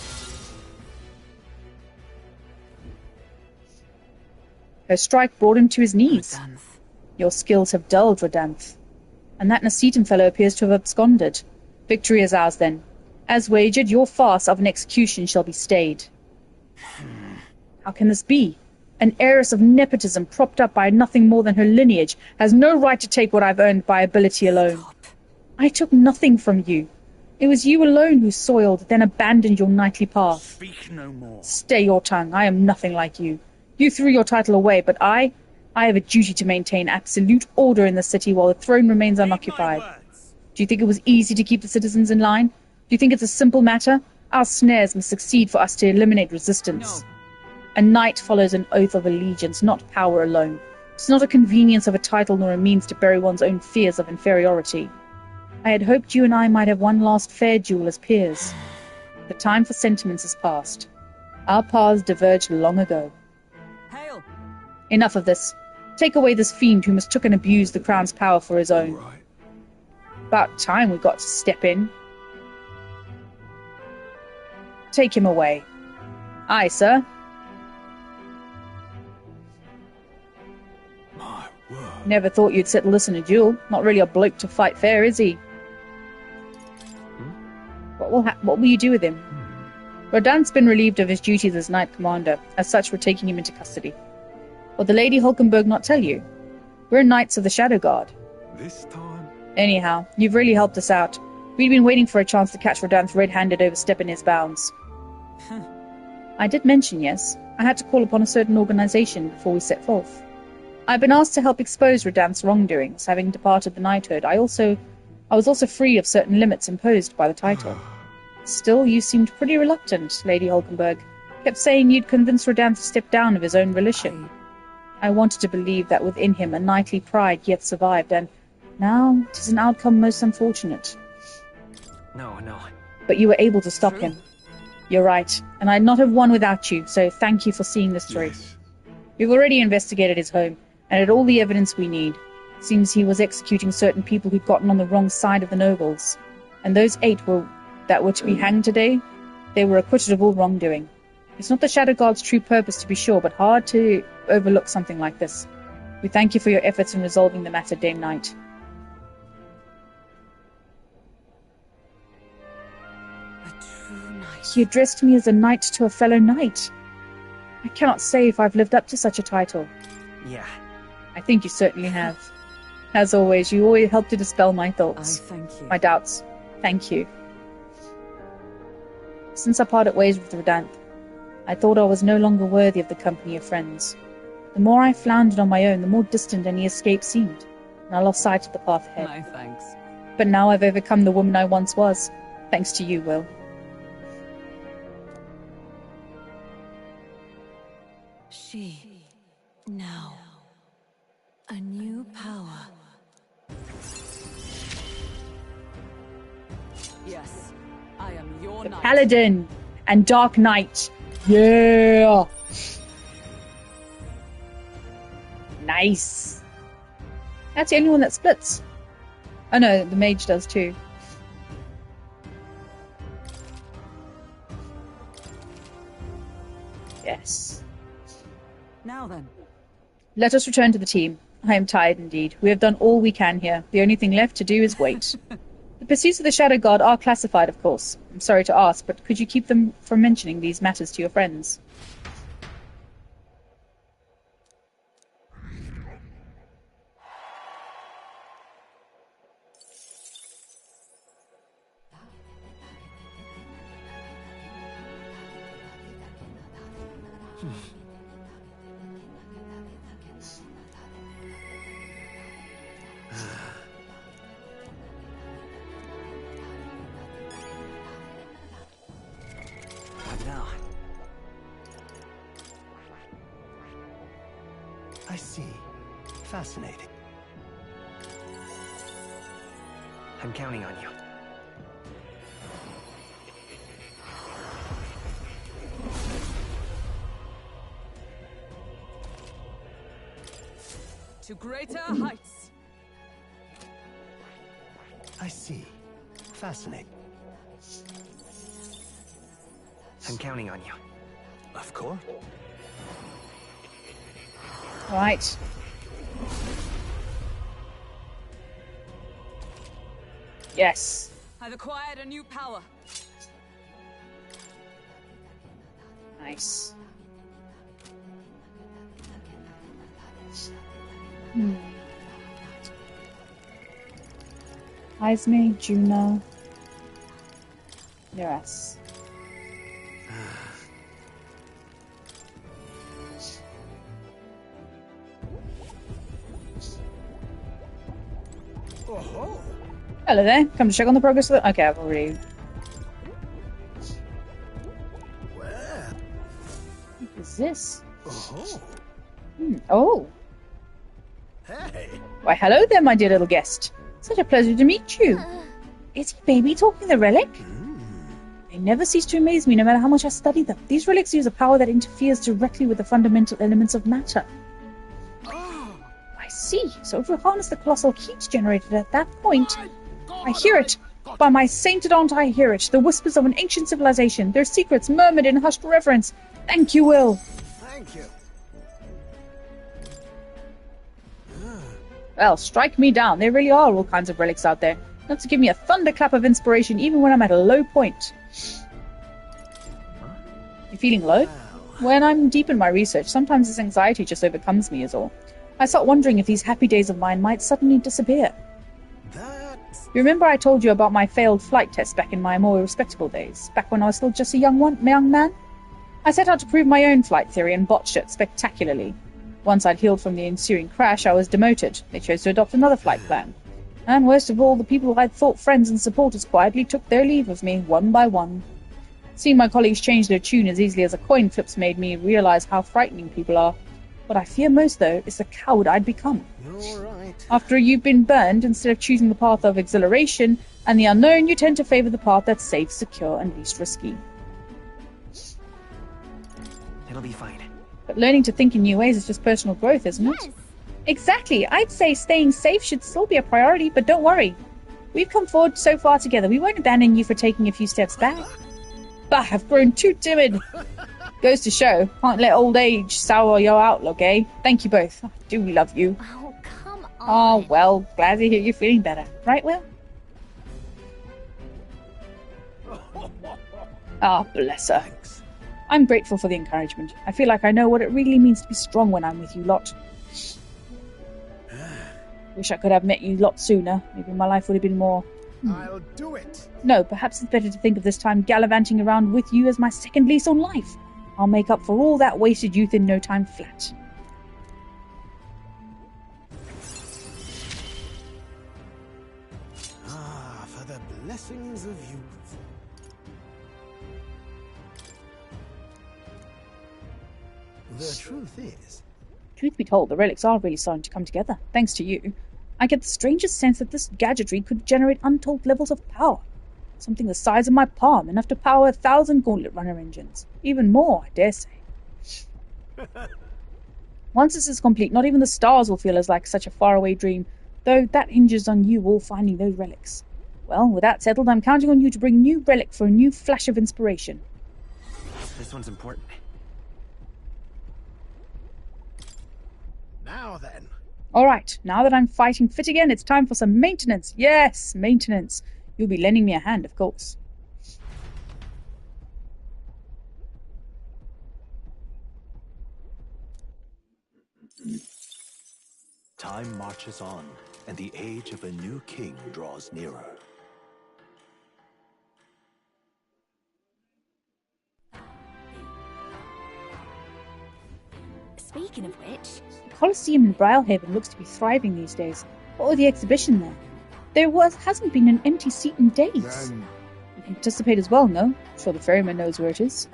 Her strike brought him to his knees. Rodanth. Your skills have dulled, Rodanth. And that Nasitan fellow appears to have absconded. Victory is ours, then. As wagered, your farce of an execution shall be stayed. How can this be? An heiress of nepotism propped up by nothing more than her lineage has no right to take what I've earned by ability alone. I took nothing from you. It was you alone who soiled, then abandoned your knightly path. Speak no more. Stay your tongue. I am nothing like you. You threw your title away, but I have a duty to maintain absolute order in the city while the throne remains unoccupied. Do you think it was easy to keep the citizens in line? Do you think it's a simple matter? Our snares must succeed for us to eliminate resistance. No. A knight follows an oath of allegiance, not power alone. It's not a convenience of a title nor a means to bury one's own fears of inferiority. I had hoped you and I might have one last fair duel as peers. The time for sentiments is past. Our paths diverged long ago. Hail! Enough of this. Take away this fiend who mistook and abused the crown's power for his own. Right. About time we got to step in. Take him away. Aye, sir. My word. Never thought you'd settle this in a duel. Not really a bloke to fight fair, is he? What will you do with him? Rodan's been relieved of his duties as Knight Commander. As such, we're taking him into custody. Will the Lady Hulkenberg not tell you? We're Knights of the Shadow Guard. This time? Anyhow, you've really helped us out. We'd been waiting for a chance to catch Rodan's red-handed overstepping his bounds. I did mention, yes, I had to call upon a certain organization before we set forth. I've been asked to help expose Rodan's wrongdoings. Having departed the knighthood, I was also free of certain limits imposed by the title. Still, you seemed pretty reluctant, Lady Hulkenberg. Kept saying you'd convince Rodan to step down of his own volition. I wanted to believe that within him a knightly pride yet survived, and now 'tis an outcome most unfortunate. No. But you were able to stop him. You're right, and I'd not have won without you, so thank you for seeing this through. Yes. We've already investigated his home, and had all the evidence we need. Seems he was executing certain people who'd gotten on the wrong side of the nobles. And those 8 that were to be hanged today, they were acquitted of all wrongdoing. It's not the Shadow Guard's true purpose, to be sure, but hard to overlook something like this. We thank you for your efforts in resolving the matter, Dame Knight. A true knight. He addressed me as a knight to a fellow knight. I cannot say if I've lived up to such a title. Yeah. I think you certainly have. As always, you always help to dispel my thoughts. I thank you. My doubts. Thank you. Since I parted ways with Rodan, I thought I was no longer worthy of the company of friends. The more I floundered on my own, the more distant any escape seemed, and I lost sight of the path ahead. My thanks. But now I've overcome the woman I once was, thanks to you, Will. She, now, a new power. Yes, I am your The knight. Paladin and Dark Knight. Yeah! Nice. That's the only one that splits. Oh no, the mage does too. Yes. Now then. Let us return to the team. I am tired indeed. We have done all we can here. The only thing left to do is wait. The pursuits of the Shadow Guard are classified, of course. I'm sorry to ask, but could you keep them from mentioning these matters to your friends? What now? I see. Fascinating. I'm counting on you. To greater heights. I see. Fascinating. I'm counting on you. Of course. All right. Yes. I've acquired a new power. Nice. Esme, Juno. Yes. Oh. Hello there. Come to check on the progress of the... Okay, I've already... Where? What is this? Oh. Oh. Hey. Why, hello there, my dear little guest. Such a pleasure to meet you. Is he baby talking the relic? They never cease to amaze me, no matter how much I study them. These relics use a power that interferes directly with the fundamental elements of matter. I see. So if we harness the colossal heat generated at that point... I hear it. By my sainted aunt, I hear it. The whispers of an ancient civilization. Their secrets murmured in hushed reverence. Thank you, Will. Thank you. Well, strike me down. There really are all kinds of relics out there. Enough to give me a thunderclap of inspiration even when I'm at a low point. You feeling low? When I'm deep in my research, sometimes this anxiety just overcomes me is all. I start wondering if these happy days of mine might suddenly disappear. You remember I told you about my failed flight test back in my more respectable days, back when I was still just a young man? I set out to prove my own flight theory and botched it spectacularly. Once I'd healed from the ensuing crash, I was demoted. They chose to adopt another flight plan. And worst of all, the people who I'd thought friends and supporters quietly took their leave of me, one by one. Seeing my colleagues change their tune as easily as a coin flips made me realize how frightening people are. What I fear most, though, is the coward I'd become. You're right. After you've been burned, instead of choosing the path of exhilaration and the unknown, you tend to favor the path that's safe, secure, and least risky. It'll be fine. But learning to think in new ways is just personal growth, isn't it? Exactly. I'd say staying safe should still be a priority, but don't worry. We've come forward so far together. We won't abandon you for taking a few steps back. Bah, I've grown too timid. Goes to show. Can't let old age sour your outlook, eh? Thank you both. I do love you. Oh, come on. Oh, well, glad to hear you're feeling better. Right, Will? Ah, bless her. Thanks. I'm grateful for the encouragement. I feel like I know what it really means to be strong when I'm with you lot. Wish I could have met you a lot sooner. Maybe my life would have been more... I'll do it. No, perhaps it's better to think of this time gallivanting around with you as my second lease on life. I'll make up for all that wasted youth in no time flat. Ah, for the blessings of youth. The truth is... Truth be told, the relics are really starting to come together, thanks to you. I get the strangest sense that this gadgetry could generate untold levels of power. Something the size of my palm, enough to power 1,000 gauntlet runner engines. Even more, I dare say. Once this is complete, not even the stars will feel as like such a faraway dream, though that hinges on you all finding those relics. Well, with that settled, I'm counting on you to bring a new relic for a new flash of inspiration. This one's important. Now then. Alright, now that I'm fighting fit again, it's time for some maintenance. Yes, maintenance. You'll be lending me a hand, of course. Time marches on, and the age of a new king draws nearer. Speaking of which... The Colosseum in Brilehaven looks to be thriving these days. What with the exhibition there? Hasn't been an empty seat in days. Then... You can participate as well, no? I'm sure the ferryman knows where it is.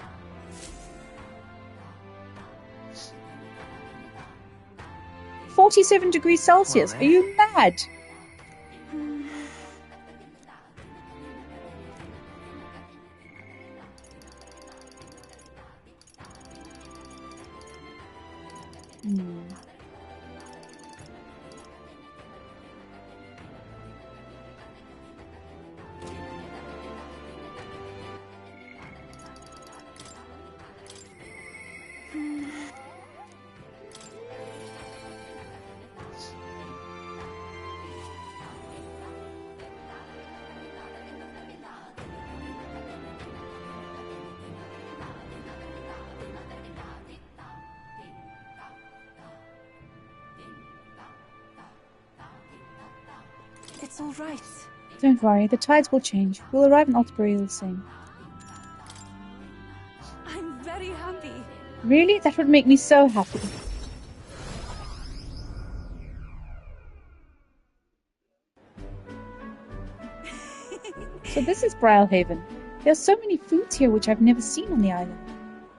$47°C. Are you mad? It's all right. Don't worry, the tides will change. We'll arrive in Altabury all the same. I'm very happy. Really? That would make me so happy. So this is Briarhaven. There are so many foods here which I've never seen on the island.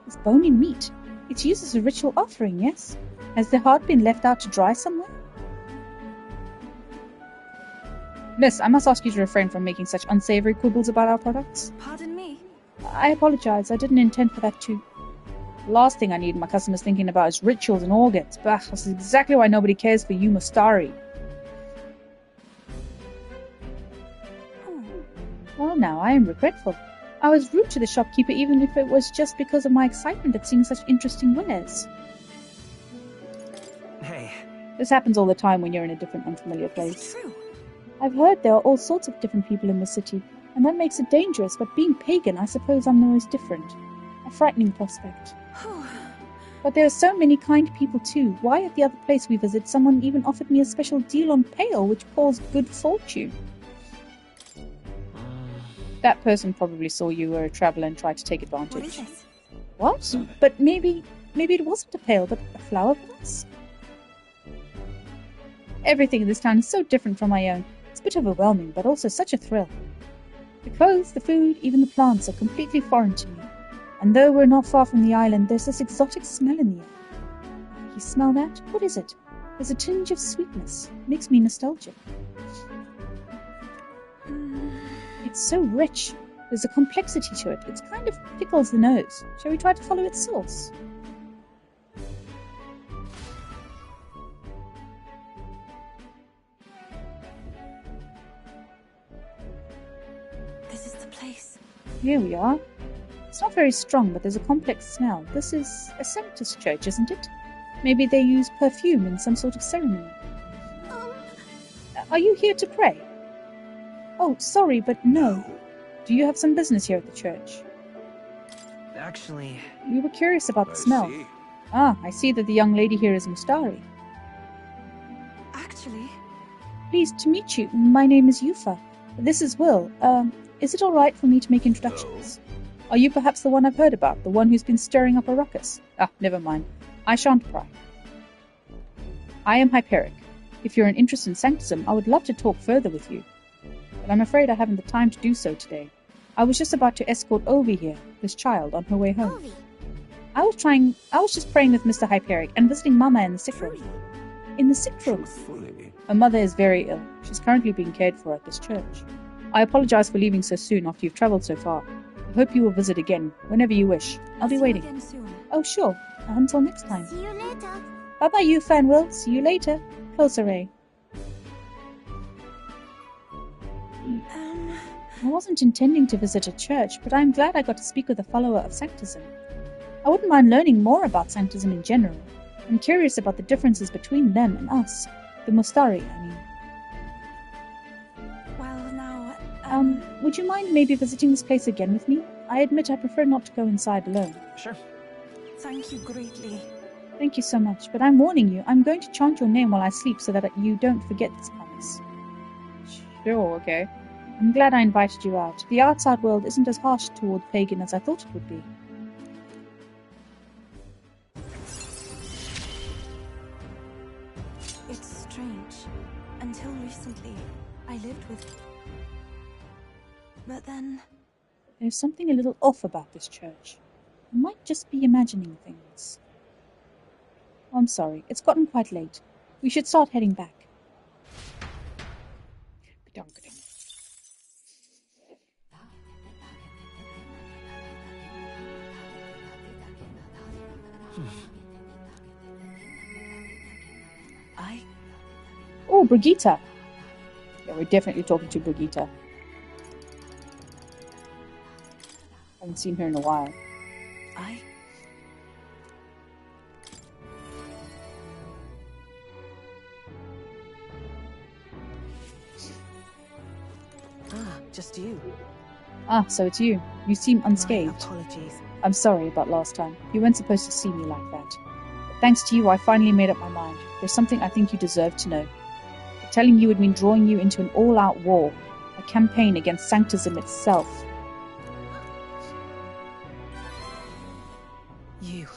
This bony meat. It's used as a ritual offering, yes? Has the heart been left out to dry somewhere? Miss, I must ask you to refrain from making such unsavory quibbles about our products. Pardon me? I apologize. I didn't intend for that too. The last thing I need my customers thinking about is rituals and organs. Bah, this is exactly why nobody cares for you, Mustari. Well, now, I am regretful. I was rude to the shopkeeper even if it was just because of my excitement at seeing such interesting wares. Hey. This happens all the time when you're in a different, unfamiliar place. Is it true? I've heard there are all sorts of different people in the city, and that makes it dangerous, but being pagan, I suppose I'm the most different. A frightening prospect. But there are so many kind people too. Why at the other place we visit, someone even offered me a special deal on pale, which caused good fortune. That person probably saw you were a traveller and tried to take advantage. What is it? What? But maybe it wasn't a pail, but a flower vase? Everything in this town is so different from my own. It's a bit overwhelming, but also such a thrill. The clothes, the food, even the plants are completely foreign to me. And though we're not far from the island, there's this exotic smell in the air. You smell that? What is it? There's a tinge of sweetness. It makes me nostalgic. It's so rich. There's a complexity to it. It kind of tickles the nose. Shall we try to follow its source? This is the place. Here we are. It's not very strong, but there's a complex smell. This is a Sanctus church, isn't it? Maybe they use perfume in some sort of ceremony. Are you here to pray? Oh, sorry, but no. Do you have some business here at the church? Actually... We were curious about the smell. See. Ah, I see that the young lady here is Mustari. Actually... Pleased to meet you. My name is Yufa. This is Will. Is it all right for me to make introductions? Are you perhaps the one I've heard about, the one who's been stirring up a ruckus? Ah, never mind. I shan't pry. I am Hyperic. If you're an interest in Sanctism, I would love to talk further with you. But I'm afraid I haven't the time to do so today. I was just about to escort Ovi here, this child, on her way home. Ovi. I was just praying with Mr. Hyperic and visiting Mama in the sick room. In the sick room? Truthfully. Her mother is very ill. She's currently being cared for at this church. I apologize for leaving so soon after you've travelled so far. I hope you will visit again, whenever you wish. I'll be waiting. See you again soon. Oh, sure. Until next time. See you later. Bye-bye, you fan Will. See you later. Closer, Ray. I wasn't intending to visit a church, but I'm glad I got to speak with a follower of Sanctism. I wouldn't mind learning more about Sanctism in general. I'm curious about the differences between them and us. The Mustari, I mean. Well, now... Would you mind maybe visiting this place again with me? I admit I prefer not to go inside alone. Sure. Thank you greatly. Thank you so much, but I'm warning you, I'm going to chant your name while I sleep so that you don't forget this promise. Sure, okay. I'm glad I invited you out. The outside world isn't as harsh toward pagan as I thought it would be. It's strange. Until recently, I lived with... But then... There's something a little off about this church. I might just be imagining things. Oh, I'm sorry, it's gotten quite late. We should start heading back. Oh, Brigitte. Yeah, we're definitely talking to Brigitte. Haven't seen her in a while. Just you. Ah, so it's you. You seem unscathed. My apologies. I'm sorry about last time. You weren't supposed to see me like that. But thanks to you, I finally made up my mind. There's something I think you deserve to know. The telling you would mean drawing you into an all-out war, a campaign against Sanctism itself. You.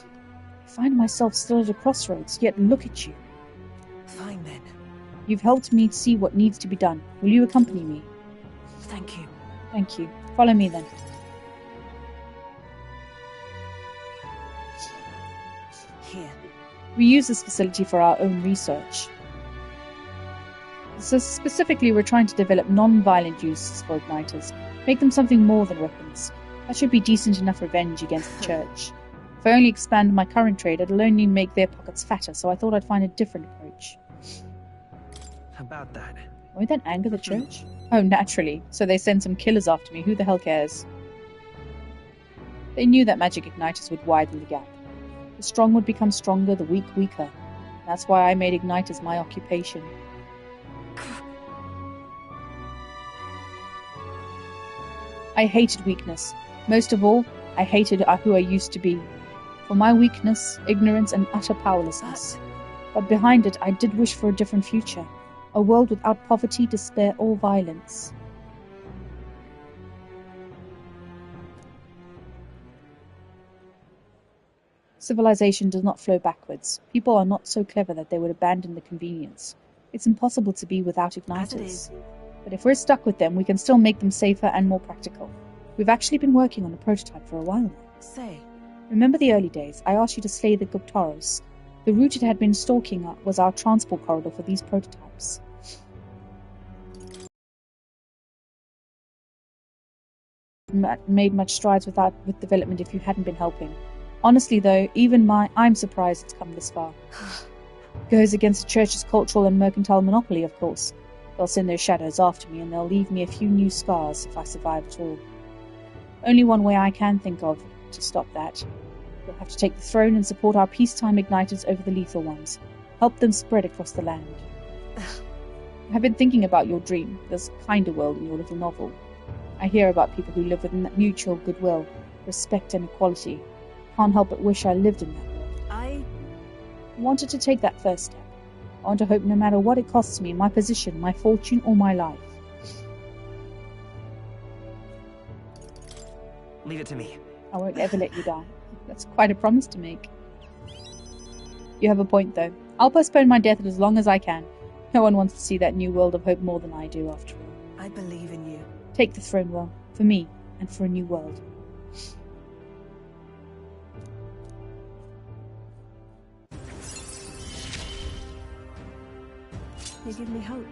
I find myself still at a crossroads, yet look at you. Fine then. You've helped me see what needs to be done. Will you accompany me? Thank you. Thank you. Follow me then. Here. We use this facility for our own research. So specifically, we're trying to develop non-violent uses for igniters, make them something more than weapons. That should be decent enough revenge against the church. If I only expand my current trade, it'll only make their pockets fatter, so I thought I'd find a different approach. About that. Won't that anger the church? Oh, naturally. So they send some killers after me. Who the hell cares? They knew that magic igniters would widen the gap. The strong would become stronger, the weak weaker. That's why I made igniters my occupation. I hated weakness. Most of all, I hated who I used to be. For my weakness, ignorance, and utter powerlessness. But behind it, I did wish for a different future. A world without poverty, despair, or violence. Civilization does not flow backwards. People are not so clever that they would abandon the convenience. It's impossible to be without igniters. But if we're stuck with them, we can still make them safer and more practical. We've actually been working on a prototype for a while now. Say. Remember the early days? I asked you to slay the Guptaros. The route it had been stalking was our transport corridor for these prototypes. Made much strides with development if you hadn't been helping. Honestly though, I'm surprised it's come this far. Goes against the church's cultural and mercantile monopoly, of course. They'll send their shadows after me and they'll leave me a few new scars if I survive at all. Only one way I can think of to stop that. We'll have to take the throne and support our peacetime igniters over the lethal ones. Help them spread across the land. I've been thinking about your dream. There's a kinder world in your little novel. I hear about people who live with mutual goodwill, respect and equality. Can't help but wish I lived in that world. I wanted to take that first step. I want to hope no matter what it costs me, my position, my fortune or my life. Leave it to me. I won't ever let you die. That's quite a promise to make. You have a point though. I'll postpone my death as long as I can. No one wants to see that new world of hope more than I do, after all. I believe in you. Take the throne, Will. For me, and for a new world. You give me hope.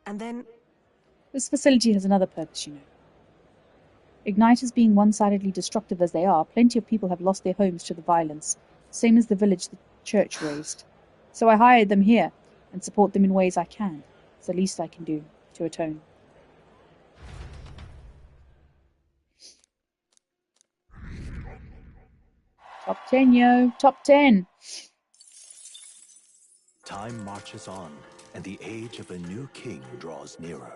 And then... This facility has another purpose, you know. Igniters being one-sidedly destructive as they are, plenty of people have lost their homes to the violence, same as the village the church raised. So I hired them here, and support them in ways I can. It's the least I can do, to atone. Top 10, yo! Top 10! Time marches on, and the age of a new king draws nearer.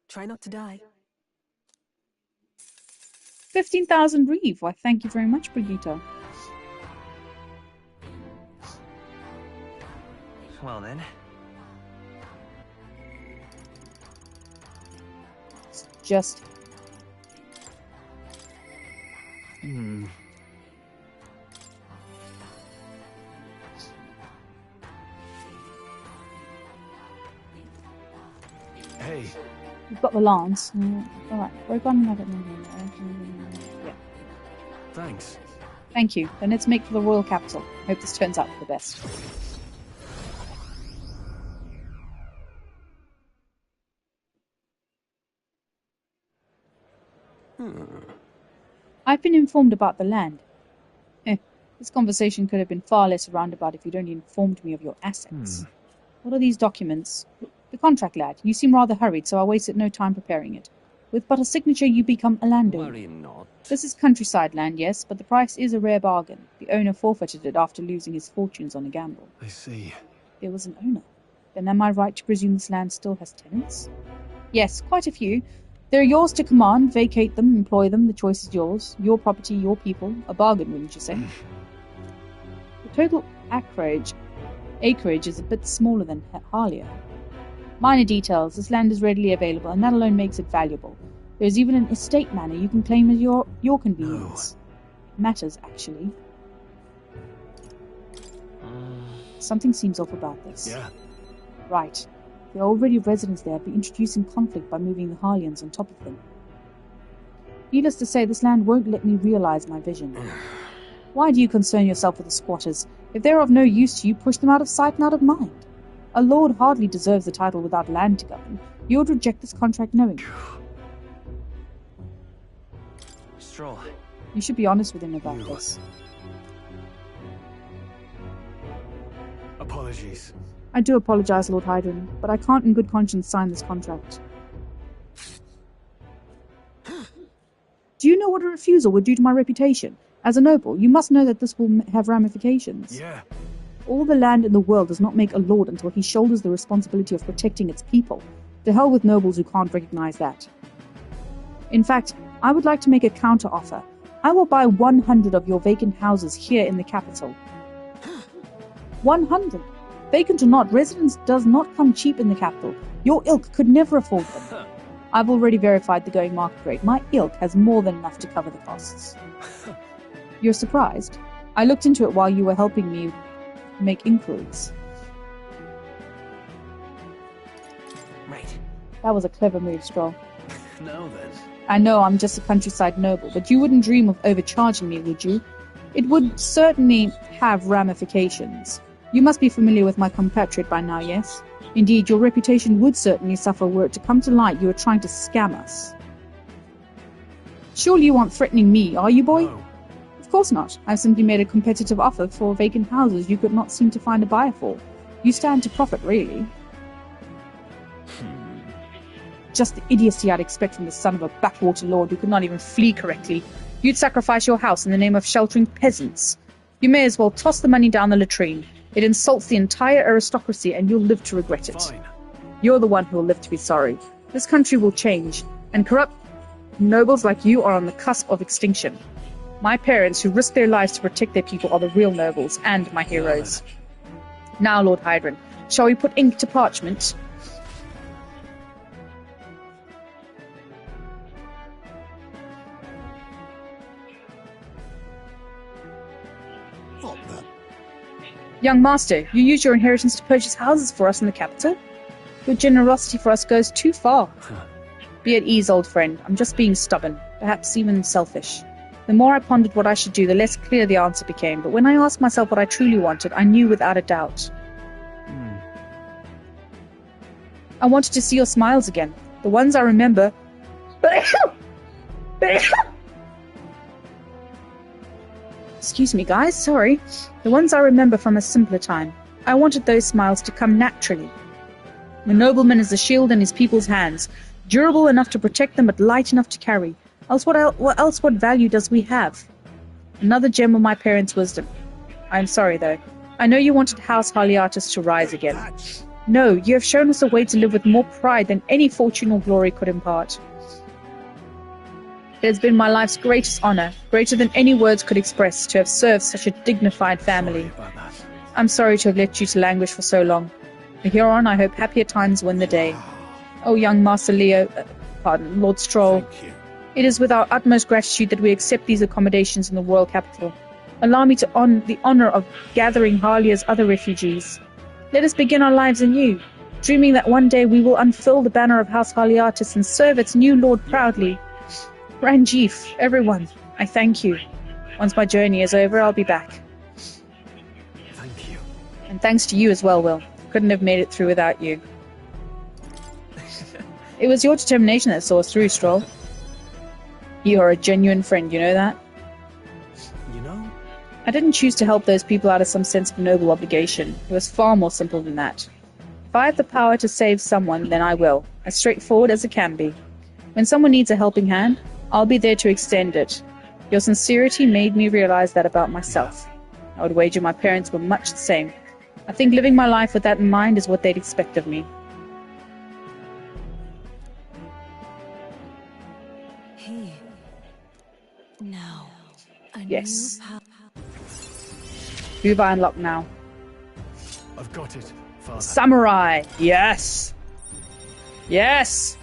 Try not to die. 15,000 Reeve. Why, thank you very much, Brigitte. Well then. It's just... Hey. You've got the lance. Alright, Rogon, I don't know. Yeah. Thanks. Thank you. Then let's make for the royal capital. Hope this turns out for the best. I've been informed about the land. This conversation could have been far less roundabout if you'd only informed me of your assets. What are these documents? The contract, lad. You seem rather hurried, so I wasted no time preparing it. With but a signature, you become a landowner. Worry not. This is countryside land, yes, but the price is a rare bargain. The owner forfeited it after losing his fortunes on a gamble. I see. There was an owner. Then am I right to presume this land still has tenants? Yes, quite a few. They're yours to command, vacate them, employ them, the choice is yours. Your property, your people. A bargain, wouldn't you say? The total acreage is a bit smaller than Halia. Minor details, this land is readily available, and that alone makes it valuable. There's even an estate manor you can claim as your convenience. Matters, actually. Something seems off about this. Yeah. Right. There are already residents there. I'd be introducing conflict by moving the Harlians on top of them. Needless to say, this land won't let me realize my vision. Why do you concern yourself with the squatters? If they're of no use to you, push them out of sight and out of mind. A lord hardly deserves the title without land to govern. You would reject this contract knowing. Stroll. You should be honest with him about this. Apologies. I do apologize, Lord Hydron, but I can't in good conscience sign this contract. Do you know what a refusal would do to my reputation? As a noble, you must know that this will have ramifications. Yeah. All the land in the world does not make a lord until he shoulders the responsibility of protecting its people. To hell with nobles who can't recognize that. In fact, I would like to make a counter-offer. I will buy 100 of your vacant houses here in the capital. 100! Vacant or not, residence does not come cheap in the capital. Your ilk could never afford them. I've already verified the going market rate. My ilk has more than enough to cover the costs. You're surprised? I looked into it while you were helping me make inquiries. Right. That was a clever move, Stroll. Now then. I know I'm just a countryside noble, but you wouldn't dream of overcharging me, would you? It would certainly have ramifications. You must be familiar with my compatriot by now, yes? Indeed, your reputation would certainly suffer were it to come to light you were trying to scam us. Surely you aren't threatening me, are you, boy? No. Of course not. I've simply made a competitive offer for vacant houses you could not seem to find a buyer for. You stand to profit, really. Just the idiocy I'd expect from the son of a backwater lord who could not even flee correctly. You'd sacrifice your house in the name of sheltering peasants. You may as well toss the money down the latrine. It insults the entire aristocracy and you'll live to regret it. Fine. You're the one who will live to be sorry. This country will change, and corrupt nobles like you are on the cusp of extinction. My parents, who risked their lives to protect their people, are the real nobles and my heroes. Now, Lord Hydron, shall we put ink to parchment? What the? Young master, you use your inheritance to purchase houses for us in the capital? Your generosity for us goes too far. Be at ease, old friend. I'm just being stubborn, perhaps even selfish. The more I pondered what I should do, the less clear the answer became. But when I asked myself what I truly wanted, I knew without a doubt. I wanted to see your smiles again. The ones I remember... Excuse me, guys, sorry. The ones I remember from a simpler time. I wanted those smiles to come naturally. The nobleman is a shield in his people's hands, durable enough to protect them but light enough to carry. What value does we have? Another gem of my parents' wisdom. I'm sorry, though. I know you wanted House Haliartus to rise again. No, you have shown us a way to live with more pride than any fortune or glory could impart. It has been my life's greatest honor, greater than any words could express, to have served such a dignified family. I'm sorry to have left you to languish for so long. From here on, I hope happier times win the day. Oh, young Master Lord Stroll. It is with our utmost gratitude that we accept these accommodations in the royal capital. Allow me to the honor of gathering Halia's other refugees. Let us begin our lives anew, dreaming that one day we will unfurl the banner of House Haliartus and serve its new lord proudly. Ranjif, everyone, I thank you. Once my journey is over, I'll be back. Thank you. And thanks to you as well, Will. Couldn't have made it through without you. It was your determination that saw us through, Stroll. You are a genuine friend, you know that? You know? I didn't choose to help those people out of some sense of noble obligation. It was far more simple than that. If I have the power to save someone, then I will, as straightforward as it can be. When someone needs a helping hand, I'll be there to extend it. Your sincerity made me realize that about myself. I would wager my parents were much the same. I think living my life with that in mind is what they'd expect of me. Here. Now. Yes. Uva unlocked now. I've got it, Father. Samurai! Yes! Yes!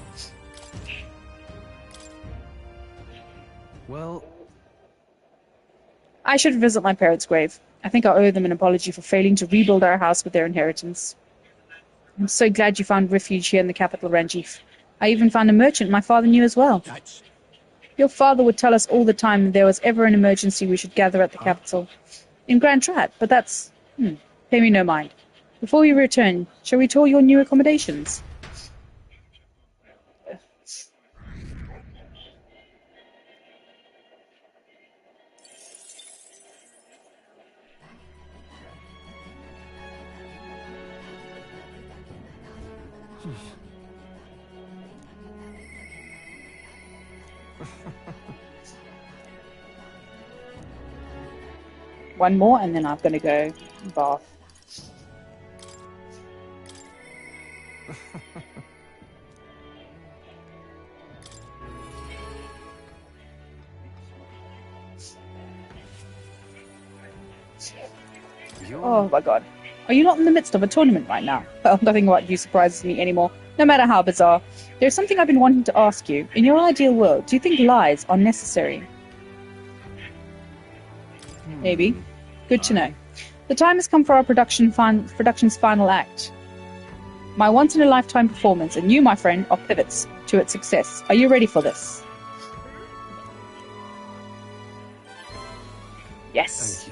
Well, I should visit my parents' grave. I think I owe them an apology for failing to rebuild our house with their inheritance. I'm so glad you found refuge here in the capital, Ranjif. I even found a merchant my father knew as well. Your father would tell us all the time if there was ever an emergency we should gather at the capital. In Grand Trat, but that's... pay me no mind. Before we return, shall we tour your new accommodations? One more, and then I'm going to go bath. Oh my god. Are you not in the midst of a tournament right now? Well, nothing about you surprises me anymore, no matter how bizarre. There's something I've been wanting to ask you. In your ideal world, do you think lies are necessary? Maybe. Good to know. The time has come for our production's final act. My once-in-a-lifetime performance, and you, my friend, are pivots to its success. Are you ready for this? Yes.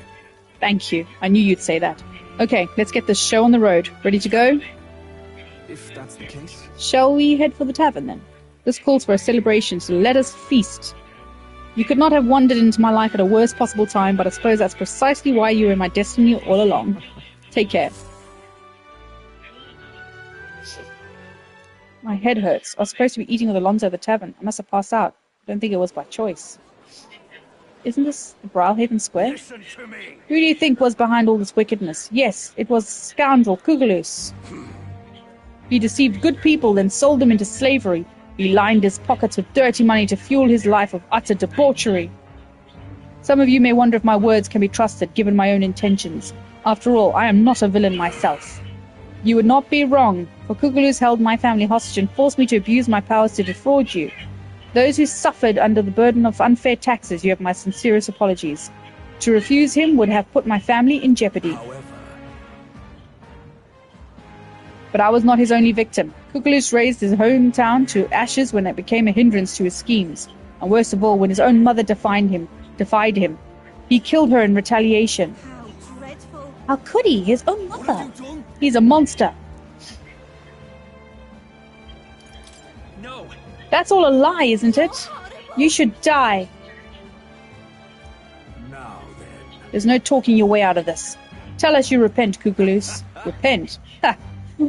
Thank you. Thank you. I knew you'd say that. Okay, let's get this show on the road. Ready to go? If that's the case. Shall we head for the tavern, then? This calls for a celebration, so let us feast. You could not have wandered into my life at a worst possible time, but I suppose that's precisely why you were my destiny all along. Take care. My head hurts. I was supposed to be eating with Alonso at the tavern. I must have passed out. I don't think it was by choice. Isn't this the Browhaven Square? Listen to me. Who do you think was behind all this wickedness? Yes, it was scoundrel Kugelus. He deceived good people, then sold them into slavery. He lined his pockets with dirty money to fuel his life of utter debauchery. Some of you may wonder if my words can be trusted, given my own intentions. After all, I am not a villain myself. You would not be wrong, for Kugelus held my family hostage and forced me to abuse my powers to defraud you. Those who suffered under the burden of unfair taxes, you have my sincerest apologies. To refuse him would have put my family in jeopardy. But I was not his only victim. Kugelus raised his hometown to ashes when it became a hindrance to his schemes. And worst of all, when his own mother defied him. He killed her in retaliation. How dreadful. How could he? His own mother. He's a monster. No. That's all a lie, isn't it? You should die. Now then. There's no talking your way out of this. Tell us you repent, Kugelus. Repent? Ha!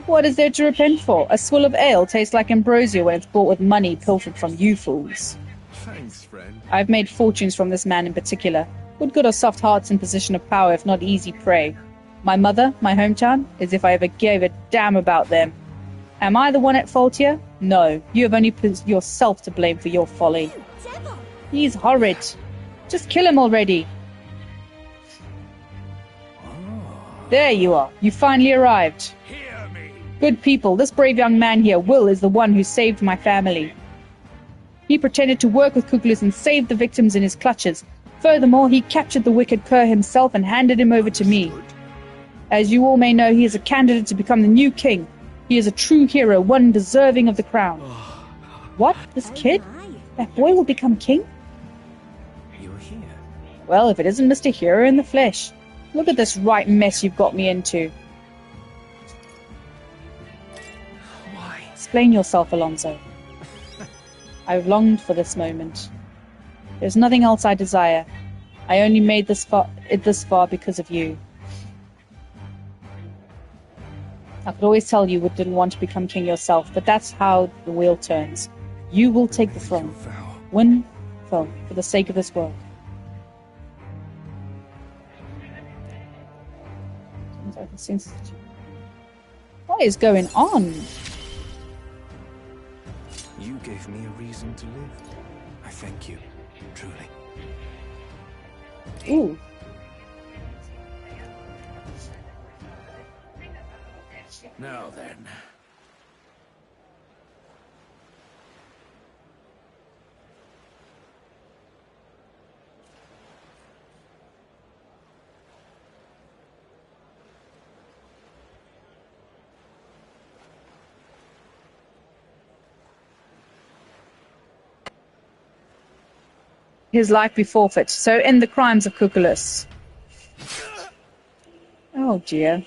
What is there to repent for? A swill of ale tastes like ambrosia when it's bought with money pilfered from you fools. Thanks, friend. I've made fortunes from this man in particular. What good are soft hearts in position of power if not easy prey? My mother, my hometown, as if I ever gave a damn about them. Am I the one at fault here? No, you have only put yourself to blame for your folly. He's horrid. Just kill him already. There you are. You finally arrived. Good people, this brave young man here, Will, is the one who saved my family. He pretended to work with Kugelus and saved the victims in his clutches. Furthermore, he captured the wicked Kerr himself and handed him over to me. As you all may know, he is a candidate to become the new king. He is a true hero, one deserving of the crown. What? This kid? That boy will become king? You're here. Well, if it isn't Mr. Hero in the flesh. Look at this right mess you've got me into. Why? Explain yourself, Alonso. I've longed for this moment. There's nothing else I desire. I only made this far because of you. I could always tell you didn't want to become king yourself, but that's how the wheel turns. You will take the throne. Win, fall, for the sake of this world. What is going on? You gave me a reason to live. I thank you, truly. Ooh. Now then. His life be forfeit. So end the crimes of Cuculus. Oh dear.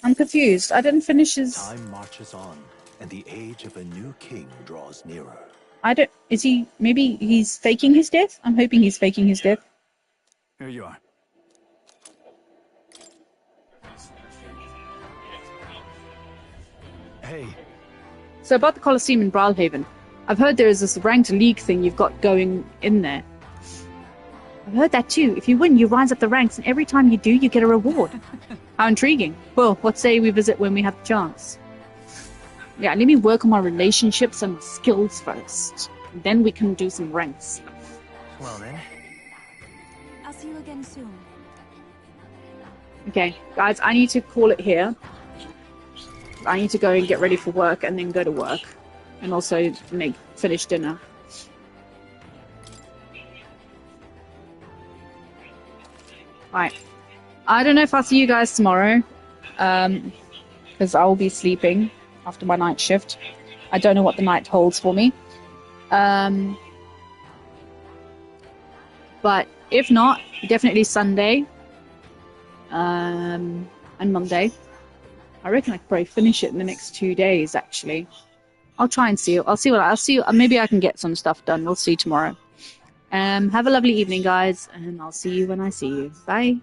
I'm confused. I didn't finish his... Time marches on, and the age of a new king draws nearer. I don't... Is he... Maybe he's faking his death? I'm hoping he's faking his death. Here you are. Hey. So about the Colosseum in Brawlhaven, I've heard there is this ranked league thing you've got going in there. I've heard that too. If you win, you rise up the ranks, and every time you do, you get a reward. How intriguing. Well, what say we visit when we have the chance? Yeah, let me work on my relationships and my skills first. Then we can do some ranks. Well then. I'll see you again soon. Okay, guys, I need to call it here. I need to go and get ready for work and then go to work. And also finish dinner. Right. I don't know if I'll see you guys tomorrow. Because I will be sleeping after my night shift. I don't know what the night holds for me. But if not, definitely Sunday. And Monday. I reckon I could probably finish it in the next 2 days, actually. I'll try and see it. I'll see. Maybe I can get some stuff done. We'll see tomorrow. Have a lovely evening, guys, and I'll see you when I see you. Bye.